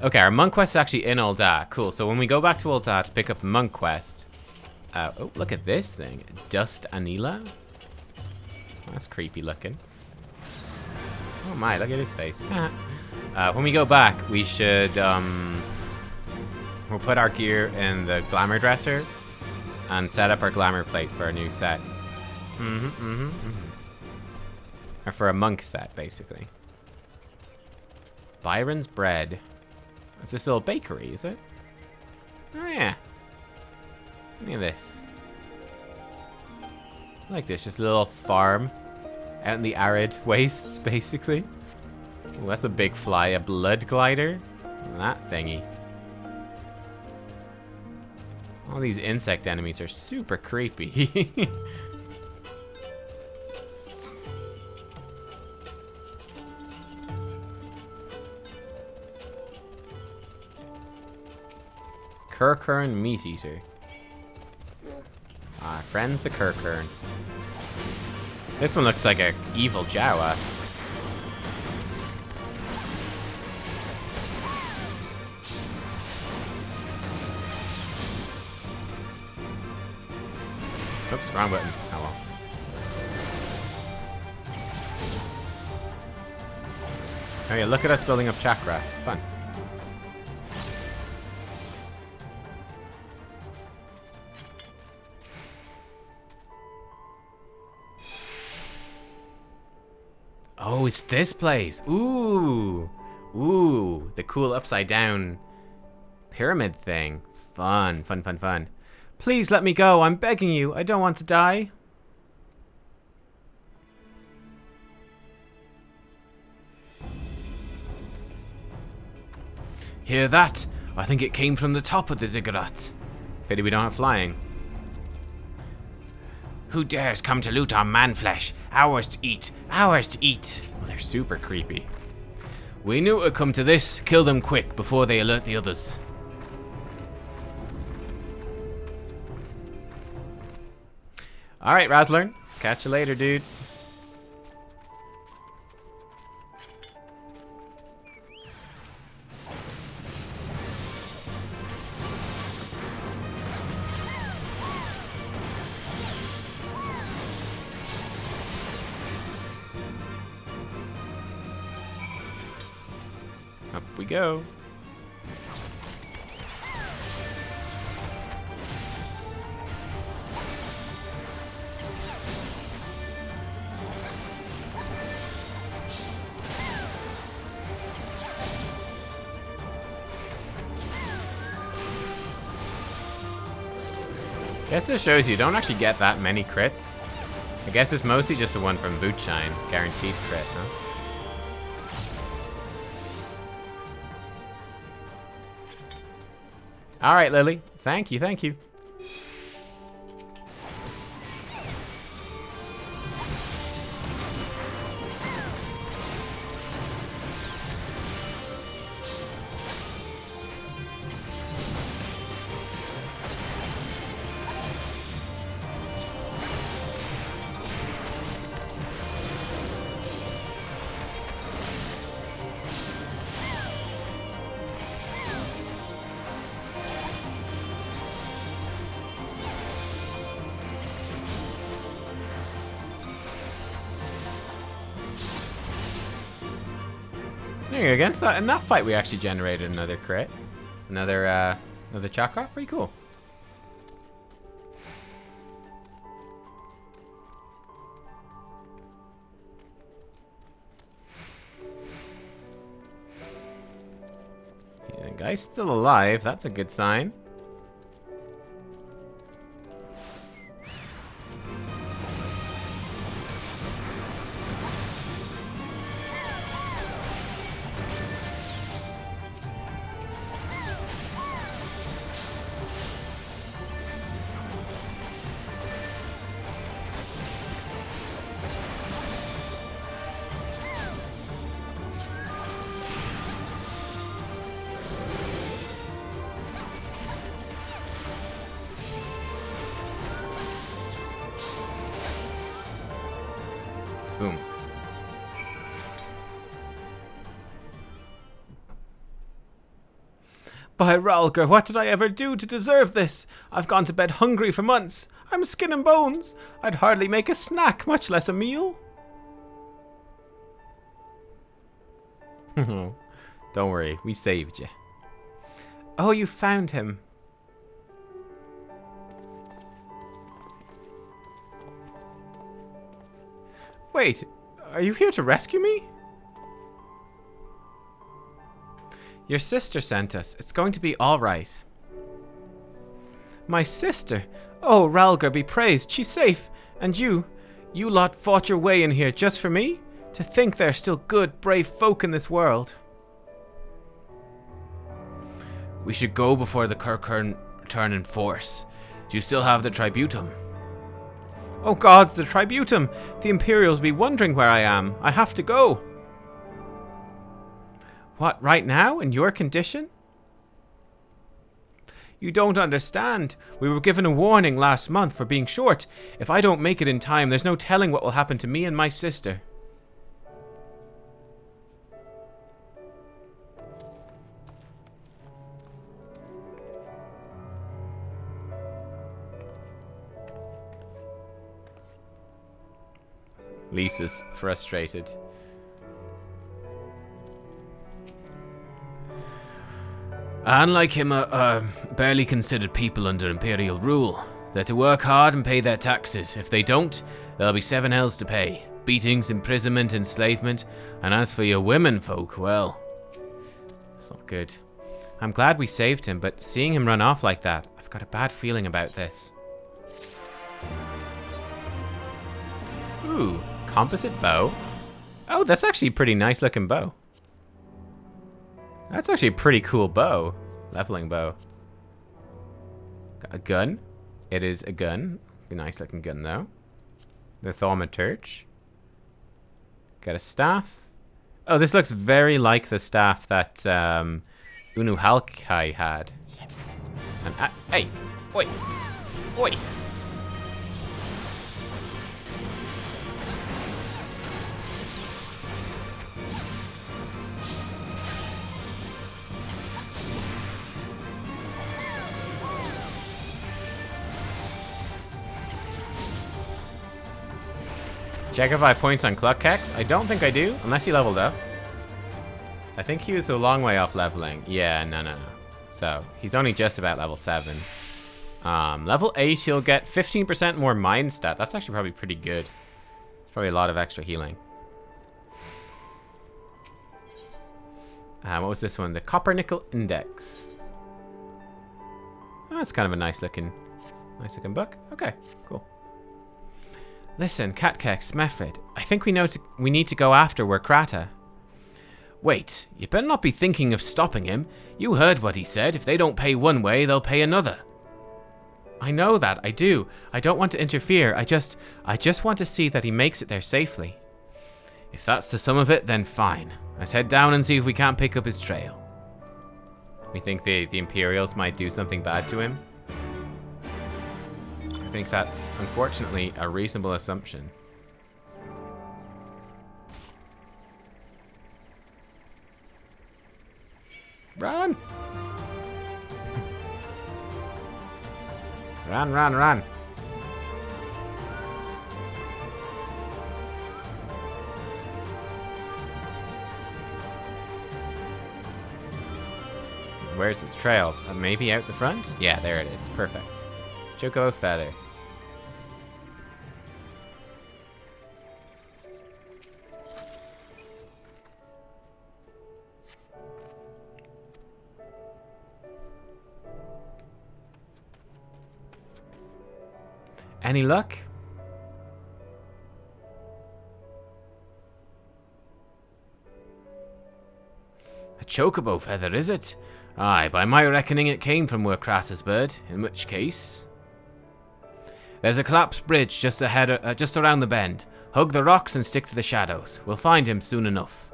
Okay, our monk quest is actually in Ul'dah. Cool, so when we go back to Ul'dah to pick up the monk quest... oh, look at this thing. Dust Anila? That's creepy looking. Oh my, look at his face. When we go back, we should, we'll put our gear in the glamour dresser and set up our glamour plate for a new set. Or for a monk set, basically. Byron's Bread. It's this little bakery, is it? Oh yeah. Look at this. I like this, just a little farm out in the arid wastes, basically. Ooh, that's a big fly, a blood glider. That thingy. All these insect enemies are super creepy. Kirkern Meat Eater. Ah, friends the Kirkern. This one looks like a evil Jawa. Oops, wrong button. Oh well. Oh yeah, look at us building up chakra. Fun. Oh, it's this place. Ooh. Ooh. The cool upside down pyramid thing. Fun. Please let me go. I'm begging you. I don't want to die. Hear that? I think it came from the top of the ziggurat. Pity we don't have flying. Who dares come to loot our man-flesh? Ours to eat. Ours to eat. Oh, they're super creepy. We knew it would come to this. Kill them quick before they alert the others. Alright, Razzler. Catch you later, dude. Up we go. Guess this shows you don't actually get that many crits. I guess it's mostly just the one from Bootshine. Guaranteed crit, huh? Alright, Lily. Thank you, thank you. There you go. Against that, in that fight, we actually generated another crit, another chakra. Pretty cool. Yeah, the guy's still alive. That's a good sign. Boom. By Ralgar, what did I ever do to deserve this? I've gone to bed hungry for months. I'm skin and bones. I'd hardly make a snack, much less a meal. Don't worry, we saved you. Oh, you found him. Wait, are you here to rescue me? Your sister sent us. It's going to be all right. My sister? Oh, Ralgar be praised. She's safe. And you lot fought your way in here just for me? To think there are still good, brave folk in this world. We should go before the Kirkern return in force. Do you still have the Tributum? Oh gods, the Tributum! The Imperials be wondering where I am. I have to go. What, right now? In your condition? You don't understand. We were given a warning last month for being short. If I don't make it in time, there's no telling what will happen to me and my sister. Lisa's frustrated. Unlike him, are barely considered people under Imperial rule. They're to work hard and pay their taxes. If they don't, there'll be 7 hells to pay. Beatings, imprisonment, enslavement. And as for your women folk, well, it's not good. I'm glad we saved him, but seeing him run off like that, I've got a bad feeling about this. Ooh, composite bow. Oh, that's actually a pretty nice looking bow. That's actually a pretty cool bow. Leveling bow. Got a gun. It is a gun. A nice looking gun though. The thaumaturge. Got a staff. Oh, this looks very like the staff that Unuhalkai had. And, hey! Oi! Oi! Check if I have points on Nubkeks. I don't think I do, unless he leveled up. I think he was a long way off leveling. Yeah, no. So, he's only just about level 7. Level 8, he'll get 15% more mind stat. That's actually probably pretty good. It's probably a lot of extra healing. What was this one? The Copper Nickel Index. Oh, that's kind of a nice looking book. Okay, cool. Listen, Nubkeks, Mefred, I think we need to go after Werkrata. Wait, you better not be thinking of stopping him. You heard what he said. If they don't pay one way, they'll pay another. I know that, I do. I don't want to interfere. I just want to see that he makes it there safely. If that's the sum of it, then fine. Let's head down and see if we can't pick up his trail. We think the Imperials might do something bad to him. I think that's, unfortunately, a reasonable assumption. Run! Run! Where's his trail? Maybe out the front? Yeah, there it is. Perfect. Chocobo feather. Any luck? A chocobo feather, is it? Aye, by my reckoning it came from Werkrata's bird, in which case... There's a collapsed bridge just ahead, just around the bend. Hug the rocks and stick to the shadows. We'll find him soon enough.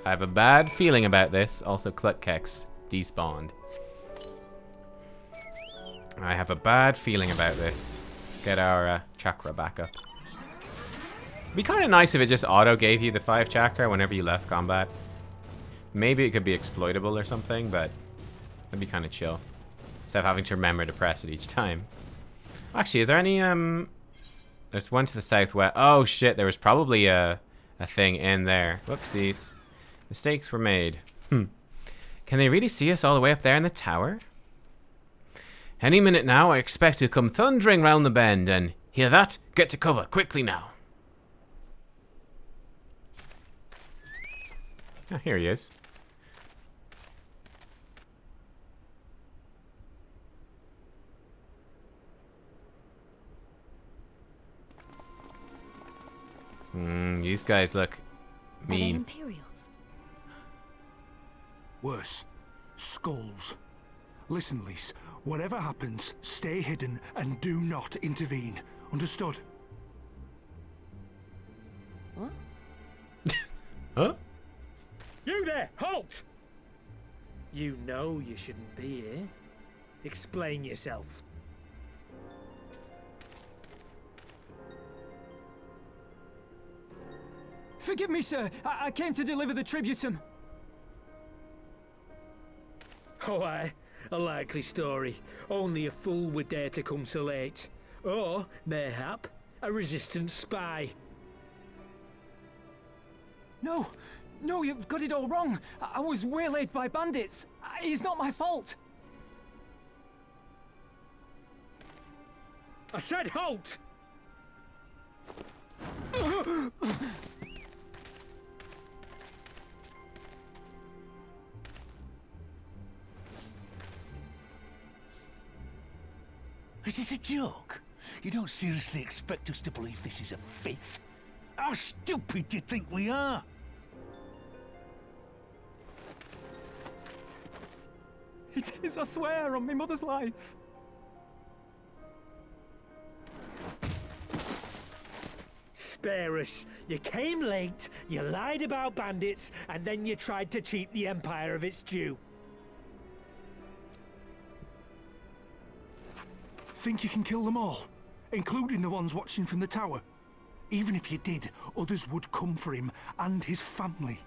I have a bad feeling about this. Also, Nubkeks despawned. I have a bad feeling about this. Get our chakra back up. It'd be kind of nice if it just auto gave you the 5 chakra whenever you left combat. Maybe it could be exploitable or something, but that'd be kind of chill. Instead of having to remember to press it each time. Actually, are there any, there's one to the southwest. Oh shit, there was probably a thing in there. Whoopsies. Mistakes were made. Can they really see us all the way up there in the tower? Any minute now, I expect to come thundering round the bend, and hear that? Get to cover, quickly now. Oh, here he is. These guys look mean. Imperials? Worse. Skulls. Listen, Lise. Whatever happens, stay hidden and do not intervene. Understood? What? Huh? You there! Halt! You know you shouldn't be here. Explain yourself. Forgive me, sir. I came to deliver the tributum. Oh, aye. A likely story. Only a fool would dare to come so late. Or, mayhap, a resistance spy. No, you've got it all wrong. I was waylaid by bandits. It's not my fault. I said halt! Is this a joke? You don't seriously expect us to believe this is a fifth? How stupid do you think we are? It is, I swear, on my mother's life. Spare us. You came late, you lied about bandits, and then you tried to cheat the Empire of its due. Think you can kill them all? Including the ones watching from the tower? Even if you did, others would come for him and his family.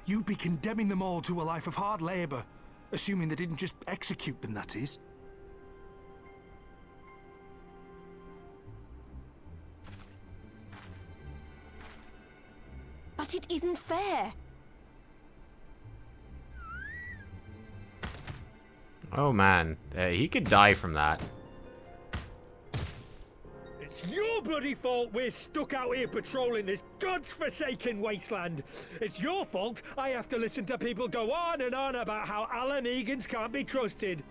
You'd be condemning them all to a life of hard labor. Assuming they didn't just execute them, that is. But it isn't fair. Oh man, he could die from that. It's your bloody fault we're stuck out here patrolling this god's-forsaken wasteland. It's your fault I have to listen to people go on and on about how Alan Egans can't be trusted.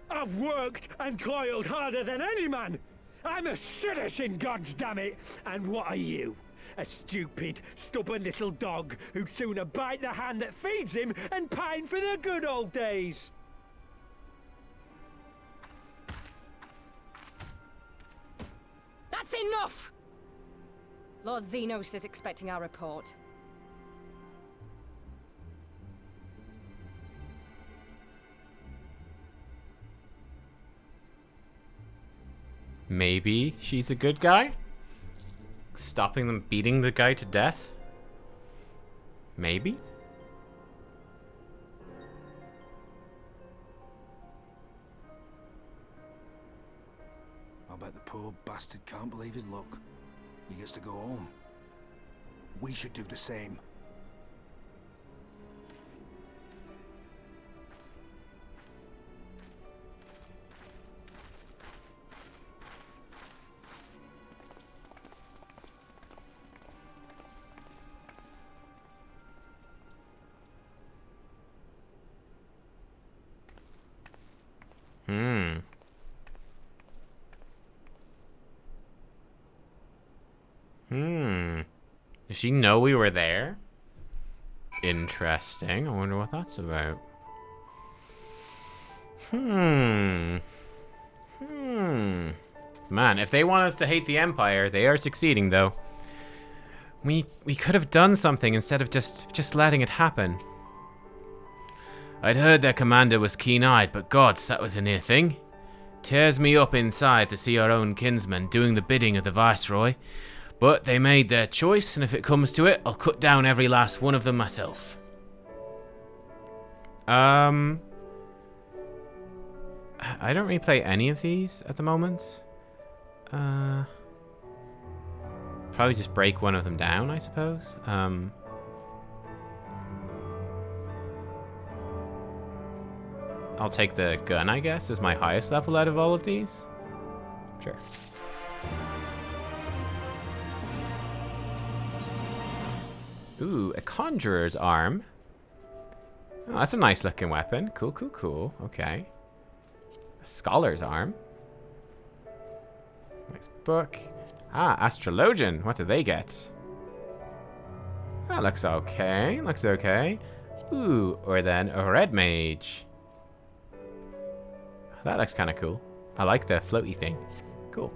I've worked and toiled harder than any man. I'm a citizen, goddammit. And what are you? A stupid, stubborn little dog who'd sooner bite the hand that feeds him and pine for the good old days. That's enough! Lord Xenos is expecting our report. Maybe she's a good guy? Stopping them beating the guy to death? Maybe? I bet the poor bastard can't believe his luck. He gets to go home. We should do the same. Does she know we were there? Interesting. I wonder what that's about. Man, if they want us to hate the Empire, they are succeeding, though. We could have done something instead of just letting it happen. I'd heard their commander was keen-eyed, but gods, that was a near thing. Tears me up inside to see our own kinsmen doing the bidding of the Viceroy. But they made their choice, and if it comes to it, I'll cut down every last one of them myself. I don't really play any of these at the moment. Probably just break one of them down, I suppose. I'll take the gun, I guess, as my highest level out of all of these. Sure. Ooh, a conjurer's arm. Oh, that's a nice looking weapon. Cool, cool, cool. Okay. A scholar's arm. Nice book. Ah, Astrologian. What do they get? That looks okay. Looks okay. Ooh, or then a red mage. That looks kind of cool. I like the floaty thing. Cool.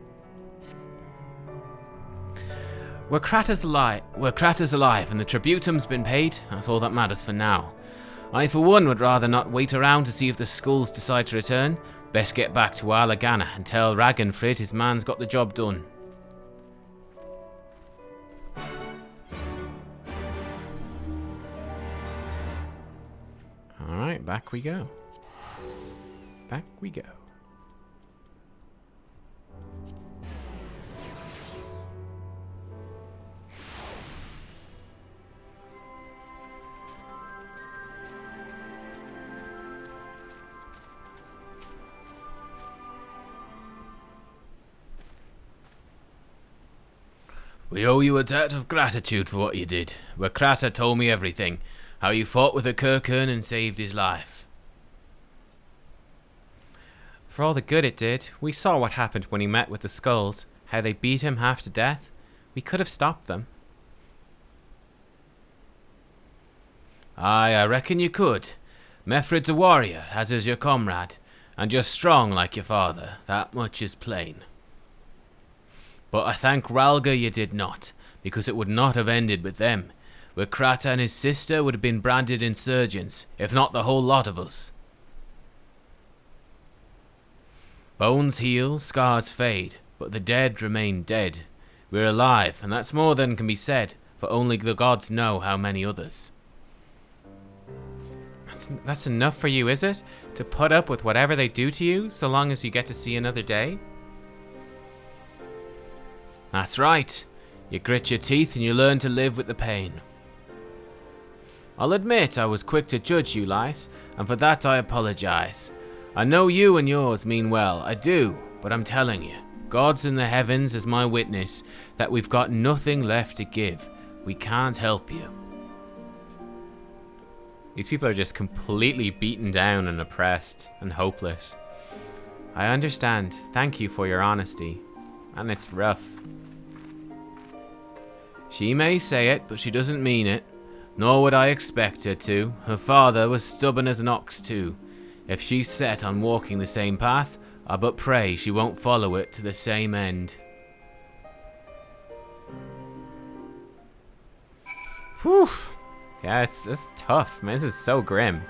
We're Kratos alive, and the tributum's been paid. That's all that matters for now. I, for one, would rather not wait around to see if the skulls decide to return. Best get back to Alagana and tell Ragnfrid his man's got the job done. Alright, back we go. Back we go. We owe you a debt of gratitude for what you did. Where Krata told me everything. How you fought with a Kirkern and saved his life. For all the good it did. We saw what happened when he met with the skulls. How they beat him half to death. We could have stopped them. Aye, I reckon you could. Mefred's a warrior, as is your comrade, and you're strong like your father. That much is plain. But I thank Ralga you did not, because it would not have ended with them. Where Krata and his sister would have been branded insurgents, if not the whole lot of us. Bones heal, scars fade, but the dead remain dead. We're alive, and that's more than can be said, for only the gods know how many others. That's enough for you, is it? To put up with whatever they do to you, so long as you get to see another day? That's right. You grit your teeth and you learn to live with the pain. I'll admit I was quick to judge you, Lyse, and for that I apologize. I know you and yours mean well, I do, but I'm telling you, God's in the heavens is my witness that we've got nothing left to give. We can't help you. These people are just completely beaten down and oppressed and hopeless. I understand. Thank you for your honesty. And it's rough. She may say it, but she doesn't mean it. Nor would I expect her to. Her father was stubborn as an ox too. If she's set on walking the same path, I but pray she won't follow it to the same end. Whew. Yeah, it's tough, man. This is so grim.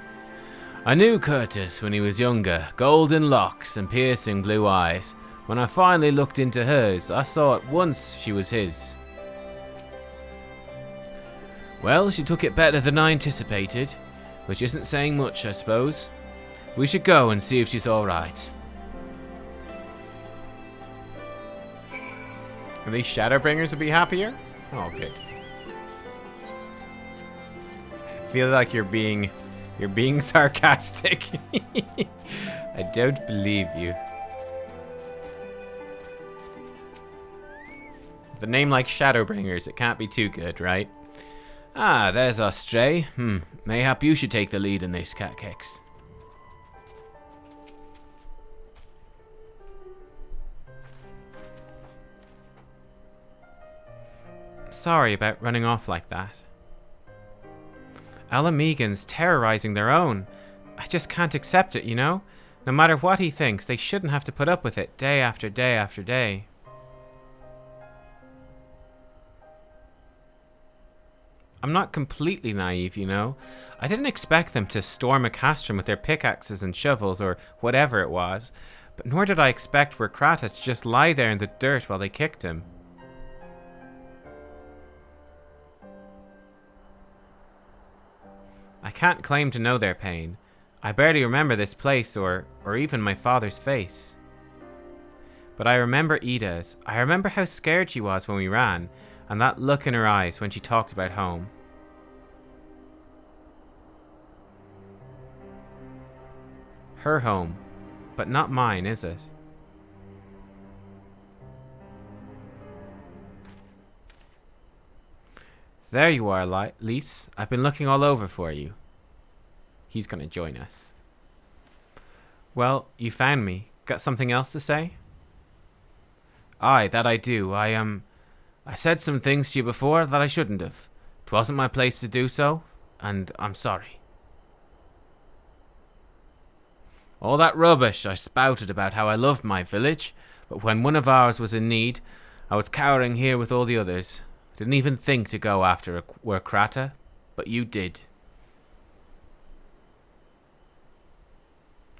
I knew Curtis when he was younger, golden locks and piercing blue eyes. When I finally looked into hers, I saw at once she was his. Well, she took it better than I anticipated, which isn't saying much, I suppose. We should go and see if she's alright. Are these Shadowbringers would be happier? Oh, good. I feel like you're being sarcastic. I don't believe you. With a name like Shadowbringers, it can't be too good, right? Ah, there's our stray. Mayhap you should take the lead in this, Nubkeks. Sorry about running off like that. Alamegan's terrorizing their own. I just can't accept it, you know? No matter what he thinks, they shouldn't have to put up with it day after day after day. I'm not completely naive, you know? I didn't expect them to storm a castrum with their pickaxes and shovels or whatever it was, but nor did I expect Krata to just lie there in the dirt while they kicked him. I can't claim to know their pain. I barely remember this place or even my father's face. But I remember Ida's. I remember how scared she was when we ran, and that look in her eyes when she talked about home. Her home, but not mine, is it? There you are, Lyse. I've been looking all over for you. He's gonna join us. Well, you found me. Got something else to say? Aye, that I do. I said some things to you before that I shouldn't have. 'Twasn't my place to do so, and I'm sorry. All that rubbish I spouted about how I loved my village, but when one of ours was in need, I was cowering here with all the others. Didn't even think to go after Krata, but you did.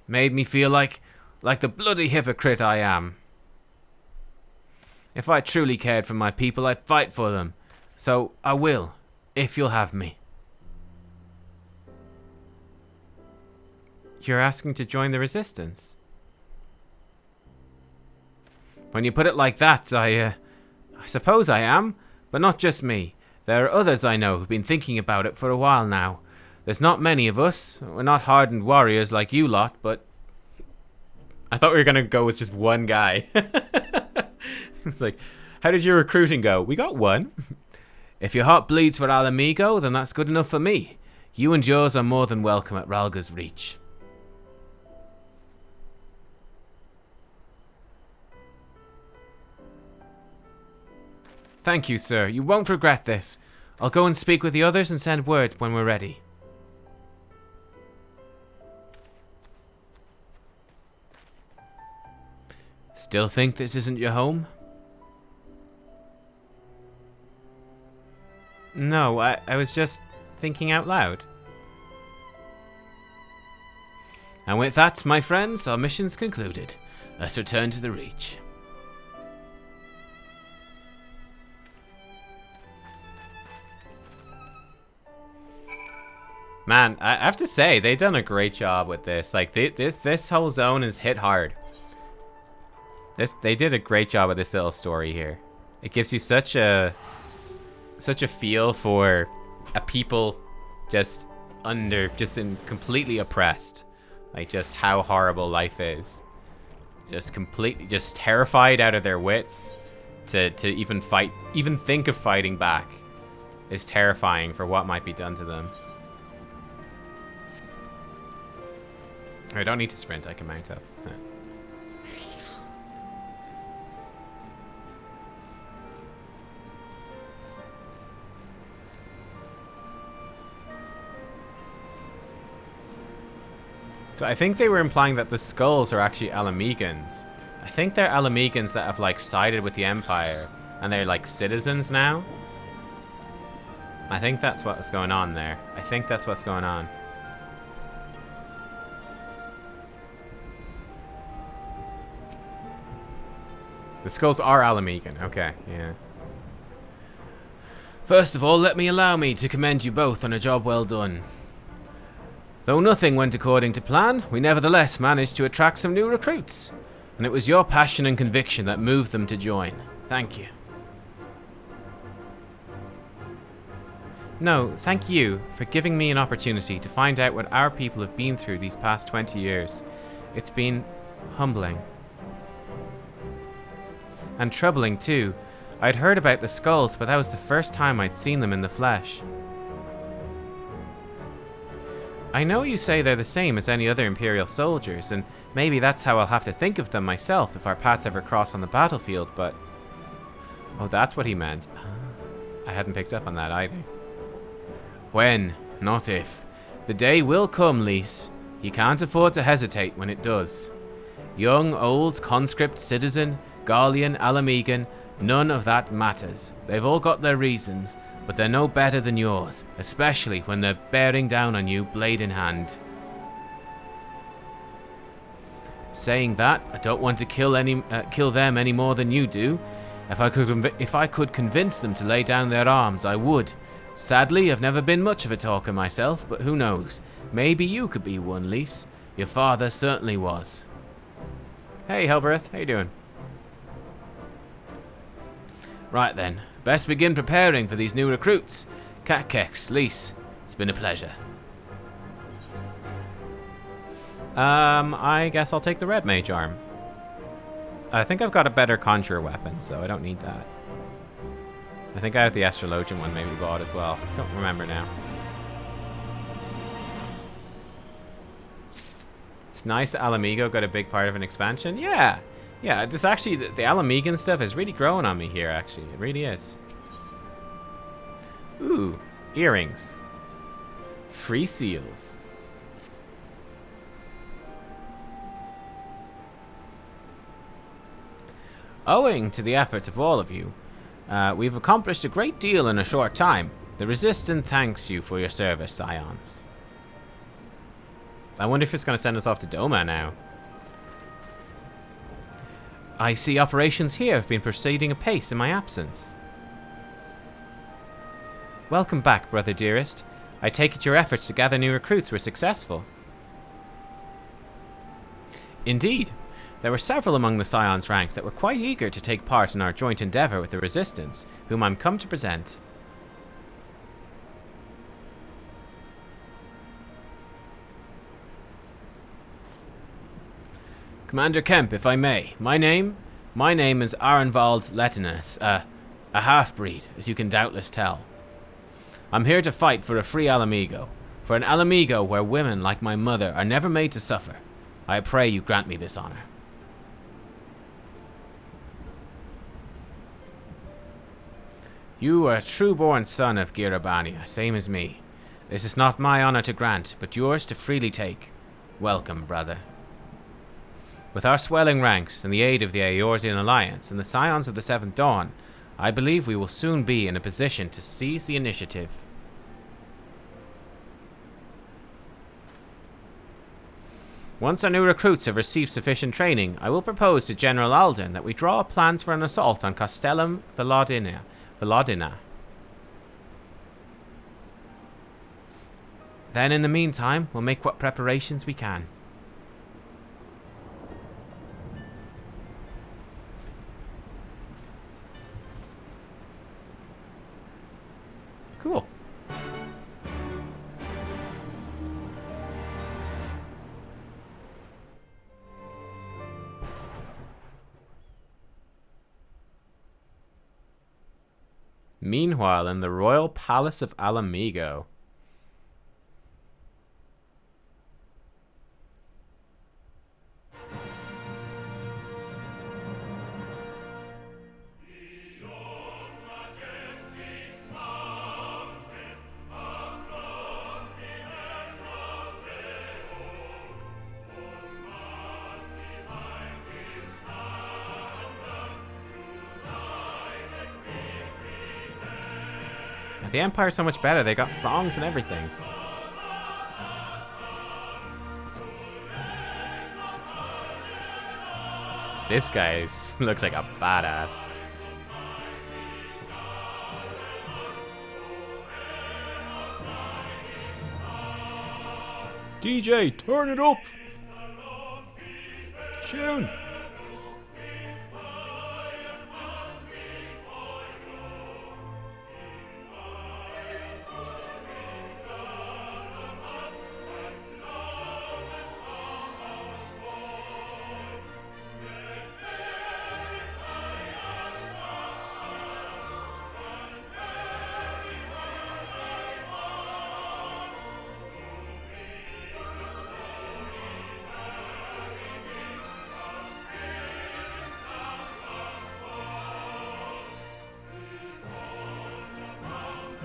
Made me feel like the bloody hypocrite I am. If I truly cared for my people, I'd fight for them. So I will, if you'll have me. You're asking to join the resistance? When you put it like that, I suppose I am. But not just me. There are others I know who've been thinking about it for a while now. There's not many of us. We're not hardened warriors like you lot, but... I thought we were going to go with just one guy. It's like, how did your recruiting go? We got one. If your heart bleeds for Alamigo, then that's good enough for me. You and yours are more than welcome at Ralga's Reach. Thank you, sir. You won't regret this. I'll go and speak with the others and send word when we're ready. Still think this isn't your home? No, I was just thinking out loud. And with that, my friends, our mission's concluded. Let's return to the Reach. Man, I have to say, they've done a great job with this. Like, this whole zone is hit hard. They did a great job with this little story here. It gives you such a feel for a people just completely oppressed. Like, just how horrible life is. Just completely, just terrified out of their wits to even fight, even think of fighting back is terrifying for what might be done to them. I don't need to sprint, I can mount up. So I think they were implying that the skulls are actually Alamegans. I think they're Alamegans that have like sided with the Empire and they're like citizens now. I think that's what's going on there. I think that's what's going on. The skulls are Alamegan. Okay, yeah. First of all, allow me to commend you both on a job well done. Though nothing went according to plan, we nevertheless managed to attract some new recruits. And it was your passion and conviction that moved them to join. Thank you. No, thank you for giving me an opportunity to find out what our people have been through these past 20 years. It's been humbling. And troubling too. I'd heard about the skulls, but that was the first time I'd seen them in the flesh. I know you say they're the same as any other Imperial soldiers, and maybe that's how I'll have to think of them myself if our paths ever cross on the battlefield, but... Oh, that's what he meant. I hadn't picked up on that either. When, not if. The day will come, Lys. You can't afford to hesitate when it does. Young, old, conscript, citizen, Garlean, Alamegan, none of that matters. They've all got their reasons, but they're no better than yours, especially when they're bearing down on you blade in hand. Saying that, I don't want to kill them any more than you do. If I could convince them to lay down their arms, I would. Sadly, I've never been much of a talker myself, but who knows? Maybe you could be one, Lys. Your father certainly was. Hey, Helbereth, how you doing? Right then, best begin preparing for these new recruits. Nubkeks, Lys, it's been a pleasure. I guess I'll take the red mage arm. I think I've got a better conjurer weapon, so I don't need that. I think I have the Astrologian one maybe bought as well. Don't remember now. It's nice that Alamigo got a big part of an expansion. Yeah. Yeah, this actually, the Alamegan stuff is really growing on me here, actually. It really is. Ooh, earrings. Free seals. Owing to the efforts of all of you, we've accomplished a great deal in a short time. The Resistance thanks you for your service, Scions. I wonder if it's going to send us off to Doma now. I see operations here have been proceeding apace in my absence. Welcome back, brother dearest. I take it your efforts to gather new recruits were successful. Indeed. There were several among the Scions' ranks that were quite eager to take part in our joint endeavor with the Resistance, whom I'm come to present. Commander Kemp, if I may. My name is Arenvald Letinus, a half-breed, as you can doubtless tell. I'm here to fight for a free Alamigo, for an Alamigo where women like my mother are never made to suffer. I pray you grant me this honor. You are a true-born son of Girabania, same as me. This is not my honor to grant, but yours to freely take. Welcome, brother. With our swelling ranks and the aid of the Eorzean Alliance and the Scions of the Seventh Dawn, I believe we will soon be in a position to seize the initiative. Once our new recruits have received sufficient training, I will propose to General Alden that we draw up plans for an assault on Castellum Velodina. Then, in the meantime, we'll make what preparations we can. Cool. Meanwhile, in the royal palace of Alamigo. The Empire's so much better. They got songs and everything. This guy looks like a badass. DJ, turn it up! Tune!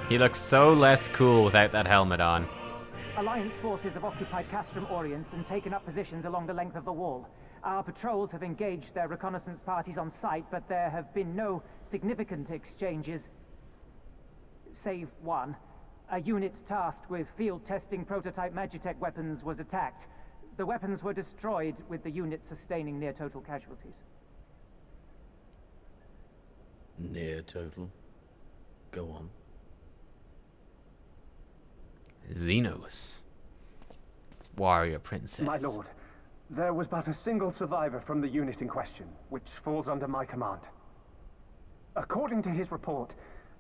He looks so less cool without that helmet on. Alliance forces have occupied Castrum Oriens and taken up positions along the length of the wall. Our patrols have engaged their reconnaissance parties on site, but there have been no significant exchanges, save one. A unit tasked with field testing prototype Magitech weapons was attacked. The weapons were destroyed, with the unit sustaining near total casualties. Near total? Go on. Xenos. Warrior Princess. My lord, there was but a single survivor from the unit in question, which falls under my command. According to his report,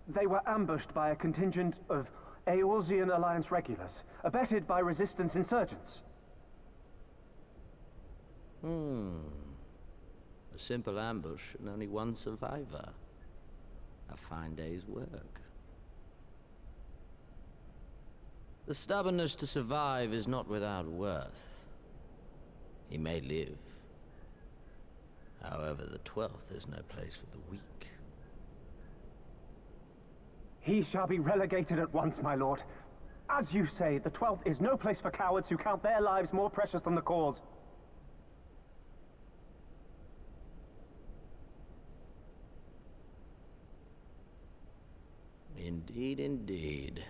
they were ambushed by a contingent of Eorzean Alliance regulars, abetted by resistance insurgents. A simple ambush and only one survivor. A fine day's work. The stubbornness to survive is not without worth. He may live. However, the 12th is no place for the weak. He shall be relegated at once, my lord. As you say, the 12th is no place for cowards who count their lives more precious than the cause. Indeed, indeed.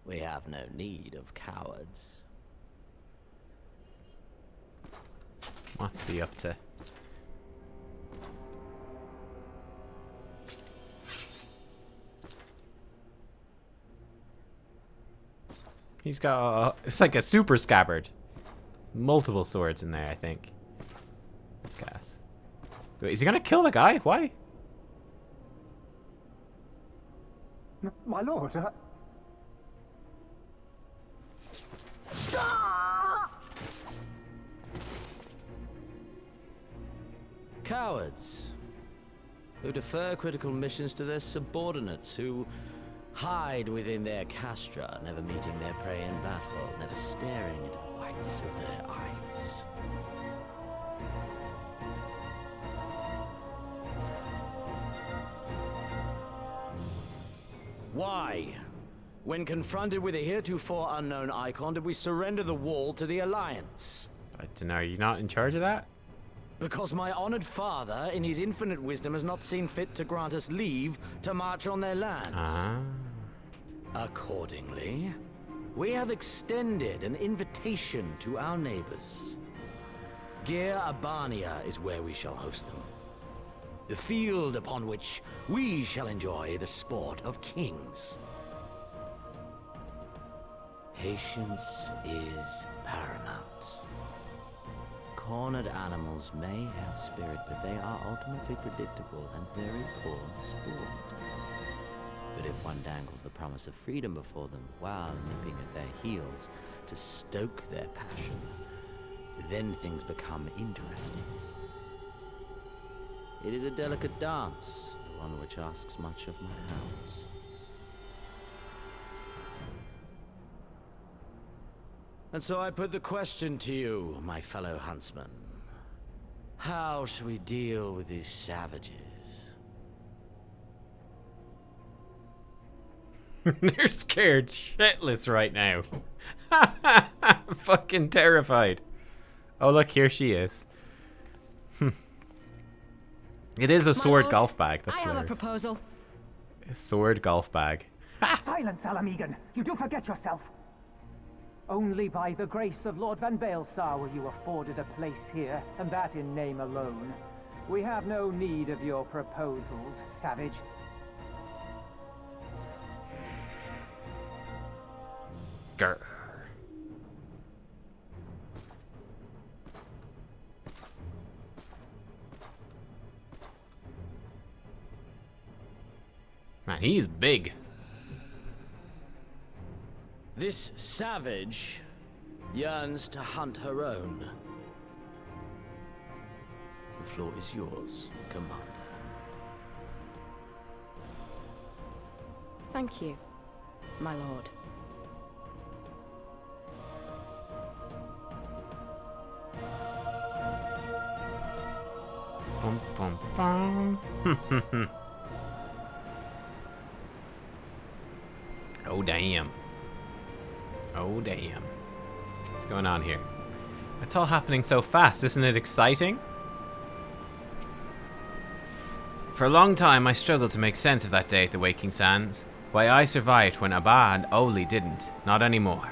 We have no need of cowards. What's he up to? He's got it's like a super scabbard. Multiple swords in there, I think. Let's cast. Wait, is he gonna kill the guy? Why? My lord, Cowards who defer critical missions to their subordinates, who hide within their castra, never meeting their prey in battle, never staring into the whites of their eyes. Why? When confronted with a heretofore unknown icon, did we surrender the wall to the Alliance? I don't know, are you not in charge of that? Because my honored father, in his infinite wisdom, has not seen fit to grant us leave to march on their lands. Ah. Accordingly, we have extended an invitation to our neighbors. Gir Abania is where we shall host them. The field upon which we shall enjoy the sport of kings. Patience is paramount. Cornered animals may have spirit, but they are ultimately predictable and very poor sport. But if one dangles the promise of freedom before them while nipping at their heels to stoke their passion, then things become interesting. It is a delicate dance, one which asks much of my hounds. And so I put the question to you, my fellow huntsman. How shall we deal with these savages? They're scared shitless right now. Fucking terrified. Oh, look, here she is. It is a sword golf bag. That's I have a proposal. A sword golf bag. Silence, Alamegan. You do forget yourself. Only by the grace of Lord Van Baelsar were you afforded a place here, and that in name alone. We have no need of your proposals, savage. Grr. Man, he's big. This savage yearns to hunt her own. The floor is yours, Commander. Thank you, my lord. Bum, bum, bum. Oh, damn. Oh, damn. What's going on here? It's all happening so fast, isn't it exciting? For a long time, I struggled to make sense of that day at the Waking Sands. Why I survived when Abba and Oli didn't. Not anymore.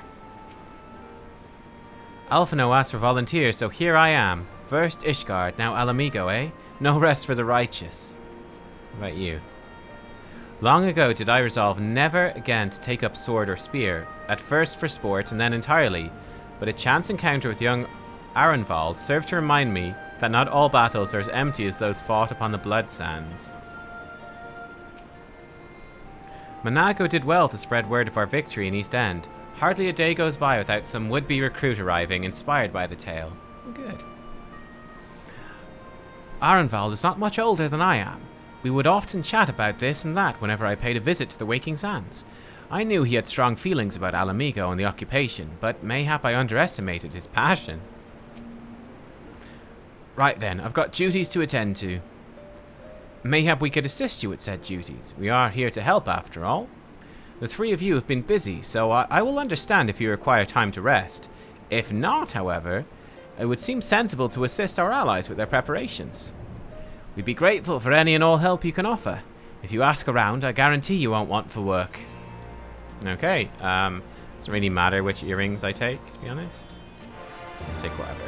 Alphino asked for volunteers, so here I am. First Ishgard, now Alamigo, eh? No rest for the righteous. What about you? Long ago did I resolve never again to take up sword or spear, at first for sport and then entirely, but a chance encounter with young Arenvald served to remind me that not all battles are as empty as those fought upon the blood sands. Monago did well to spread word of our victory in East End. Hardly a day goes by without some would-be recruit arriving, inspired by the tale. Good. Arenvald is not much older than I am. We would often chat about this and that whenever I paid a visit to the Waking Sands. I knew he had strong feelings about Alamigo and the occupation, but mayhap I underestimated his passion. Right then, I've got duties to attend to. Mayhap we could assist you with said duties. We are here to help, after all. The three of you have been busy, so I will understand if you require time to rest. If not, however, it would seem sensible to assist our allies with their preparations. We'd be grateful for any and all help you can offer. If you ask around, I guarantee you won't want for work. Okay, doesn't really matter which earrings I take, to be honest. Let's take whatever.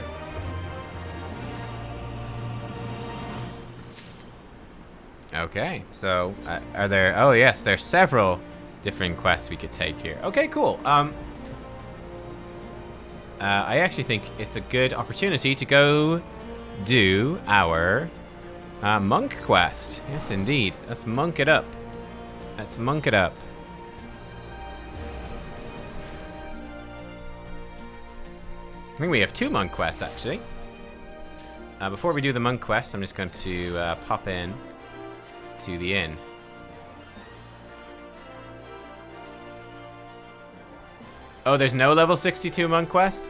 Okay, so are there... Oh yes, there's several different quests we could take here. Okay, cool. I actually think it's a good opportunity to go do our... monk quest. Yes, indeed. Let's monk it up. Let's monk it up. I think we have 2 monk quests, actually. Before we do the monk quest, I'm just going to pop in to the inn. Oh, there's no level 62 monk quest?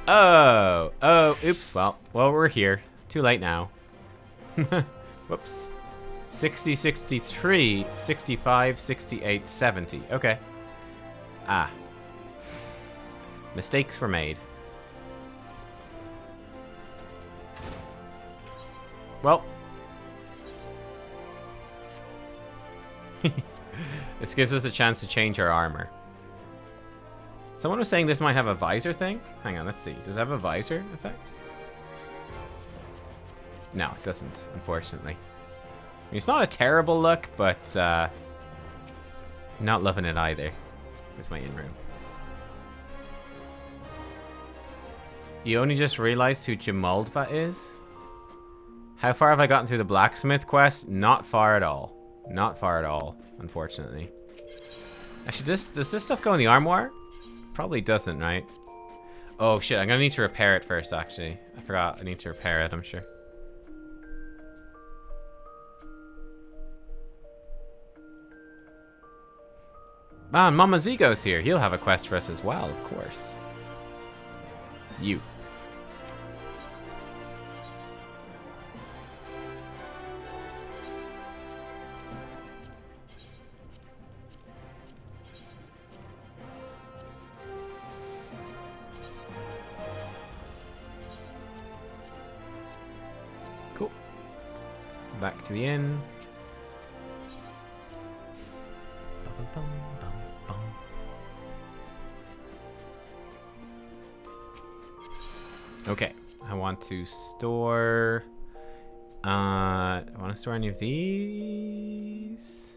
Oh. Oh, oops. Well, we're here. Too late now. Whoops. 60, 63, 65, 68, 70. Okay. Ah. Mistakes were made. Well. This gives us a chance to change our armor. Someone was saying this might have a visor thing. Hang on, let's see. Does it have a visor effect? No, it doesn't, unfortunately. I mean, it's not a terrible look, but not loving it either. Where's my in-room? You only just realized who Jamaldva is? How far have I gotten through the blacksmith quest? Not far at all. Not far at all, unfortunately. Actually, does this stuff go in the armoire? Probably doesn't, right? Oh shit, I'm gonna need to repair it first, actually. I forgot, I need to repair it, I'm sure. Man, Mama Zigo's here. He'll have a quest for us as well, of course. You. Cool. Back to the inn. Okay, I want to store. I want to store any of these.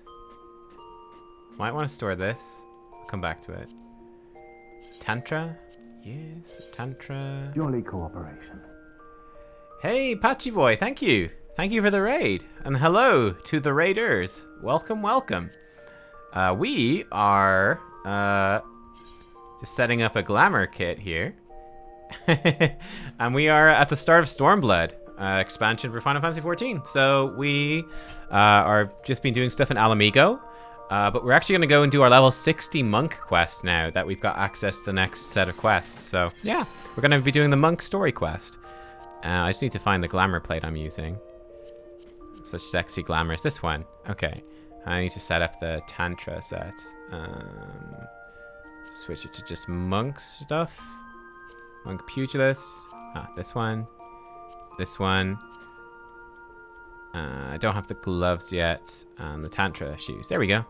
Might want to store this. I'll come back to it. Tantra, yes, Tantra. Jolly cooperation. Hey, Patchy Boy, thank you. Thank you for the raid, and hello to the raiders. Welcome, welcome. We are just setting up a glamour kit here. And we are at the start of Stormblood expansion for Final Fantasy XIV. So we are just been doing stuff in Alamigo, but we're actually going to go and do our level 60 monk quest now that we've got access to the next set of quests. So yeah, we're going to be doing the monk story quest. I just need to find the glamour plate I'm using. Such sexy glamour. Is this one? Okay. I need to set up the Tantra set. Switch it to just monk stuff. Monk pugilist. Ah, this one. This one. I don't have the gloves yet. And the Tantra shoes. There we go.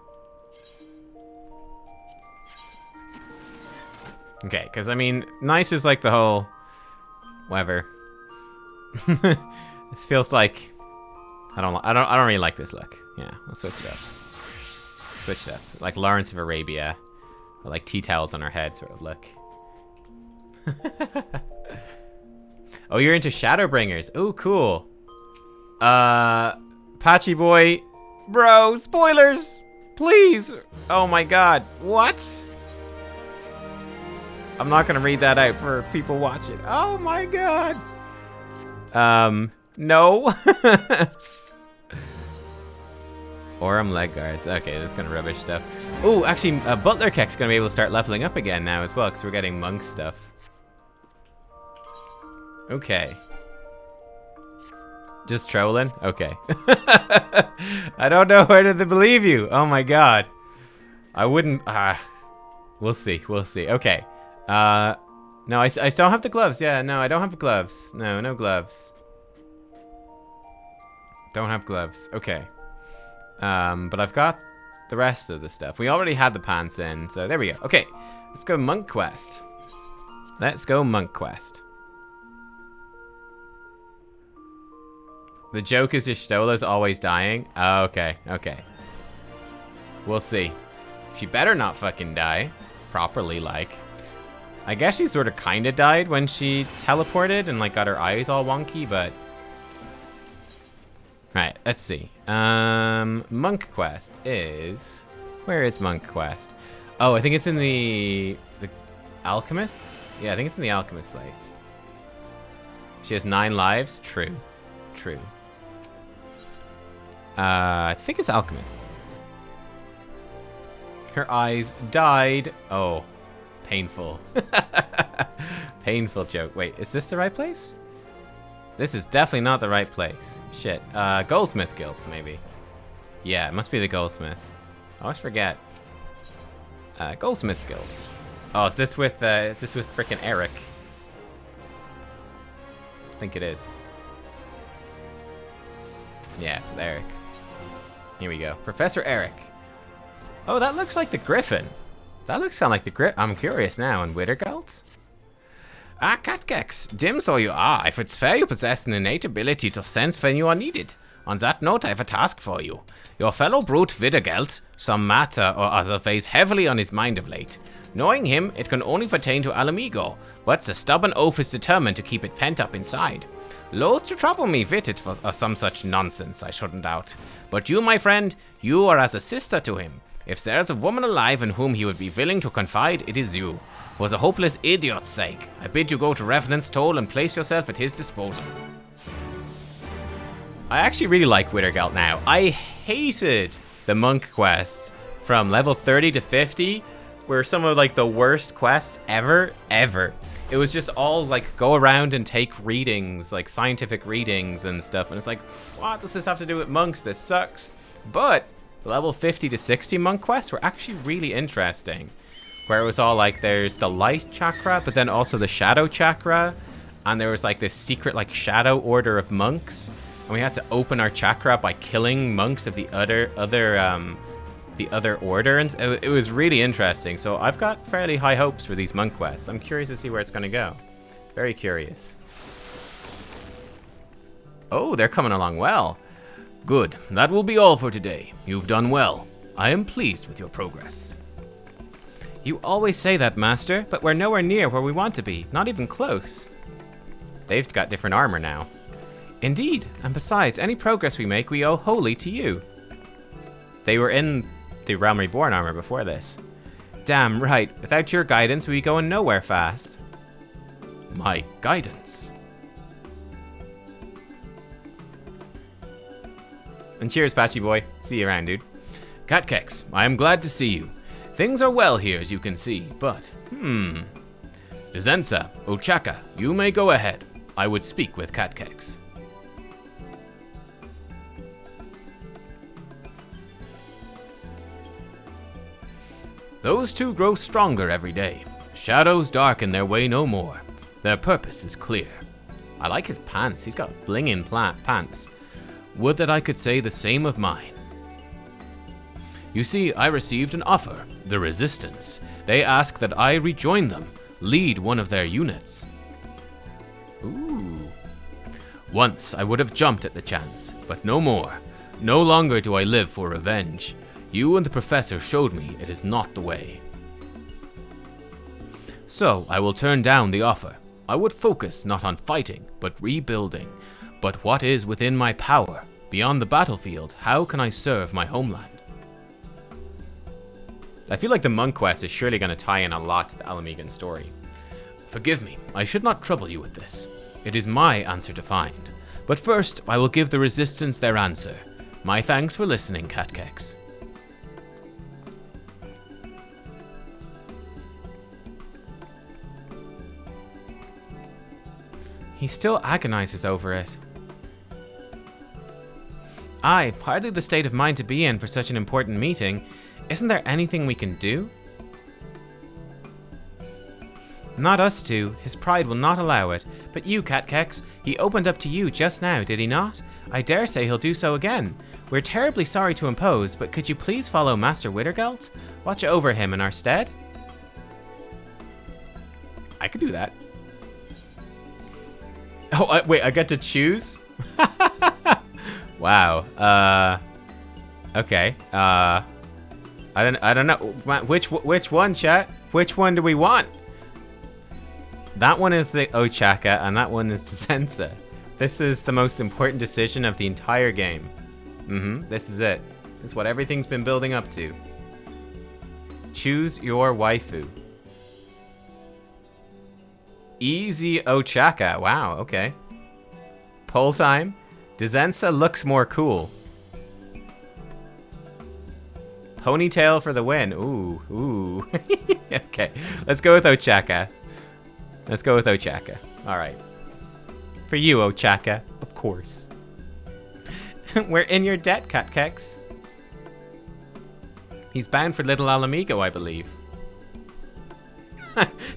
Okay, because I mean, nice is like the whole whatever. This feels like I don't really like this look. Yeah, let's switch it up. Switch it up. Like Lawrence of Arabia. Or like tea towels on her head sort of look. Oh, you're into Shadowbringers. Oh, cool. Patchy Boy. Bro, spoilers! Please! Oh my god. What? I'm not gonna read that out for people watching. Oh my god. No. Aurum leg guards. Okay, that's kind of rubbish stuff. Oh, actually, Butler Keck's gonna be able to start leveling up again now as well, because we're getting monk stuff. Okay. Just trolling? Okay. I don't know whether to believe you. Oh my god. I wouldn't. We'll see. We'll see. Okay. No, I still have the gloves. Yeah, no, I don't have the gloves. No, no gloves. Don't have gloves. Okay. But I've got the rest of the stuff. We already had the pants in, so there we go. Okay, let's go monk quest. Let's go monk quest. The joke is Y'shtola's always dying. Oh, okay, okay. We'll see. She better not fucking die. Properly, like. I guess she sort of kind of died when she teleported and, like, got her eyes all wonky, but... Right, let's see. Monk quest is... Where is monk quest? Oh, I think it's in the alchemist? Yeah, I think it's in the alchemist place. She has 9 lives? True. True. I think it's alchemist. Her eyes died. Oh, painful. Painful joke. Wait, is this the right place? This is definitely not the right place. Shit. Goldsmith Guild, maybe. Yeah, it must be the goldsmith. I always forget. Goldsmith's Guild. Oh, is this with frickin' Eric? I think it is. Yeah, it's with Eric. Here we go. Professor Eric. Oh, that looks like the Griffin. That looks kind of like the Griffin. I'm curious now. And Wittergalt? Ah, Nubkeks. Dim so you are. If it's fair, you possess an innate ability to sense when you are needed. On that note, I have a task for you. Your fellow brute Wittergalt, some matter or other weighs heavily on his mind of late. Knowing him, it can only pertain to Alamigo, but the stubborn oaf is determined to keep it pent up inside. Loath to trouble me with it for some such nonsense, I shouldn't doubt. But you, my friend, you are as a sister to him. If there's a woman alive in whom he would be willing to confide, it is you. For the hopeless idiot's sake, I bid you go to Revenant's Toll and place yourself at his disposal. I actually really like Wittergalt now. I hated the monk quests from level 30 to 50, were some of like the worst quests ever. It was just all like go around and take readings, like scientific readings and stuff. And it's like, what does this have to do with monks? This sucks. But the level 50 to 60 monk quests were actually really interesting. Where it was all like, there's the light chakra, but then also the shadow chakra. And there was like this secret like shadow order of monks. And we had to open our chakra by killing monks of the other order, and it was really interesting. So I've got fairly high hopes for these monk quests. I'm curious to see where it's going to go. Very curious. Oh, they're coming along well. Good. That will be all for today. You've done well. I am pleased with your progress. You always say that, Master, but we're nowhere near where we want to be. Not even close. They've got different armor now. Indeed, and besides, any progress we make, we owe wholly to you. They were in the Realm Reborn armor before this. Damn right, without your guidance, we'd be going nowhere fast. My guidance. And cheers, Patchy Boy. See you around, dude. Nubkeks, I am glad to see you. Things are well here, as you can see, but, Dizensa, Ochaka, you may go ahead. I would speak with Nubkeks. Those two grow stronger every day. Shadows darken their way no more. Their purpose is clear. I like his pants. He's got blingin' pants. Would that I could say the same of mine. You see, I received an offer, the Resistance. They ask that I rejoin them, lead one of their units. Ooh. Once I would have jumped at the chance, but no more. No longer do I live for revenge. You and the professor showed me it is not the way. So I will turn down the offer. I would focus not on fighting, but rebuilding. But what is within my power? Beyond the battlefield, how can I serve my homeland? I feel like the monk quest is surely going to tie in a lot to the Alamigan story. Forgive me, I should not trouble you with this. It is my answer to find. But first, I will give the Resistance their answer. My thanks for listening, Nubkeks. He still agonizes over it. Aye, hardly the state of mind to be in for such an important meeting. Isn't there anything we can do? Not us two. His pride will not allow it. But you, Nubkeks, he opened up to you just now, did he not? I dare say he'll do so again. We're terribly sorry to impose, but could you please follow Master Wittergalt? Watch over him in our stead? I could do that. Oh, wait, I get to choose? Wow. Okay. I don't know. Which one, chat? Which one do we want? That one is the Ochaka, and that one is the Sensa. This is the most important decision of the entire game. This is it. This is what everything's been building up to. Choose your waifu. Easy Ochaka. Wow, okay. Poll time. Dizensa looks more cool. Ponytail for the win. Ooh. Okay, let's go with Ochaka. Alright. For you, Ochaka, of course. We're in your debt, Nubkeks. He's bound for Little Alamigo, I believe.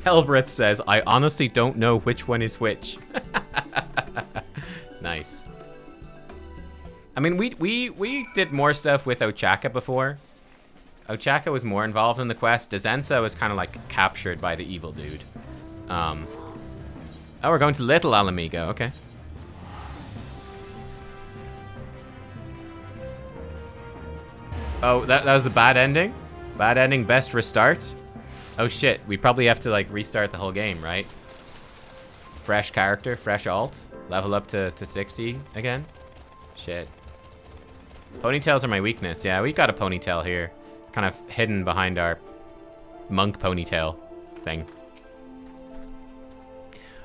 Helbrith says, I honestly don't know which one is which. Nice. I mean, we did more stuff with Ochaka before. Ochaka was more involved in the quest. Dezensa was kind of like captured by the evil dude. Oh, we're going to Little Alamigo. Okay. Oh, that was the bad ending? Bad ending, best restart? Oh shit, we probably have to like restart the whole game, right? Fresh character, fresh alt, level up to 60 again? Shit. Ponytails are my weakness. Yeah, we got a ponytail here. Kind of hidden behind our monk ponytail thing.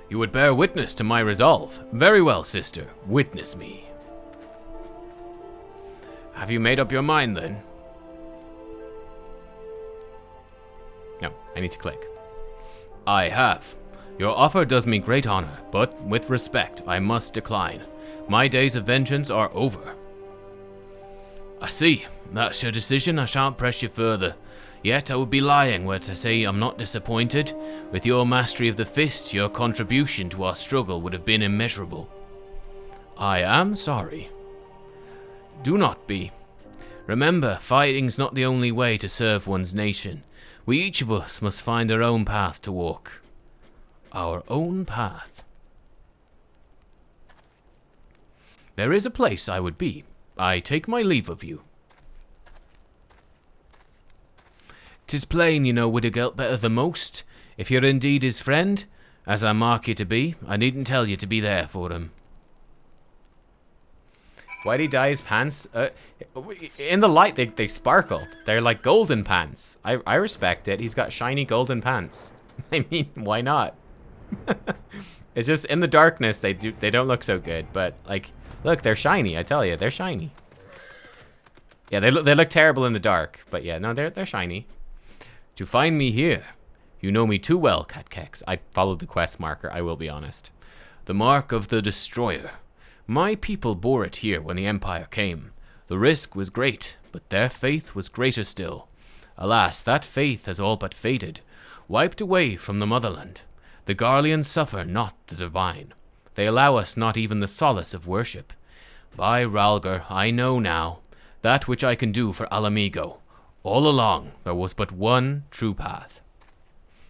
You would bear witness to my resolve. Very well, sister. Witness me. Have you made up your mind, then? No, I need to click. I have. Your offer does me great honor, but with respect, I must decline. My days of vengeance are over. I see. That's your decision. I shan't press you further. Yet I would be lying were to say I'm not disappointed. With your mastery of the fist, your contribution to our struggle would have been immeasurable. I am sorry. Do not be. Remember, fighting's not the only way to serve one's nation. We each of us must find our own path to walk. Our own path. There is a place I would be. I take my leave of you. 'Tis plain you know Widdergelt better than most. If you're indeed his friend, as I mark you to be, I needn't tell you to be there for him. Why'd he dye his pants? In the light, they sparkle. They're like golden pants. I respect it. He's got shiny golden pants. I mean, why not? It's just in the darkness they don't look so good. But like, look, they're shiny. I tell you, they're shiny. Yeah, they look terrible in the dark. But yeah, no, they're shiny. To find me here, you know me too well, Nubkeks. I followed the quest marker. I will be honest. The mark of the Destroyer. My people bore it here when the Empire came. The risk was great, but their faith was greater still. Alas, that faith has all but faded, wiped away from the motherland. The Garleans suffer not the divine. They allow us not even the solace of worship. By Rhalgr, I know now, that which I can do for Alamigo. All along, there was but one true path.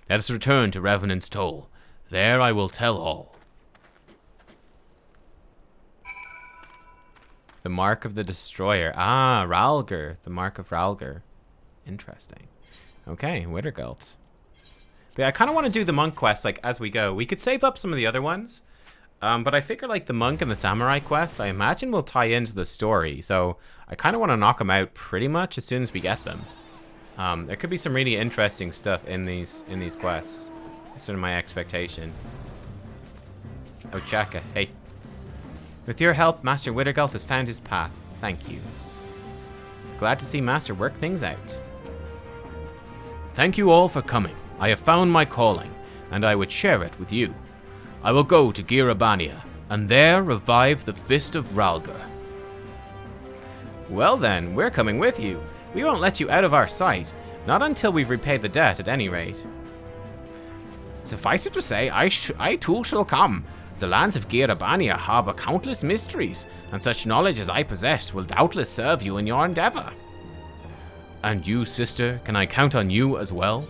Let us return to Revenant's Toll. There I will tell all. The mark of the Destroyer. Ah, Rhalgr. The mark of Rhalgr. Interesting. Okay, Widdergelt. But yeah, I kind of want to do the monk quest like as we go. We could save up some of the other ones. But I figure like the monk and the samurai quest, I imagine will tie into the story. So I kind of want to knock them out pretty much as soon as we get them. There could be some really interesting stuff in these quests. That's sort of my expectation. Ochaka, hey. With your help, Master Widdergelt has found his path. Thank you. Glad to see Master work things out. Thank you all for coming. I have found my calling, and I would share it with you. I will go to Girabania, and there revive the Fist of Rhalgr. Well then, we're coming with you. We won't let you out of our sight. Not until we've repaid the debt, at any rate. Suffice it to say, I too shall come. The lands of Girabania harbour countless mysteries, and such knowledge as I possess will doubtless serve you in your endeavour. And you, sister, can I count on you as well?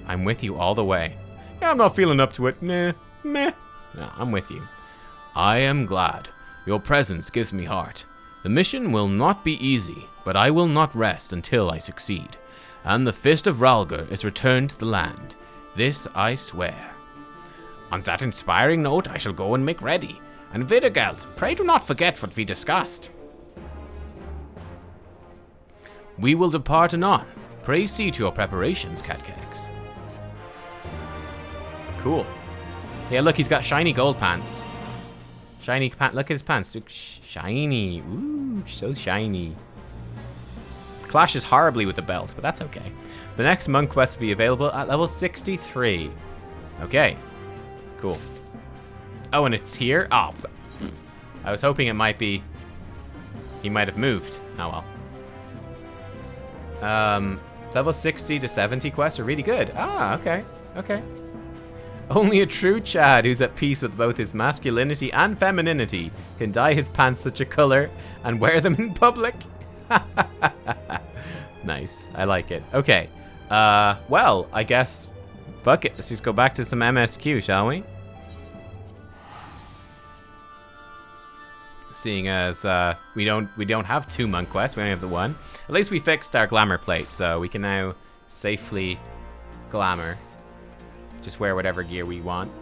I'm with you all the way. Yeah, I'm not feeling up to it. Nah, meh. No, I'm with you. I am glad. Your presence gives me heart. The mission will not be easy, but I will not rest until I succeed. And the Fist of Rhalgr is returned to the land. This I swear. On that inspiring note, I shall go and make ready. And Widdergelt, pray do not forget what we discussed. We will depart anon. Pray see to your preparations, Nubkeks. Cool. Yeah, look, he's got shiny gold pants. Shiny pants. Look at his pants. Look, shiny. Ooh, so shiny. Clashes horribly with the belt, but that's okay. The next monk quest will be available at level 63. Okay. Cool. Oh, and it's here? Oh. I was hoping it might be... He might have moved. Oh, well. Level 60 to 70 quests are really good. Ah, okay. Okay. Only a true Chad who's at peace with both his masculinity and femininity can dye his pants such a color and wear them in public. Nice. I like it. Okay. Well, I guess fuck it. Let's just go back to some MSQ, shall we? Seeing as we don't have 2 monk quests, we only have the 1. At least we fixed our glamour plate, so we can now safely glamour. Just wear whatever gear we want.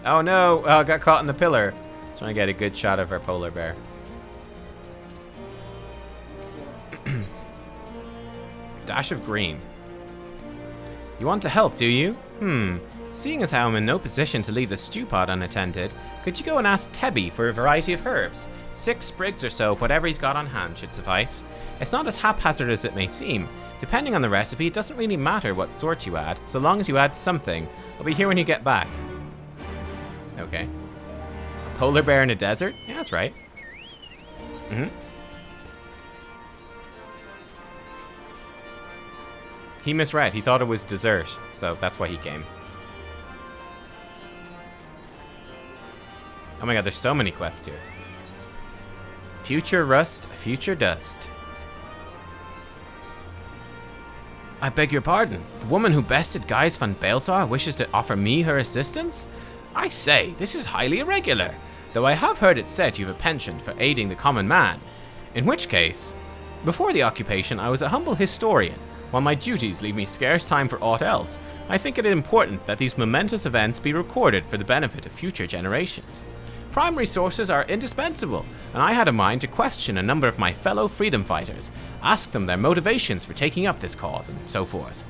Oh no! Oh, got caught in the pillar. Trying to get a good shot of our polar bear. Dash of green. You want to help, do you? Seeing as how I'm in no position to leave the stew pot unattended, could you go and ask Tebby for a variety of herbs? 6 sprigs or so, whatever he's got on hand should suffice. It's not as haphazard as it may seem. Depending on the recipe, it doesn't really matter what sort you add, so long as you add something. I'll be here when you get back. Okay. A polar bear in a desert? Yeah, that's right. He misread. He thought it was dessert, so that's why he came. Oh my god, there's so many quests here. Future rust, future dust. I beg your pardon. The woman who bested Gaius van Baelsar wishes to offer me her assistance? I say, this is highly irregular, though I have heard it said you have a penchant for aiding the common man. In which case, before the occupation I was a humble historian. While my duties leave me scarce time for aught else, I think it important that these momentous events be recorded for the benefit of future generations. Primary sources are indispensable, and I had a mind to question a number of my fellow freedom fighters, ask them their motivations for taking up this cause, and so forth.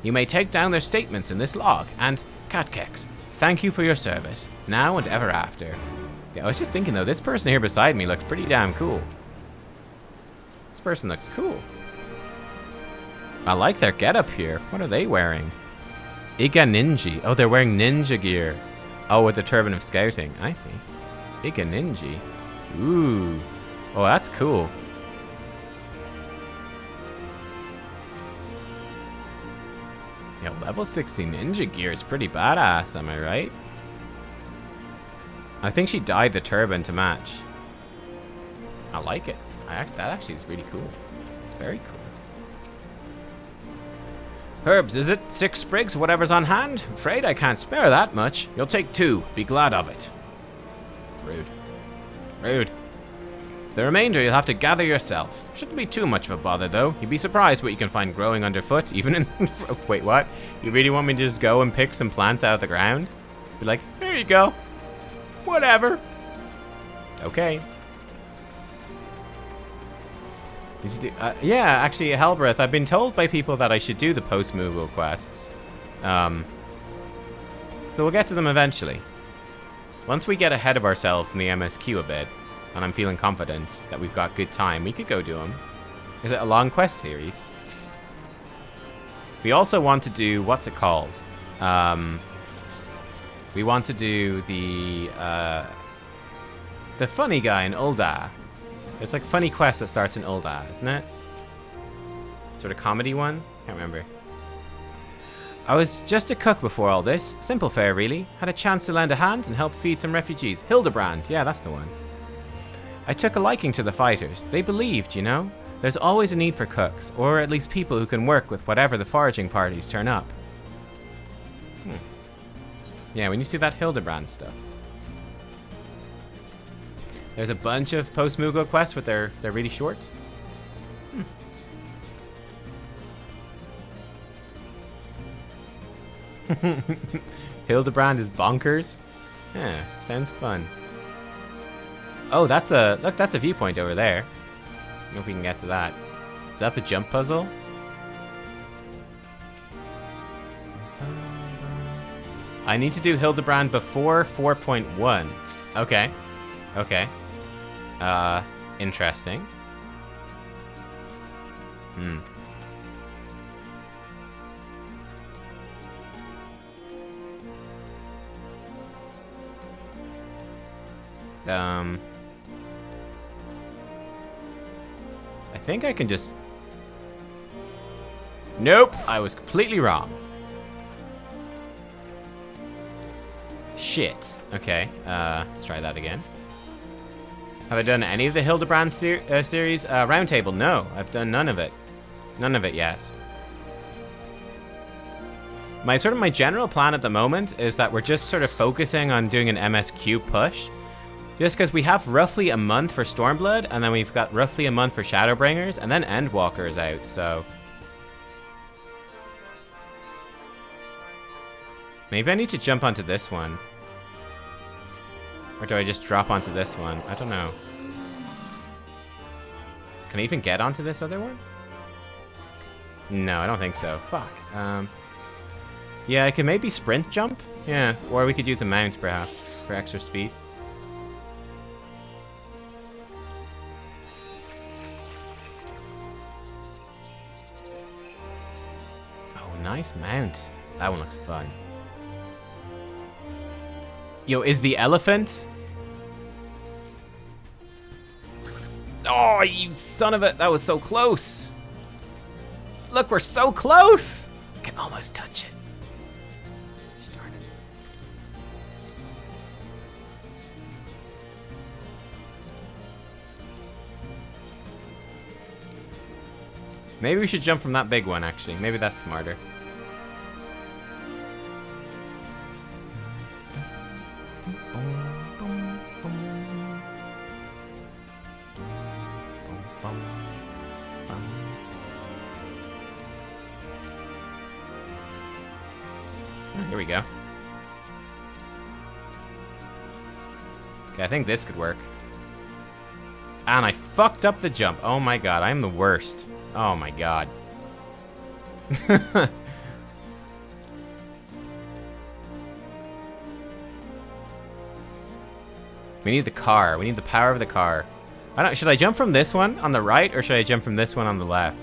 You may take down their statements in this log, and, Nubkeks, thank you for your service, now and ever after. Yeah, I was just thinking though, this person here beside me looks pretty damn cool. This person looks cool. I like their getup here. What are they wearing? Iga Ninja. Oh, they're wearing ninja gear. Oh, with the turban of scouting. I see. Iga Ninja. Ooh. Oh, that's cool. Yo, level 60 ninja gear is pretty badass, am I right? I think she dyed the turban to match. I like it. That actually is really cool. It's very cool. Herbs, is it? 6 sprigs, whatever's on hand? Afraid I can't spare that much. You'll take 2. Be glad of it. Rude. Rude. The remainder you'll have to gather yourself. Shouldn't be too much of a bother, though. You'd be surprised what you can find growing underfoot, even in... Wait, what? You really want me to just go and pick some plants out of the ground? Be like, there you go. Whatever. Okay. Yeah, actually, Helbreth, I've been told by people that I should do the post-Moogle quests. So we'll get to them eventually. Once we get ahead of ourselves in the MSQ a bit, and I'm feeling confident that we've got good time, we could go do them. Is it a long quest series? We also want to do, what's it called? We want to do the funny guy in Ul'dah. It's like funny quest that starts in Ul'dah, isn't it? Sort of comedy one? Can't remember. I was just a cook before all this. Simple fare, really. Had a chance to lend a hand and help feed some refugees. Hildebrand, yeah, that's the one. I took a liking to the fighters. They believed, you know? There's always a need for cooks, or at least people who can work with whatever the foraging parties turn up. Yeah, we need to do that Hildebrand stuff. There's a bunch of post-Moogle quests, but they're really short. Hildebrand is bonkers. Yeah, sounds fun. Oh, that's a viewpoint over there. I don't know if we can get to that. Is that the jump puzzle? I need to do Hildebrand before 4.1. Okay. Okay. Interesting. I think I can just... Nope, I was completely wrong. Shit. Okay, let's try that again. Have I done any of the Hildebrand series? Roundtable, no. I've done none of it. None of it yet. My general plan at the moment is that we're just sort of focusing on doing an MSQ push. Just because we have roughly a month for Stormblood, and then we've got roughly a month for Shadowbringers, and then Endwalker is out, so... Maybe I need to jump onto this one. Or do I just drop onto this one? I don't know. Can I even get onto this other one? No, I don't think so. Fuck. Yeah, I could maybe sprint jump. Yeah, or we could use a mount, perhaps, for extra speed. Oh, nice mount. That one looks fun. Yo, is the elephant? Oh, you son of a... That was so close. Look, we're so close. I can almost touch it. Darn it. Maybe we should jump from that big one, actually. Maybe that's smarter. Here we go. Okay, I think this could work. And I fucked up the jump. Oh my god, I'm the worst. Oh my god. We need the car. We need the power of the car. Should I jump from this one on the right, or should I jump from this one on the left?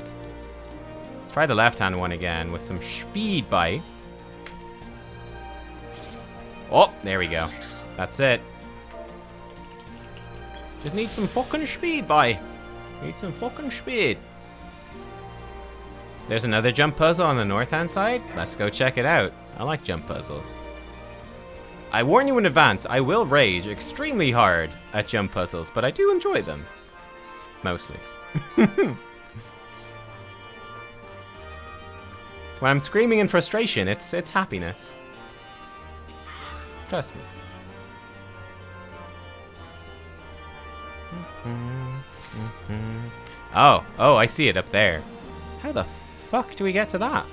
Let's try the left-hand one again with some speed bite. Oh, there we go. That's it. Just need some fucking speed, boy. Need some fucking speed. There's another jump puzzle on the north-hand side. Let's go check it out. I like jump puzzles. I warn you in advance, I will rage extremely hard at jump puzzles, but I do enjoy them. Mostly. When I'm screaming in frustration, it's happiness. Trust me. Oh, I see it up there. How the fuck do we get to that?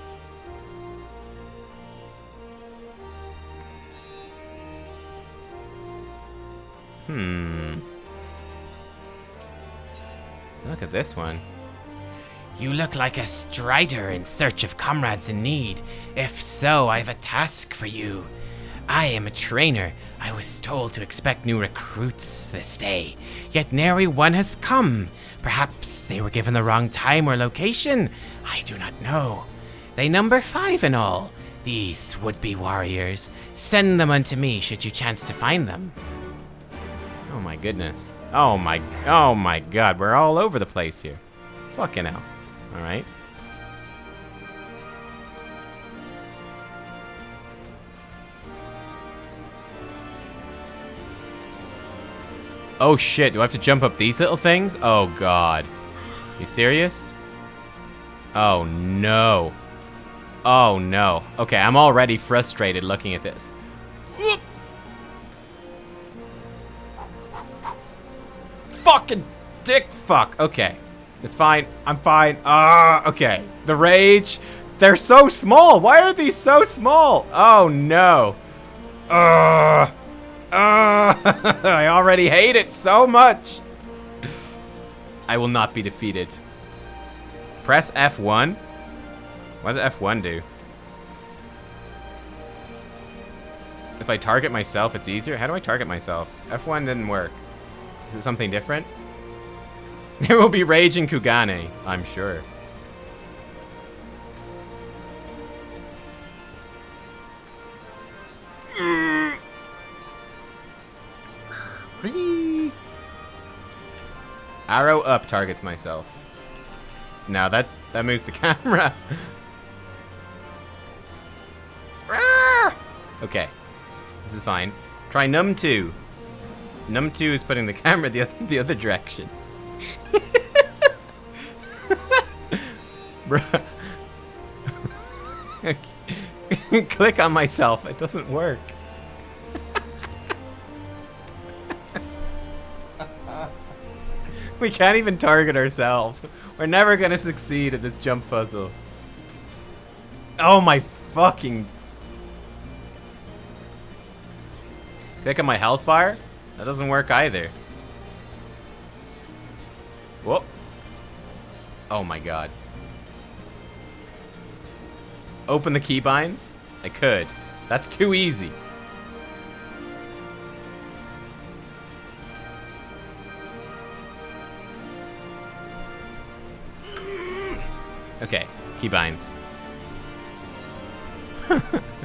Look at this one. You look like a strider in search of comrades in need. If so, I have a task for you. I am a trainer. I was told to expect new recruits this day, yet nary one has come. Perhaps they were given the wrong time or location. I do not know. They number 5 in all. These would-be warriors. Send them unto me should you chance to find them. Oh my goodness. Oh my god, we're all over the place here. Fucking hell. Alright. Oh shit, do I have to jump up these little things? Oh god. You serious? Oh no. Oh no. Okay, I'm already frustrated looking at this. Fucking dick fuck. Okay. It's fine. I'm fine. Okay. The rage. They're so small. Why are these so small? Oh no. I already hate it so much. I will not be defeated. Press F1. What does F1 do? If I target myself, it's easier? How do I target myself? F1 didn't work. Is it something different? There will be rage in Kugane, I'm sure. Arrow up targets myself. No, that moves the camera. Okay. This is fine. Try num 2. Num 2 is putting the camera the other direction. Bruh. Click on myself. It doesn't work. We can't even target ourselves. We're never gonna succeed at this jump puzzle. Oh my fucking... Click on my health bar? That doesn't work either. Whoop. Oh my god. Open the keybinds? I could. That's too easy. Okay, keybinds.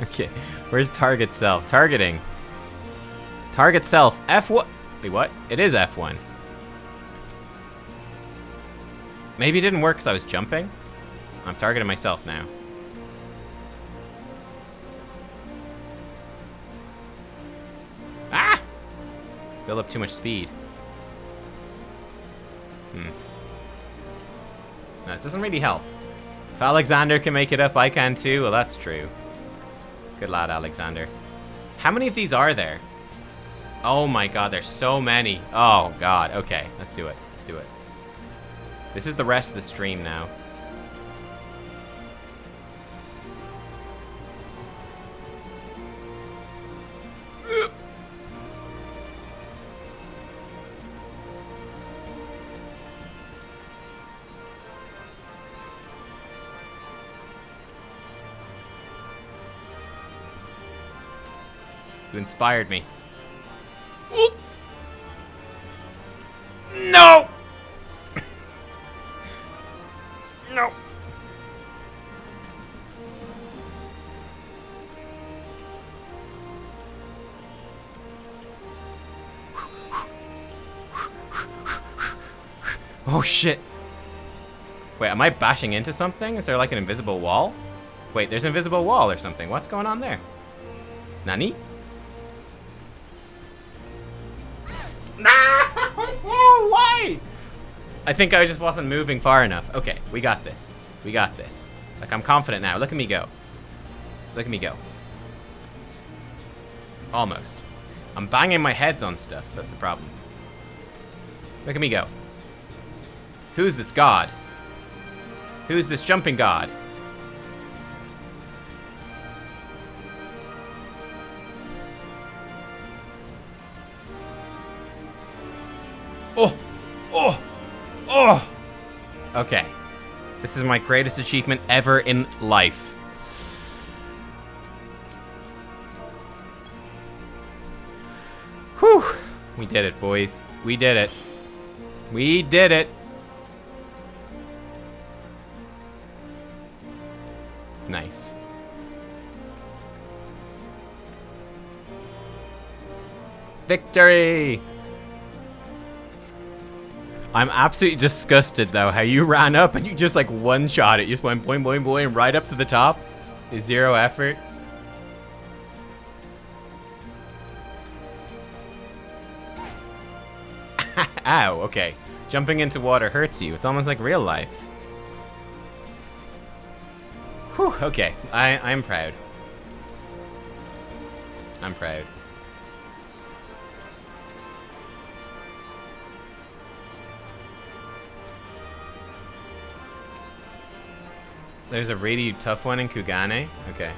Okay, where's target self? Targeting. Target self. F1. Wait, what? It is F1. Maybe it didn't work because I was jumping. I'm targeting myself now. Ah! Build up too much speed. No, it doesn't really help. If Alexander can make it up, I can too. Well, that's true. Good lad, Alexander. How many of these are there? Oh my god, there's so many. Oh god, okay. Let's do it. Let's do it. This is the rest of the stream now. You inspired me. Oop. No! No! Oh shit. Wait, am I bashing into something? Is there like an invisible wall? Wait, there's an invisible wall or something. What's going on there? Nani? Why? I think I just wasn't moving far enough. Okay, we got this. We got this. Like, I'm confident now. Look at me go. Look at me go. Almost. I'm banging my heads on stuff. That's the problem. Look at me go. Who's this god? Who's this jumping god? Oh! Oh! Oh! Okay. This is my greatest achievement ever in life. Whew! We did it, boys. We did it. We did it. Nice. Victory! I'm absolutely disgusted, though, how you ran up and you just, like, one-shot it. You just went boing, boing, boing, right up to the top. Zero effort. Ow, okay. Jumping into water hurts you. It's almost like real life. Whew, okay. I'm proud. I'm proud. There's a really tough one in Kugane? Okay.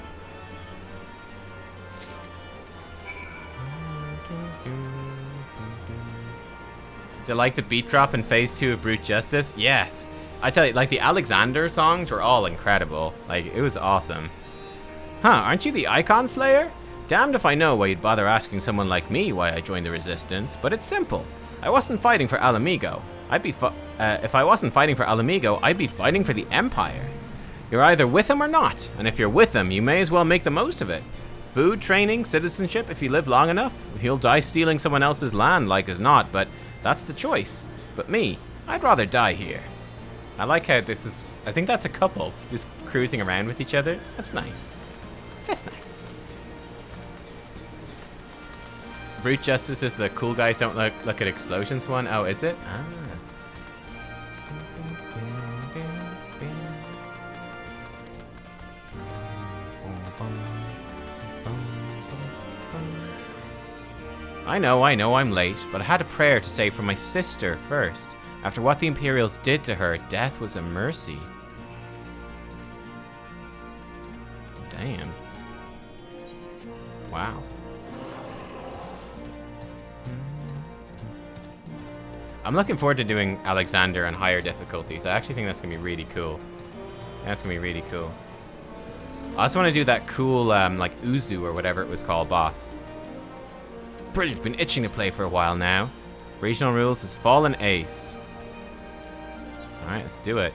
Do you like the beat drop in Phase 2 of Brute Justice? Yes. I tell you, like, the Alexander songs were all incredible. Like, it was awesome. Huh, aren't you the Icon Slayer? Damned if I know why you'd bother asking someone like me why I joined the Resistance, but it's simple. I wasn't fighting for Alamigo. If I wasn't fighting for Alamigo, I'd be fighting for the Empire. You're either with him or not, and if you're with him, you may as well make the most of it. Food, training, citizenship, if you live long enough. You'll die stealing someone else's land like as not, but that's the choice. But me, I'd rather die here. I like how this is... I think that's a couple, just cruising around with each other. That's nice. That's nice. Brute Justice is the cool guys don't look at explosions one. Oh, is it? Ah. I know, I'm late, but I had a prayer to say for my sister first. After what the Imperials did to her, death was a mercy. Damn. Wow. I'm looking forward to doing Alexander on higher difficulties. I actually think that's going to be really cool. That's going to be really cool. I also want to do that cool, like, Uzu or whatever it was called, boss. Brilliant. Been itching to play for a while now. Regional rules is Fallen Ace. Alright, let's do it.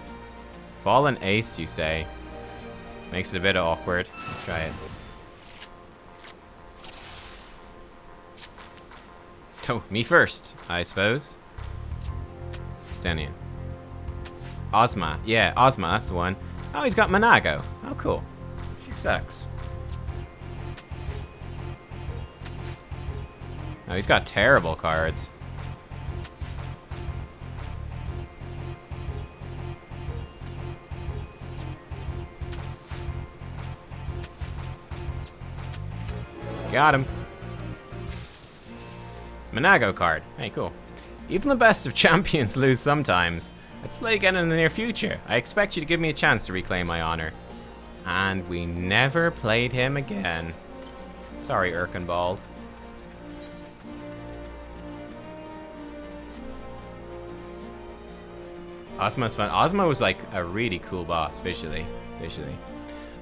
Fallen Ace, you say? Makes it a bit awkward. Let's try it. Oh, me first, I suppose. Stenian. Ozma. Yeah, Ozma, that's the one. Oh, he's got Manago. Oh, cool. She sucks. Oh, he's got terrible cards. Got him. Manago card. Hey, cool. Even the best of champions lose sometimes. Let's play again in the near future. I expect you to give me a chance to reclaim my honor. And we never played him again. Sorry, Erkenbald. Ozma's fun. Ozma was like a really cool boss visually.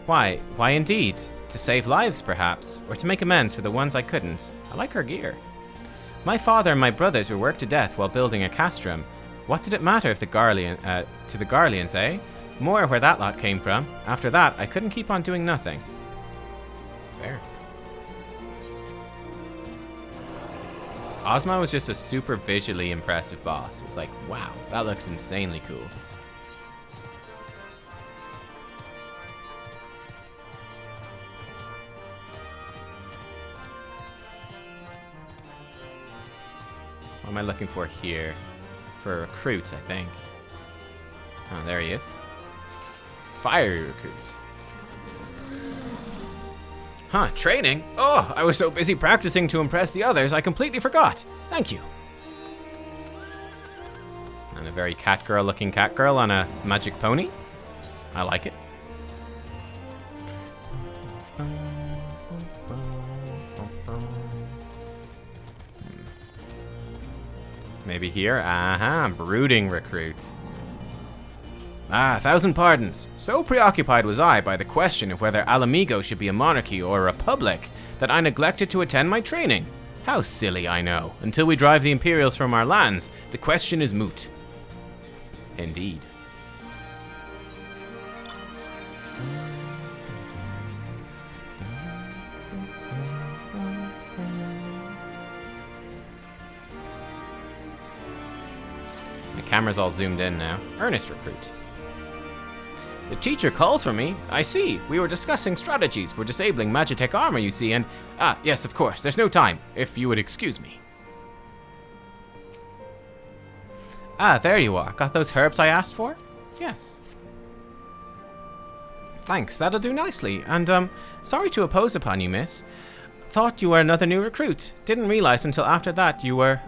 Why? Why indeed? To save lives, perhaps, or to make amends for the ones I couldn't. I like her gear. My father and my brothers were worked to death while building a castrum. What did it matter if to the Garleans, eh? More where that lot came from. After that, I couldn't keep on doing nothing. Fair. Ozma was just a super visually impressive boss. It was like, wow, that looks insanely cool. What am I looking for here? For a recruit, I think. Oh, there he is. Fiery recruit. Huh, training? Oh, I was so busy practicing to impress the others, I completely forgot. Thank you. And a very catgirl looking catgirl on a magic pony. I like it. Maybe here? Aha, brooding recruit. Ah, 1,000 pardons. So preoccupied was I by the question of whether Alamigo should be a monarchy or a republic that I neglected to attend my training. How silly, I know. Until we drive the Imperials from our lands, the question is moot. Indeed. The camera's all zoomed in now. Earnest recruit. The teacher calls for me. I see. We were discussing strategies for disabling Magitech armor, you see, and... Ah, yes, of course. There's no time, if you would excuse me. Ah, there you are. Got those herbs I asked for? Yes. Thanks, that'll do nicely. And, sorry to oppose upon you, miss. Thought you were another new recruit. Didn't realize until after that you were,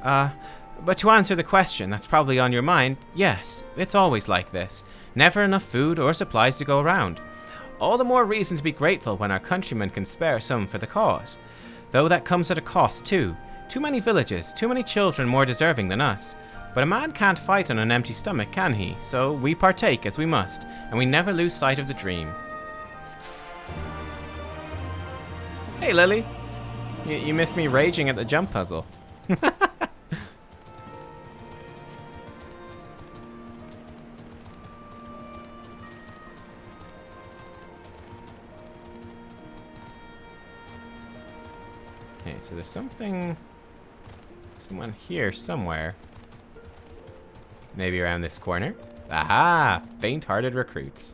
But to answer the question that's probably on your mind, yes, it's always like this. Never enough food or supplies to go around. All the more reason to be grateful when our countrymen can spare some for the cause. Though that comes at a cost too. Too many villages, too many children more deserving than us. But a man can't fight on an empty stomach, can he? So we partake as we must, and we never lose sight of the dream. Hey Lily! You missed me raging at the jump puzzle. Okay, so there's someone here somewhere. Maybe around this corner. Aha! Faint-hearted recruits.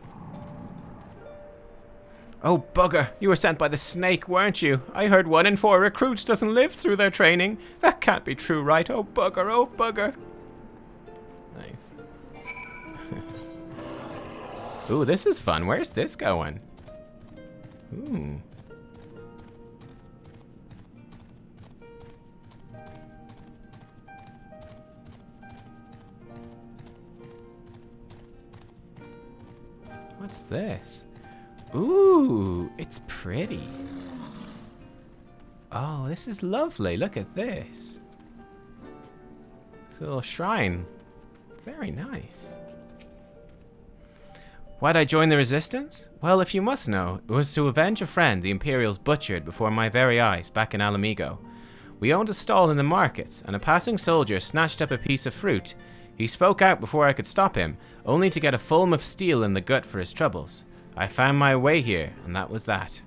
Oh, bugger! You were sent by the snake, weren't you? I heard 1 in 4 recruits doesn't live through their training. That can't be true, right? Oh, bugger! Oh, bugger! Nice. Ooh, this is fun. Where's this going? Ooh. What's this? Ooh, it's pretty. Oh, this is lovely. Look at this. It's a little shrine. Very nice. Why'd I join the Resistance? Well, if you must know, it was to avenge a friend the Imperials butchered before my very eyes back in Alamigo. We owned a stall in the market, and a passing soldier snatched up a piece of fruit. He spoke out before I could stop him, only to get a fulm of steel in the gut for his troubles. I found my way here, and that was that.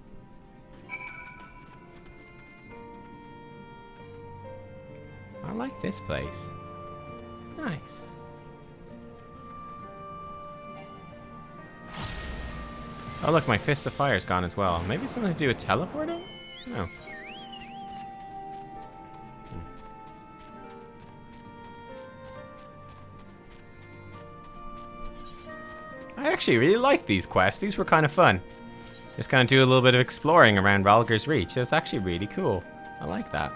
I like this place. Nice. Oh look, my Fist of Fire's gone as well. Maybe it's something to do with teleporting? No. I actually really like these quests. These were kind of fun. Just kind of do a little bit of exploring around Ralger's Reach. It's actually really cool. I like that.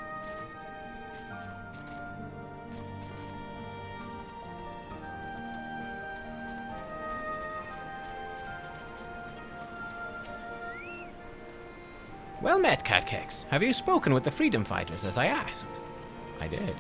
Well met, Nubkeks. Have you spoken with the freedom fighters as I asked? I did.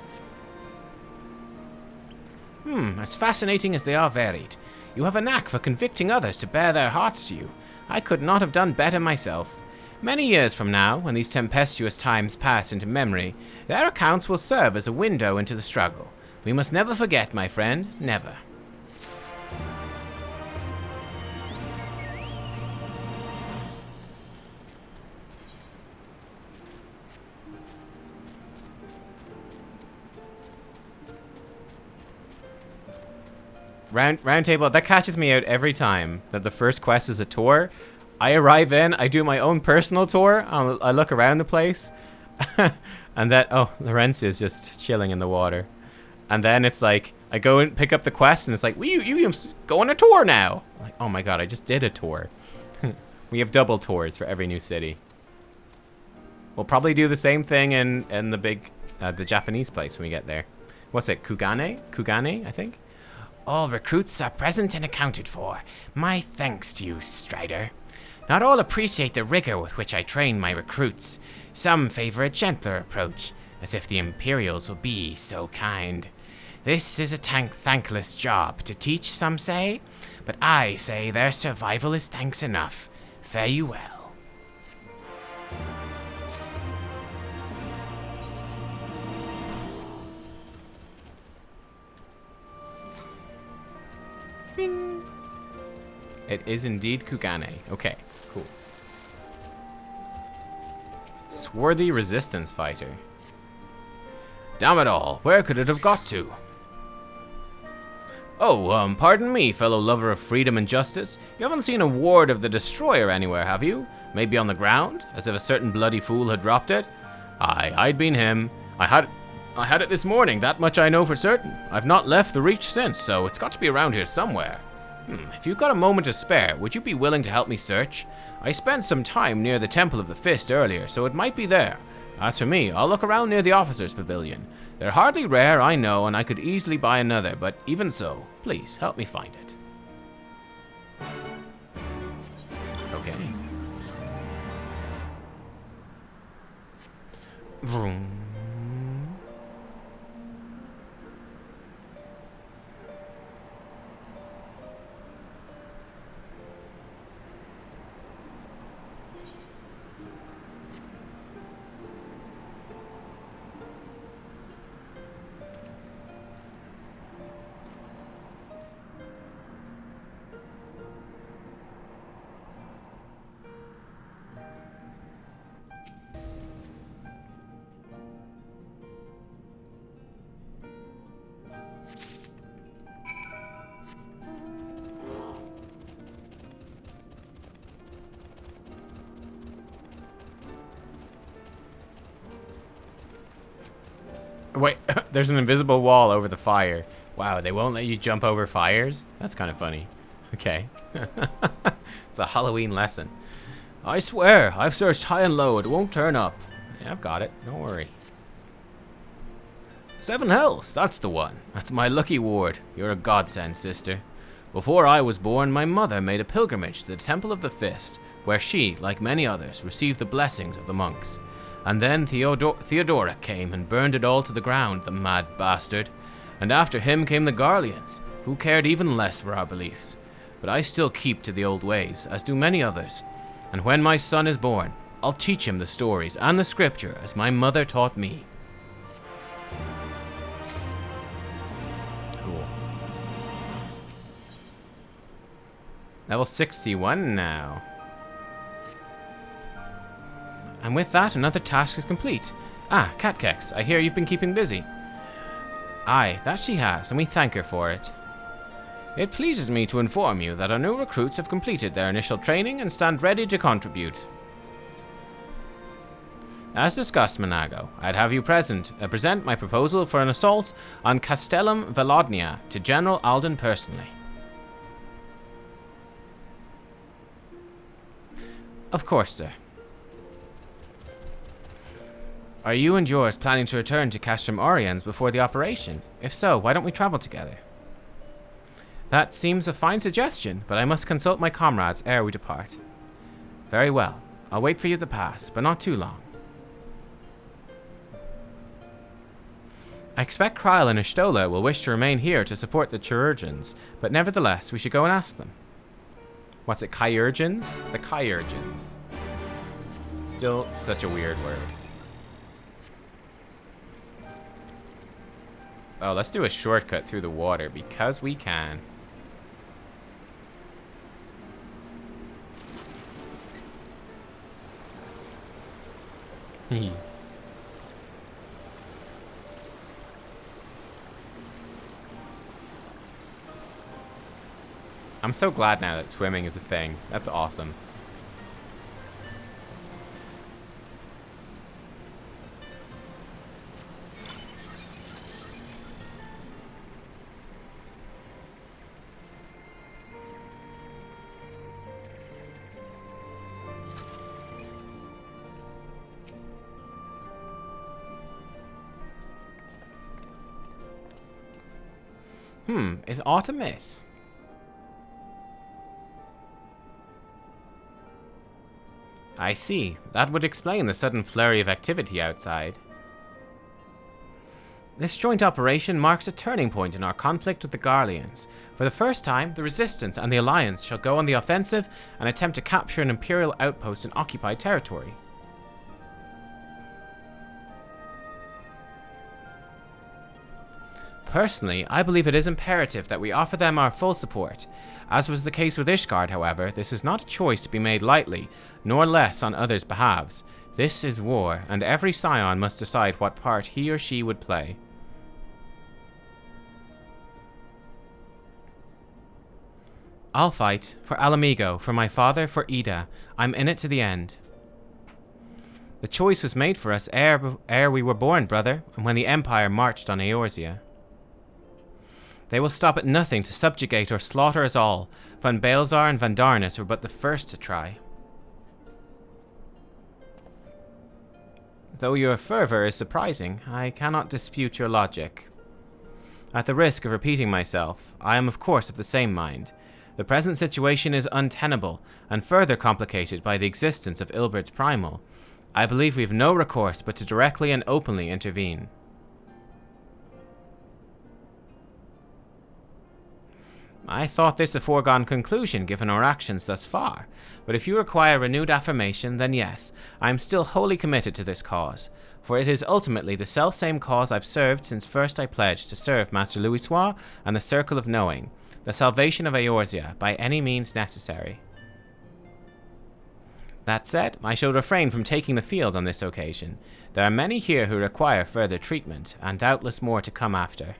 As fascinating as they are varied. You have a knack for convicting others to bare their hearts to you. I could not have done better myself. Many years from now, when these tempestuous times pass into memory, their accounts will serve as a window into the struggle. We must never forget, my friend, never. Round table, that catches me out every time that the first quest is a tour. I arrive in, I do my own personal tour, I look around the place, and then, oh, Lorenz is just chilling in the water. And then it's like, I go and pick up the quest, and it's like, well, you go on a tour now. I'm like, oh my god, I just did a tour. We have double tours for every new city. We'll probably do the same thing in the big, the Japanese place when we get there. What's it, Kugane? Kugane, I think? All recruits are present and accounted for. My thanks to you, Strider. Not all appreciate the rigor with which I train my recruits. Some favor a gentler approach, as if the Imperials will be so kind. This is a thankless job to teach, some say, but I say their survival is thanks enough. Fare you well. Bing. It is indeed Kugane. Okay, cool. Swarthy resistance fighter. Damn it all, where could it have got to? Oh, pardon me, fellow lover of freedom and justice. You haven't seen a ward of the Destroyer anywhere, have you? Maybe on the ground, as if a certain bloody fool had dropped it? Aye, I'd been him. I had it this morning, that much I know for certain. I've not left the Reach since, so it's got to be around here somewhere. If you've got a moment to spare, would you be willing to help me search? I spent some time near the Temple of the Fist earlier, so it might be there. As for me, I'll look around near the Officers' Pavilion. They're hardly rare, I know, and I could easily buy another, but even so, please help me find it. Okay. Vroom. Wait, there's an invisible wall over the fire. Wow, they won't let you jump over fires? That's kind of funny. Okay. It's a Halloween lesson. I swear, I've searched high and low. It won't turn up. Yeah, I've got it. Don't worry. 7 hells. That's the one. That's my lucky ward. You're a godsend, sister. Before I was born, my mother made a pilgrimage to the Temple of the Fist, where she, like many others, received the blessings of the monks. And then Theodoric came and burned it all to the ground, the mad bastard. And after him came the Garleans, who cared even less for our beliefs. But I still keep to the old ways, as do many others. And when my son is born, I'll teach him the stories and the scripture as my mother taught me. Cool. Level 61 now. And with that, another task is complete. Ah, Nubkeks, I hear you've been keeping busy. Aye, that she has, and we thank her for it. It pleases me to inform you that our new recruits have completed their initial training and stand ready to contribute. As discussed, Manago, I'd have you present my proposal for an assault on Castellum Velodnia to General Alden personally. Of course, sir. Are you and yours planning to return to Castrum Oriens before the operation? If so, why don't we travel together? That seems a fine suggestion, but I must consult my comrades ere we depart. Very well. I'll wait for you to pass, but not too long. I expect Kryl and Y'shtola will wish to remain here to support the chirurgeons, but nevertheless, we should go and ask them. What's it, chirurgeons? The chirurgeons. Still such a weird word. Oh, let's do a shortcut through the water, because we can. I'm so glad now that swimming is a thing. That's awesome. Is Artemis? I see. That would explain the sudden flurry of activity outside. This joint operation marks a turning point in our conflict with the Garleans. For the first time, the Resistance and the Alliance shall go on the offensive and attempt to capture an Imperial outpost in occupied territory. Personally, I believe it is imperative that we offer them our full support. As was the case with Ishgard, however, this is not a choice to be made lightly, nor less on others' behalves. This is war, and every scion must decide what part he or she would play. I'll fight, for Alamigo, for my father, for Ida. I'm in it to the end. The choice was made for us ere we were born, brother, and when the Empire marched on Eorzea. They will stop at nothing to subjugate or slaughter us all. Van Baelzar and Van Darnus were but the first to try. Though your fervor is surprising, I cannot dispute your logic. At the risk of repeating myself, I am of course of the same mind. The present situation is untenable, and further complicated by the existence of Ilbert's Primal. I believe we have no recourse but to directly and openly intervene. I thought this a foregone conclusion given our actions thus far, but if you require renewed affirmation, then yes, I am still wholly committed to this cause, for it is ultimately the selfsame cause I've served since first I pledged to serve Master Louisoix and the Circle of Knowing, the salvation of Eorzea by any means necessary. That said, I shall refrain from taking the field on this occasion. There are many here who require further treatment, and doubtless more to come after.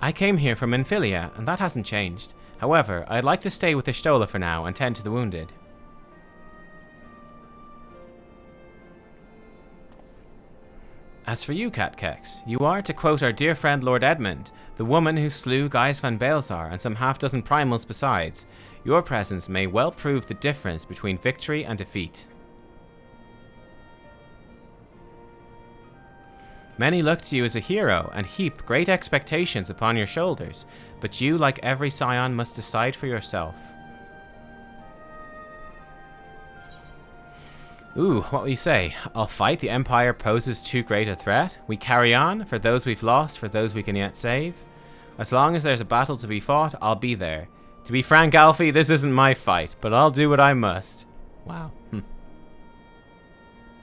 I came here from Infilia, and that hasn't changed. However, I'd like to stay with Y'shtola for now and tend to the wounded. As for you, Nubkeks, you are, to quote our dear friend Lord Edmund, the woman who slew Gaius van Baelsar and some half-dozen primals besides. Your presence may well prove the difference between victory and defeat. Many look to you as a hero and heap great expectations upon your shoulders, but you, like every scion, must decide for yourself. Ooh, what will you say? I'll fight. The Empire poses too great a threat. We carry on, for those we've lost, for those we can yet save. As long as there's a battle to be fought, I'll be there. To be frank, Alfie, this isn't my fight, but I'll do what I must. Wow.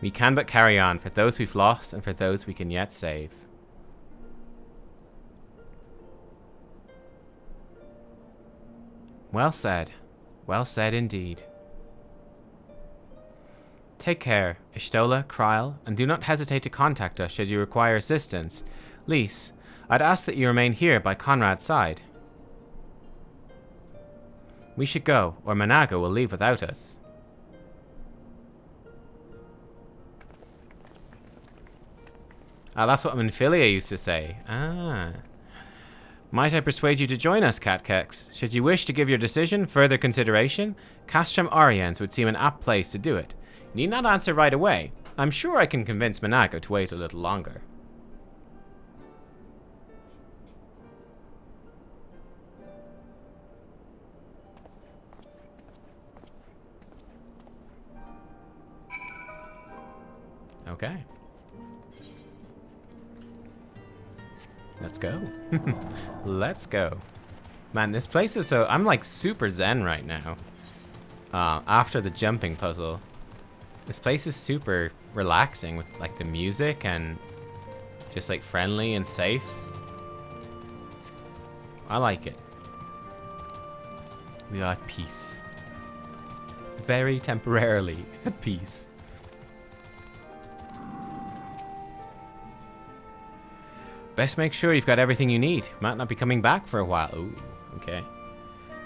We can but carry on, for those we've lost, and for those we can yet save. Well said. Well said indeed. Take care, Y'shtola, Kryl, and do not hesitate to contact us should you require assistance. Lys, I'd ask that you remain here by Conrad's side. We should go, or Managa will leave without us. Ah, that's what Minfilia used to say. Ah. Might I persuade you to join us, Nubkeks? Should you wish to give your decision further consideration, Castrum Oriens would seem an apt place to do it. You need not answer right away. I'm sure I can convince Managa to wait a little longer. Okay. Let's go. Let's go. Man, this place is so... I'm like super zen right now. After the jumping puzzle. This place is super relaxing with like the music and just like friendly and safe. I like it. We are at peace. Very temporarily at peace. Best make sure you've got everything you need. Might not be coming back for a while. Ooh, okay.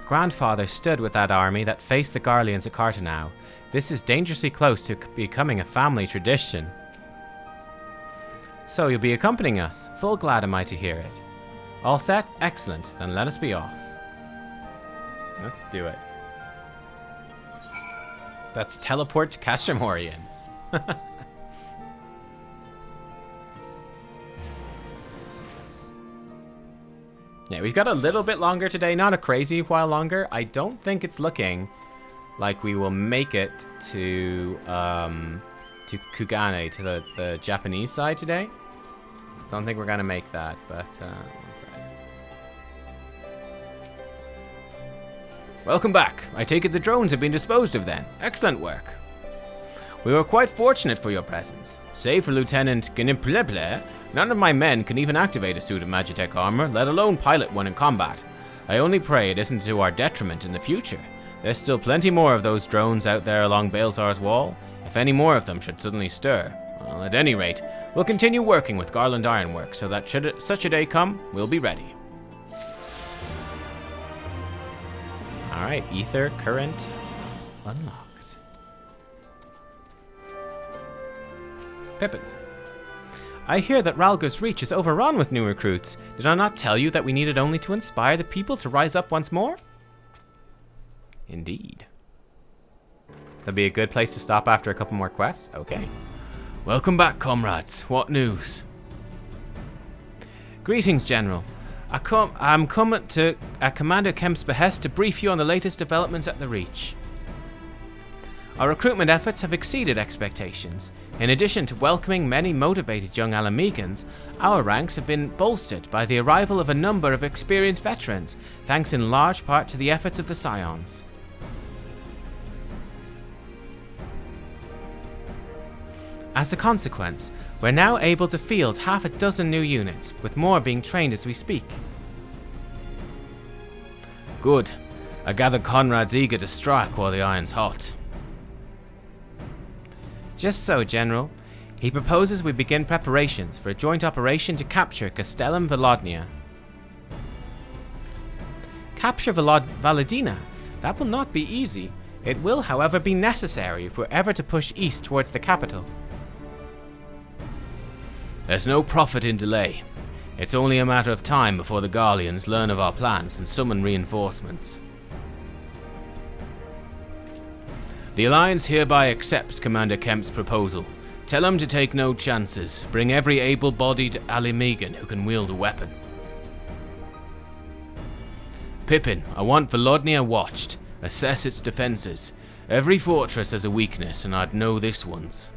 Grandfather stood with that army that faced the Garleans at Cartanau. This is dangerously close to becoming a family tradition. So you'll be accompanying us. Full glad am I to hear it. All set? Excellent. Then let us be off. Let's do it. That's teleport to Castrum Oriens. Yeah, we've got a little bit longer today, not a crazy while longer. I don't think it's looking like we will make it to Kugane, to the Japanese side today. Don't think we're gonna make that, but welcome back. I take it the drones have been disposed of then. Excellent work. We were quite fortunate for your presence. Save for Lieutenant Gnipleble, none of my men can even activate a suit of Magitech armor, let alone pilot one in combat. I only pray it isn't to our detriment in the future. There's still plenty more of those drones out there along Baelsar's wall, if any more of them should suddenly stir. Well, at any rate, we'll continue working with Garland Ironworks so that should such a day come, we'll be ready. Alright, Ether Current unlocked. Pippin. I hear that Ralga's Reach is overrun with new recruits. Did I not tell you that we needed only to inspire the people to rise up once more? Indeed. That'd be a good place to stop after a couple more quests? Okay. Welcome back, comrades. What news? Greetings, General. I'm coming at Commander Kemp's behest to brief you on the latest developments at the Reach. Our recruitment efforts have exceeded expectations. In addition to welcoming many motivated young Alamegans, our ranks have been bolstered by the arrival of a number of experienced veterans, thanks in large part to the efforts of the Scions. As a consequence, we're now able to field half a dozen new units, with more being trained as we speak. Good. I gather Conrad's eager to strike while the iron's hot. Just so, General. He proposes we begin preparations for a joint operation to capture Castellum Valodnia. Capture Valadina? That will not be easy. It will, however, be necessary if we're ever to push east towards the capital. There's no profit in delay. It's only a matter of time before the Garleans learn of our plans and summon reinforcements. The Alliance hereby accepts Commander Kemp's proposal. Tell him to take no chances. Bring every able-bodied Alimegan who can wield a weapon. Pippin, I want Volodnia watched. Assess its defenses. Every fortress has a weakness, and I'd know this one's.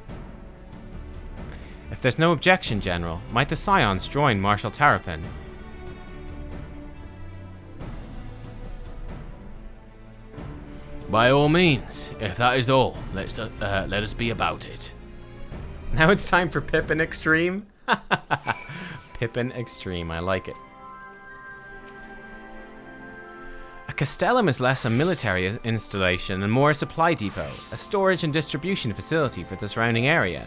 If there's no objection, General, might the Scions join Marshal Terrapin? By all means, if that is all, let us be about it. Now it's time for Pippin Extreme. Pippin Extreme, I like it. A castellum is less a military installation and more a supply depot, a storage and distribution facility for the surrounding area.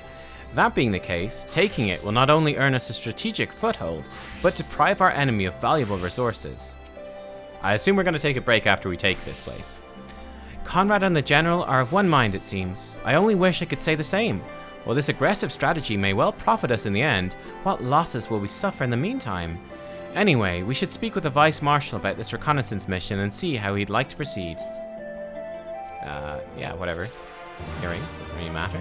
That being the case, taking it will not only earn us a strategic foothold, but deprive our enemy of valuable resources. I assume we're going to take a break after we take this place. Conrad and the General are of one mind, it seems. I only wish I could say the same. While this aggressive strategy may well profit us in the end, what losses will we suffer in the meantime? Anyway, we should speak with the Vice Marshal about this reconnaissance mission and see how he'd like to proceed. Yeah, whatever. Earrings, doesn't really matter.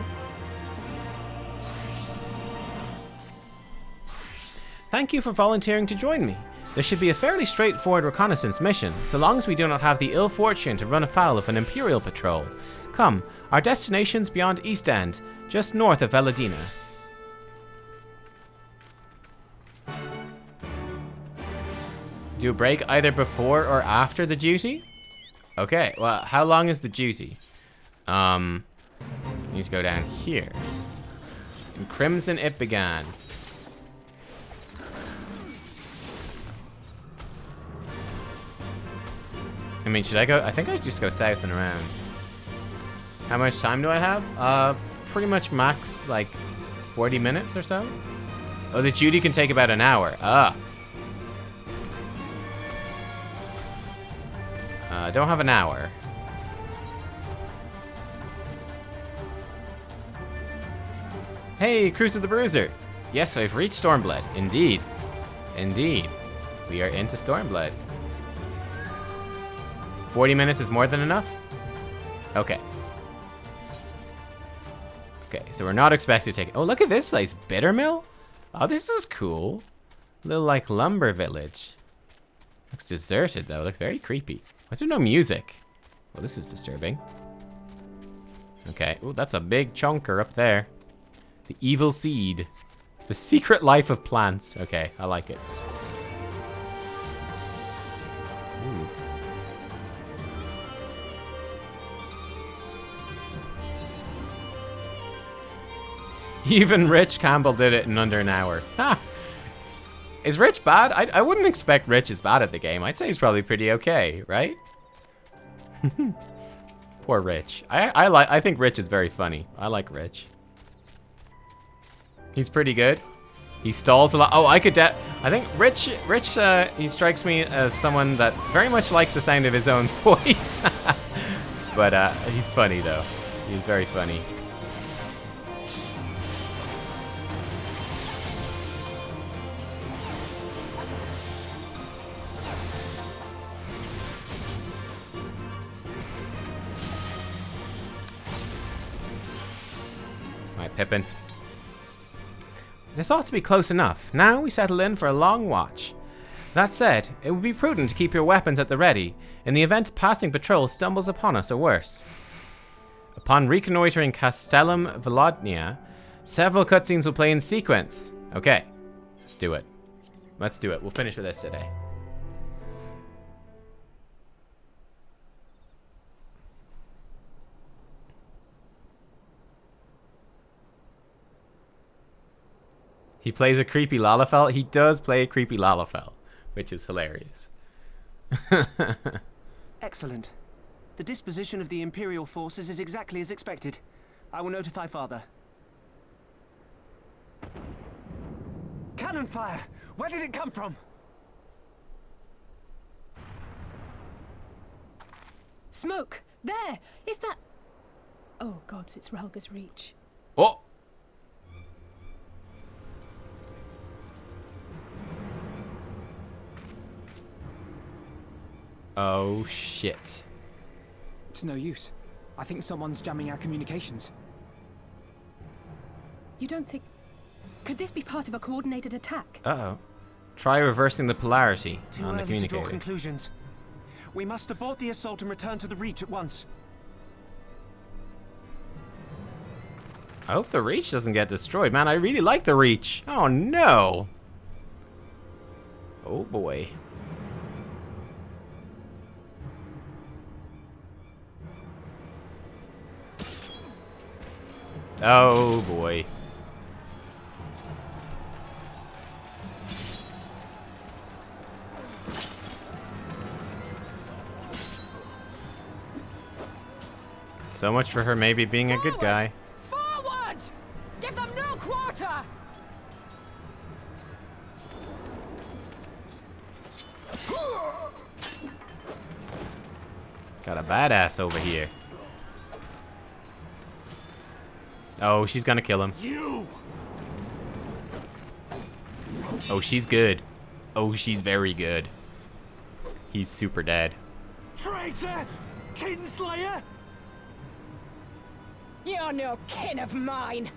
Thank you for volunteering to join me. This should be a fairly straightforward reconnaissance mission, so long as we do not have the ill fortune to run afoul of an Imperial patrol. Come, our destination's beyond East End, just north of Veladina. Do a break either before or after the duty? Okay, well, how long is the duty? Need to go down here. In Crimson it began. I mean, should I go? I think I just go south and around. How much time do I have? Pretty much max, like, 40 minutes or so. Oh, the duty can take about an hour. I don't have an hour. Hey, Cruise of the Bruiser. Yes, I've reached Stormblood. Indeed. Indeed. We are into Stormblood. 40 minutes is more than enough? Okay. Okay, so we're not expected to take... Oh, look at this place. Bittermill? Oh, this is cool. Little, like, lumber village. Looks deserted, though. Looks very creepy. Why is there no music? Well, this is disturbing. Okay. Oh, that's a big chunker up there. The evil seed. The secret life of plants. Okay, I like it. Ooh. Even Rich Campbell did it in under an hour. Ha! Is Rich bad? I wouldn't expect Rich is bad at the game. I'd say he's probably pretty okay, right? Poor Rich. I think Rich is very funny. I like Rich. He's pretty good. He stalls a lot. Oh, I think Rich, he strikes me as someone that very much likes the sound of his own voice. But he's funny, though. He's very funny. Pippin. This ought to be close enough. Now we settle in for a long watch. That said, it would be prudent to keep your weapons at the ready, in the event a passing patrol stumbles upon us or worse. Upon reconnoitering Castellum Volodnia, several cutscenes will play in sequence. Okay, let's do it. Let's do it. We'll finish with this today. He plays a creepy Lalafell. He does play a creepy Lalafell, which is hilarious. Excellent. The disposition of the Imperial forces is exactly as expected. I will notify Father. Cannon fire! Where did it come from? Smoke! There! Is that... Oh, gods, it's Relga's Reach. Oh! Oh, shit. It's no use. I think someone's jamming our communications. You don't think... Could this be part of a coordinated attack? Uh-oh. Try reversing the polarity Too on the early to draw communicator. conclusions. We must abort the assault and return to the Reach at once. I hope the Reach doesn't get destroyed. Man, I really like the Reach. Oh, no. Oh, boy. Oh, boy. So much for her maybe being a good guy. Forward! Give them no quarter! Got a badass over here. Oh, she's gonna kill him. You! Oh, she's good. Oh, she's very good. He's super dead. Traitor! Kinslayer! You're no kin of mine!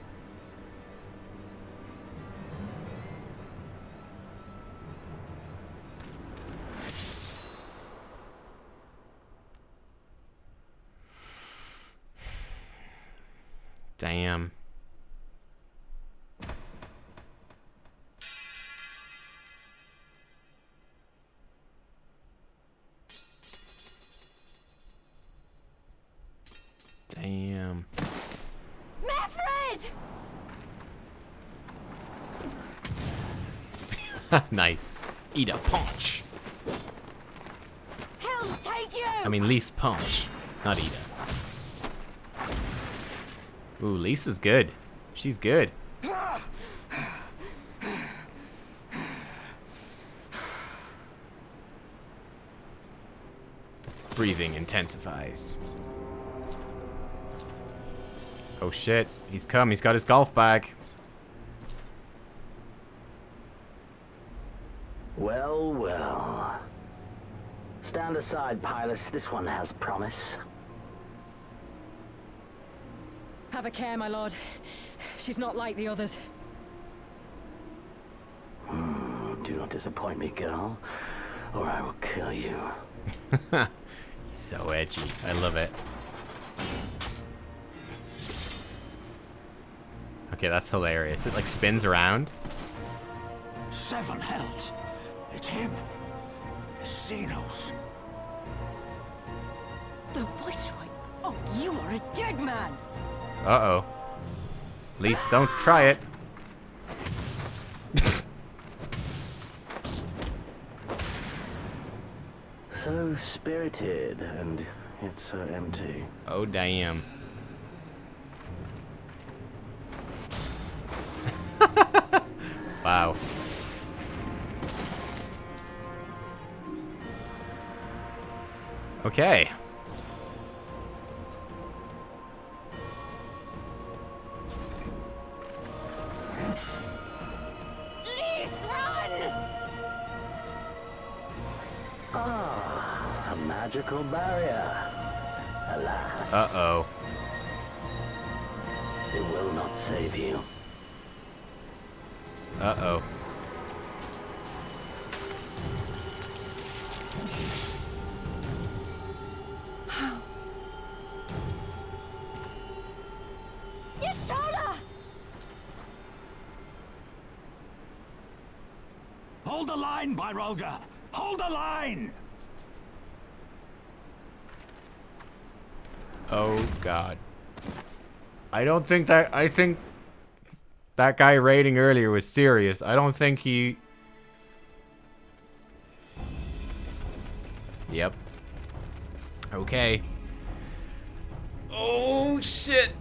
Damn. Damn. Meffred! Nice. Eat a punch. Hell's take you! I mean, Lise punch, not Ida. Ooh, Lisa's good. She's good. Breathing intensifies. Oh shit, he's come. He's got his golf bag. Well, well. Stand aside, Pilus. This one has promise. Have a care, my lord. She's not like the others. Do not disappoint me, girl, or I will kill you. He's so edgy. I love it. Okay, that's hilarious. It like spins around. 7 hells. It's him. It's Xenos. The Viceroy. Oh, you are a dead man. Uh-oh. Lise, don't try it. So spirited, and yet so empty. Oh, damn. Wow. Okay. Ah, a magical barrier. Alas. Uh-oh. It will not save you. Uh-oh. Yashola! Hold the line, Byrolga! Hold the line! Oh, God. I think that guy raiding earlier was serious. I don't think he... Yep. Okay. Oh, shit.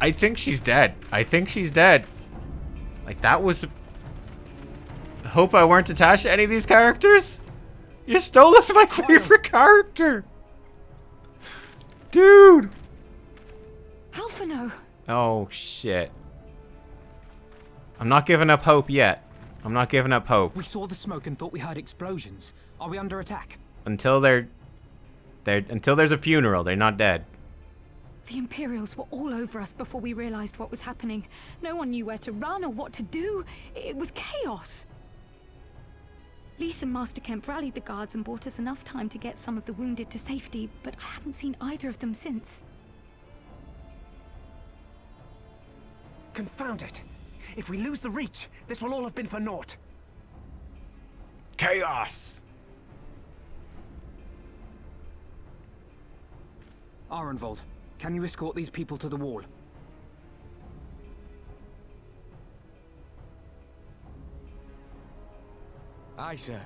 I think she's dead. I think she's dead. Like, that was... I hope I weren't attached to any of these characters. You stole us my favorite character. Dude. Alphino. Oh, shit. I'm not giving up hope yet. I'm not giving up hope. We saw the smoke and thought we heard explosions. Are we under attack? until until there's a funeral, they're not dead. The Imperials were all over us before we realized what was happening. No one knew where to run or what to do. It was chaos. Lise and Master Kemp rallied the guards and bought us enough time to get some of the wounded to safety, but I haven't seen either of them since. Confound it! If we lose the Reach, this will all have been for naught. Chaos! Arenvold, can you escort these people to the wall? Aye, sir.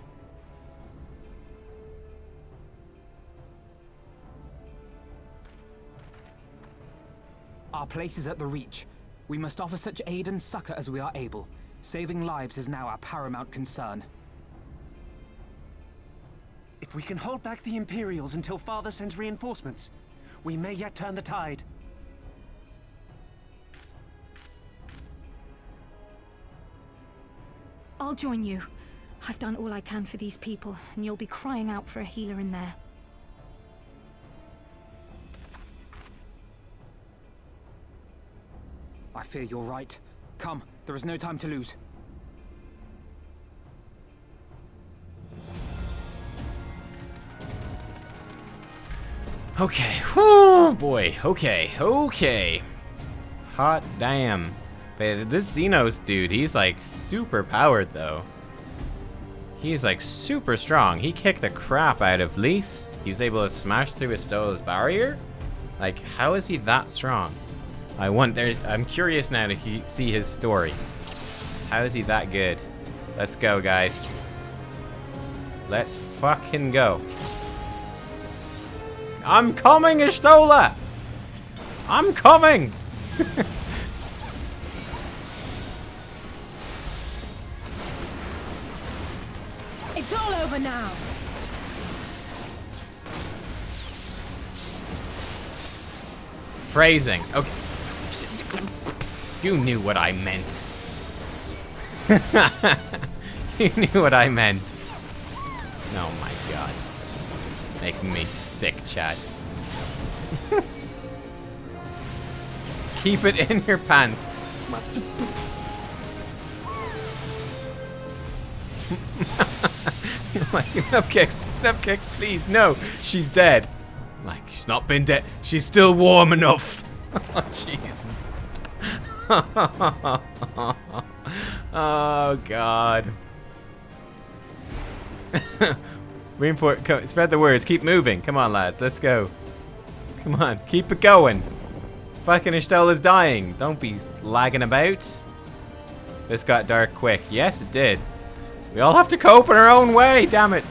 Our place is at the Reach. We must offer such aid and succor as we are able. Saving lives is now our paramount concern. If we can hold back the Imperials until Father sends reinforcements, we may yet turn the tide. I'll join you. I've done all I can for these people, and you'll be crying out for a healer in there. I fear you're right. Come, there is no time to lose. Okay. Whew, boy. Okay. Hot damn. But this Xenos dude, he's like super powered though. He's like super strong. He kicked the crap out of Lise. He was able to smash through Estola's barrier. Like, how is he that strong? I'm curious now to see his story. How is he that good? Let's go, guys. Let's fucking go. I'm coming, Estola! I'm coming! It's all over now. Phrasing. Okay. You knew what I meant. You knew what I meant. Oh my god. Making me sick, chat. Keep it in your pants. Like, Nubkeks, please, no. She's dead. Like, she's not been dead. She's still warm enough. Oh, Jesus. Oh, God. Spread the words. Keep moving. Come on, lads. Let's go. Come on. Keep it going. Fucking Estola's dying. Don't be lagging about. This got dark quick. Yes, it did. We all have to cope in our own way. Damn it.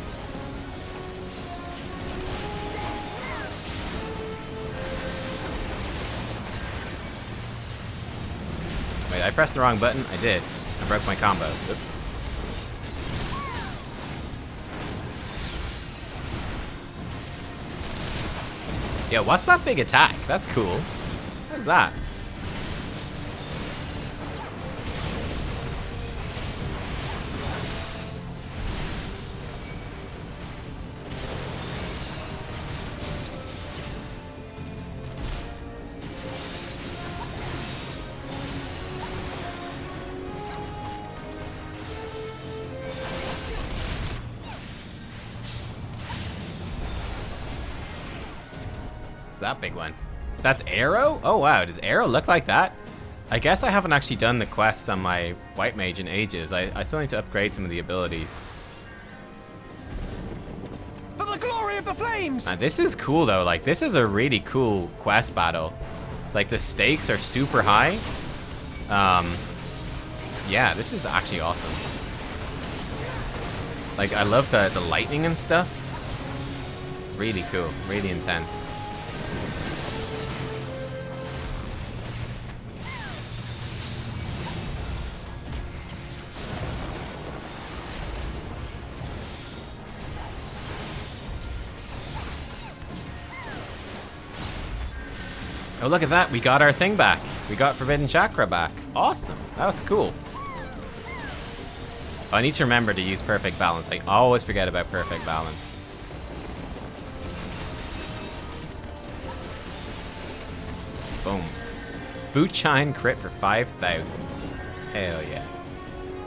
Wait, I pressed the wrong button. I did. I broke my combo. Oops. Yo, what's that big attack? That's cool. What is that? That big one. That's Arrow? Oh wow, does Arrow look like that? I guess I haven't actually done the quests on my White Mage in ages. I still need to upgrade some of the abilities. For the glory of the flames! This is cool though, like this is a really cool quest battle. It's like the stakes are super high. Yeah, this is actually awesome. Like I love the lightning and stuff. Really cool, really intense. Oh, look at that. We got our thing back. We got Forbidden Chakra back. Awesome. That was cool. Oh, I need to remember to use Perfect Balance. I always forget about Perfect Balance. Boom. Bootshine crit for 5,000. Hell yeah.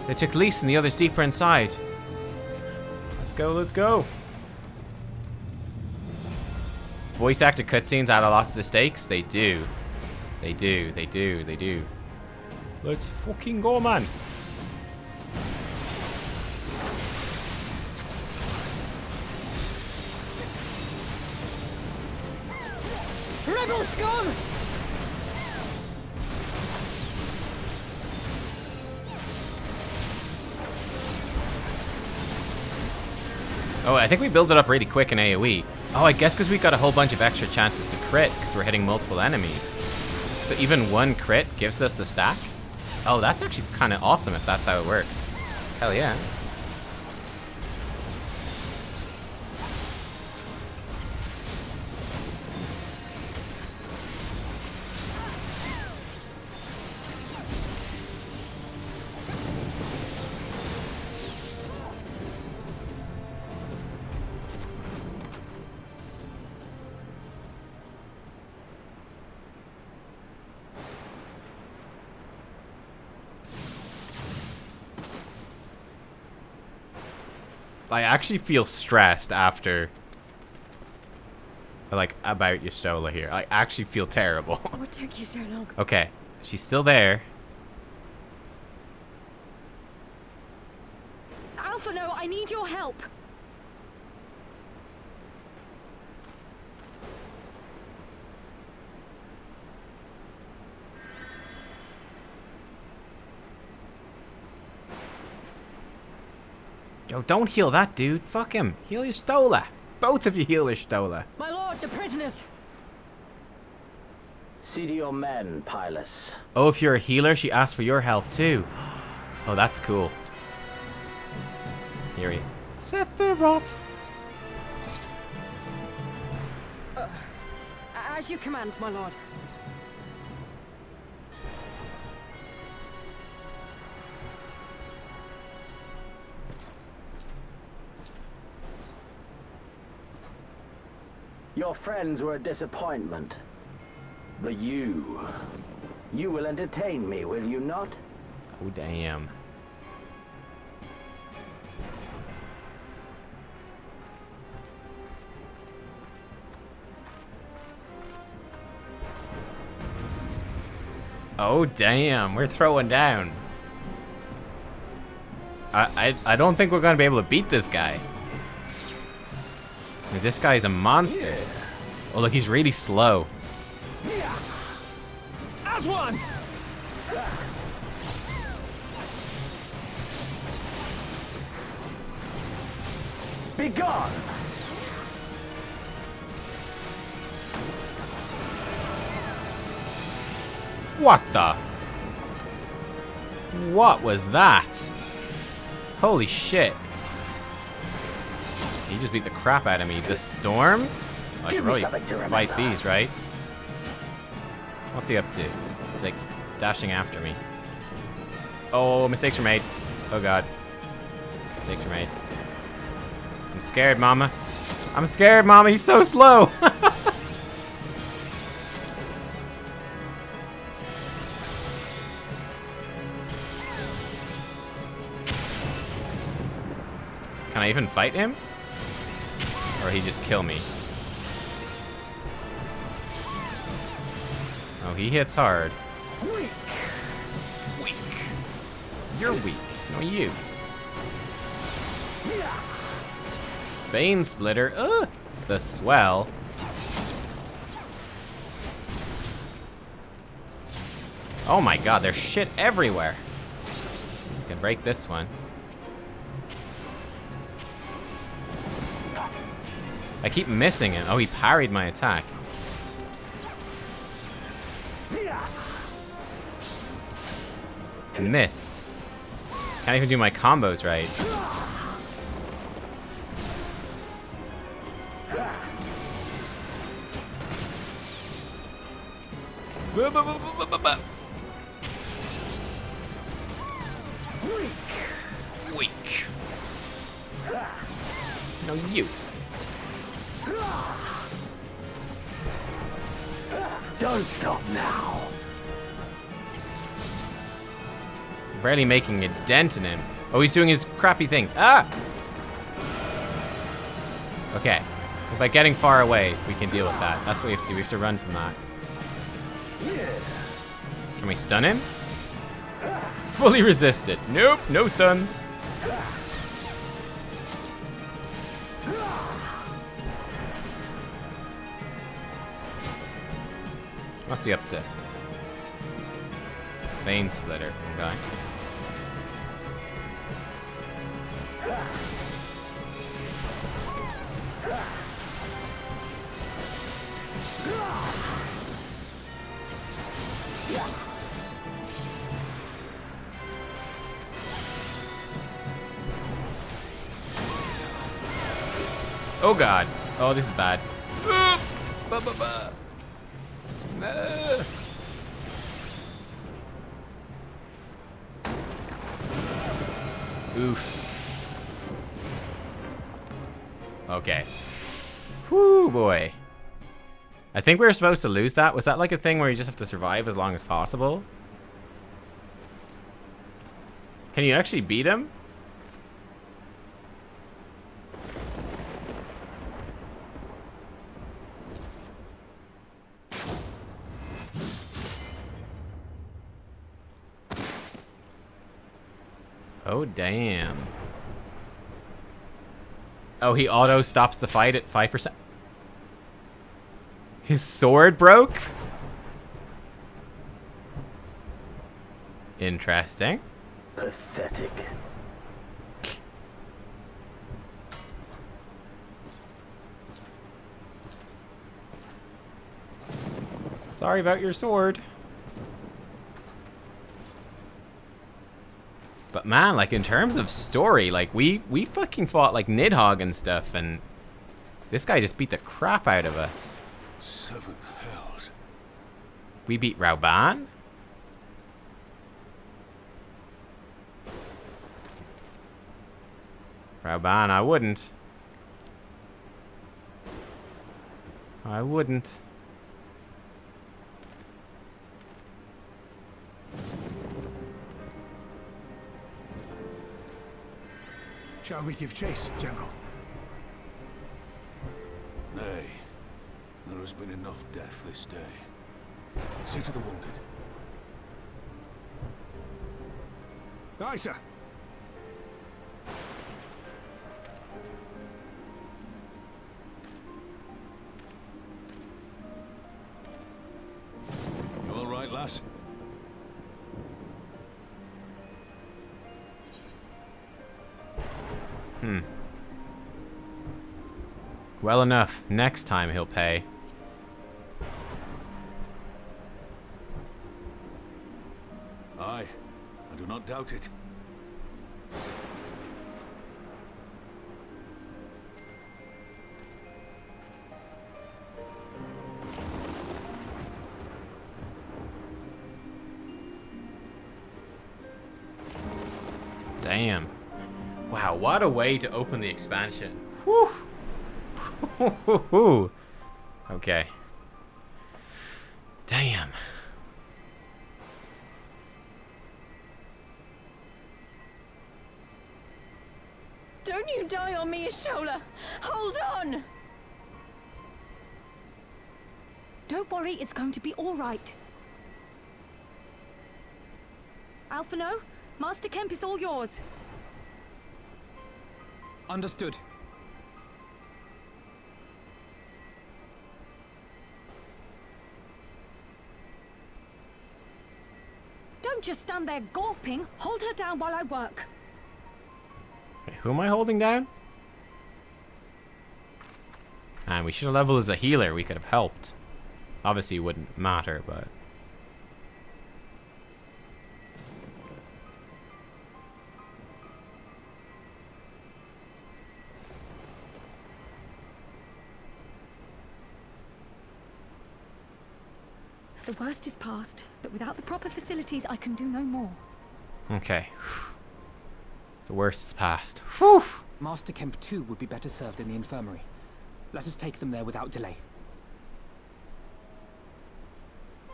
They took Lise and the others deeper inside. Let's go, let's go. Voice actor cutscenes add a lot to the stakes. They do. They do, they do, they do. Let's fucking go, man. Rebel scum! Oh, I think we build it up really quick in AoE. Oh, I guess because we got a whole bunch of extra chances to crit because we're hitting multiple enemies. So even one crit gives us a stack? Oh, that's actually kind of awesome if that's how it works. Hell yeah. I actually feel stressed after, like, about Y'shtola here. I actually feel terrible. What took you so long? Okay, she's still there. Alpha, no, I need your help. Yo, don't heal that dude. Fuck him. Heal Y'shtola. Both of you heal Y'shtola. My lord, the prisoners. See to your men, Pylus. Oh, if you're a healer, she asked for your help too. Oh, that's cool. Here he. Sephiroth. As you command, my lord. Your friends were a disappointment. But you will entertain me, will you not? Oh, damn. Oh, damn. We're throwing down. I don't think we're going to be able to beat this guy. I mean, this guy's a monster. Oh, look, he's really slow. As one! Be gone! What the? What was that? Holy shit. He just beat the crap out of me. The storm? Oh, I should really fight these, right? What's he up to? He's like dashing after me. Oh, mistakes were made. Oh god. Mistakes were made. I'm scared, mama. I'm scared, mama. He's so slow. Can I even fight him? Or he just kill me? Oh, he hits hard. Weak. Weak. You're weak. No, you. Vein splitter. Ugh. The swell. Oh my god, there's shit everywhere. You can break this one. I keep missing it. Oh, he parried my attack. Missed. Can't even do my combos right. Weak. No, you. Don't stop now. Barely making a dent in him. Oh, he's doing his crappy thing. Ah! Okay. By getting far away, we can deal with that. That's what we have to do. We have to run from that. Can we stun him? Fully resisted. Nope, no stuns. What's he up to? Vein splitter. Okay. Oh god. Oh, this is bad. Oof. Okay. Whoo, boy. I think we were supposed to lose that. Was that like a thing where you just have to survive as long as possible? Can you actually beat him? Oh, damn. Oh, he auto stops the fight at 5%. His sword broke? Interesting. Pathetic. Sorry about your sword. But man, like in terms of story, like we fucking fought like Nidhogg and stuff, and this guy just beat the crap out of us. 7 hells. We beat Rauban? Rauban, I wouldn't. I wouldn't. Shall we give chase, General? Nay. There has been enough death this day. See to the wounded. Aye, sir. You all right, lass? Well enough. Next time he'll pay. Aye. I do not doubt it. Damn. Wow, what a way to open the expansion. Whew. Okay. Damn. Don't you die on me, Ashola! Hold on! Don't worry, it's going to be all right. Alphino, Master Kemp is all yours. Understood. Don't just stand there gawping. Hold her down while I work. Wait, who am I holding down? Man, we should have leveled as a healer. We could have helped. Obviously, it wouldn't matter, but... The worst is past, but without the proper facilities, I can do no more. Okay. The worst is past. Whew. Master Kemp too would be better served in the Infirmary. Let us take them there without delay.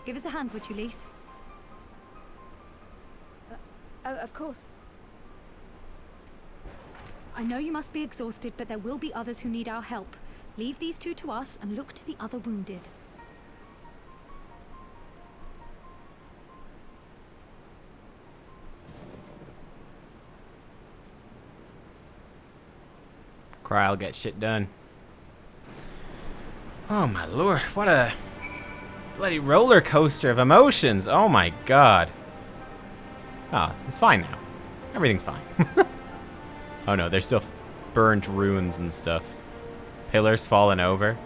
Give us a hand, would you, Lise? Of course. I know you must be exhausted, but there will be others who need our help. Leave these two to us and look to the other wounded. Kryl, get shit done. Oh my lord, what a bloody roller coaster of emotions. Oh my god. Oh, it's fine now. Everything's fine. Oh no, there's still burnt ruins and stuff. Pillars falling over.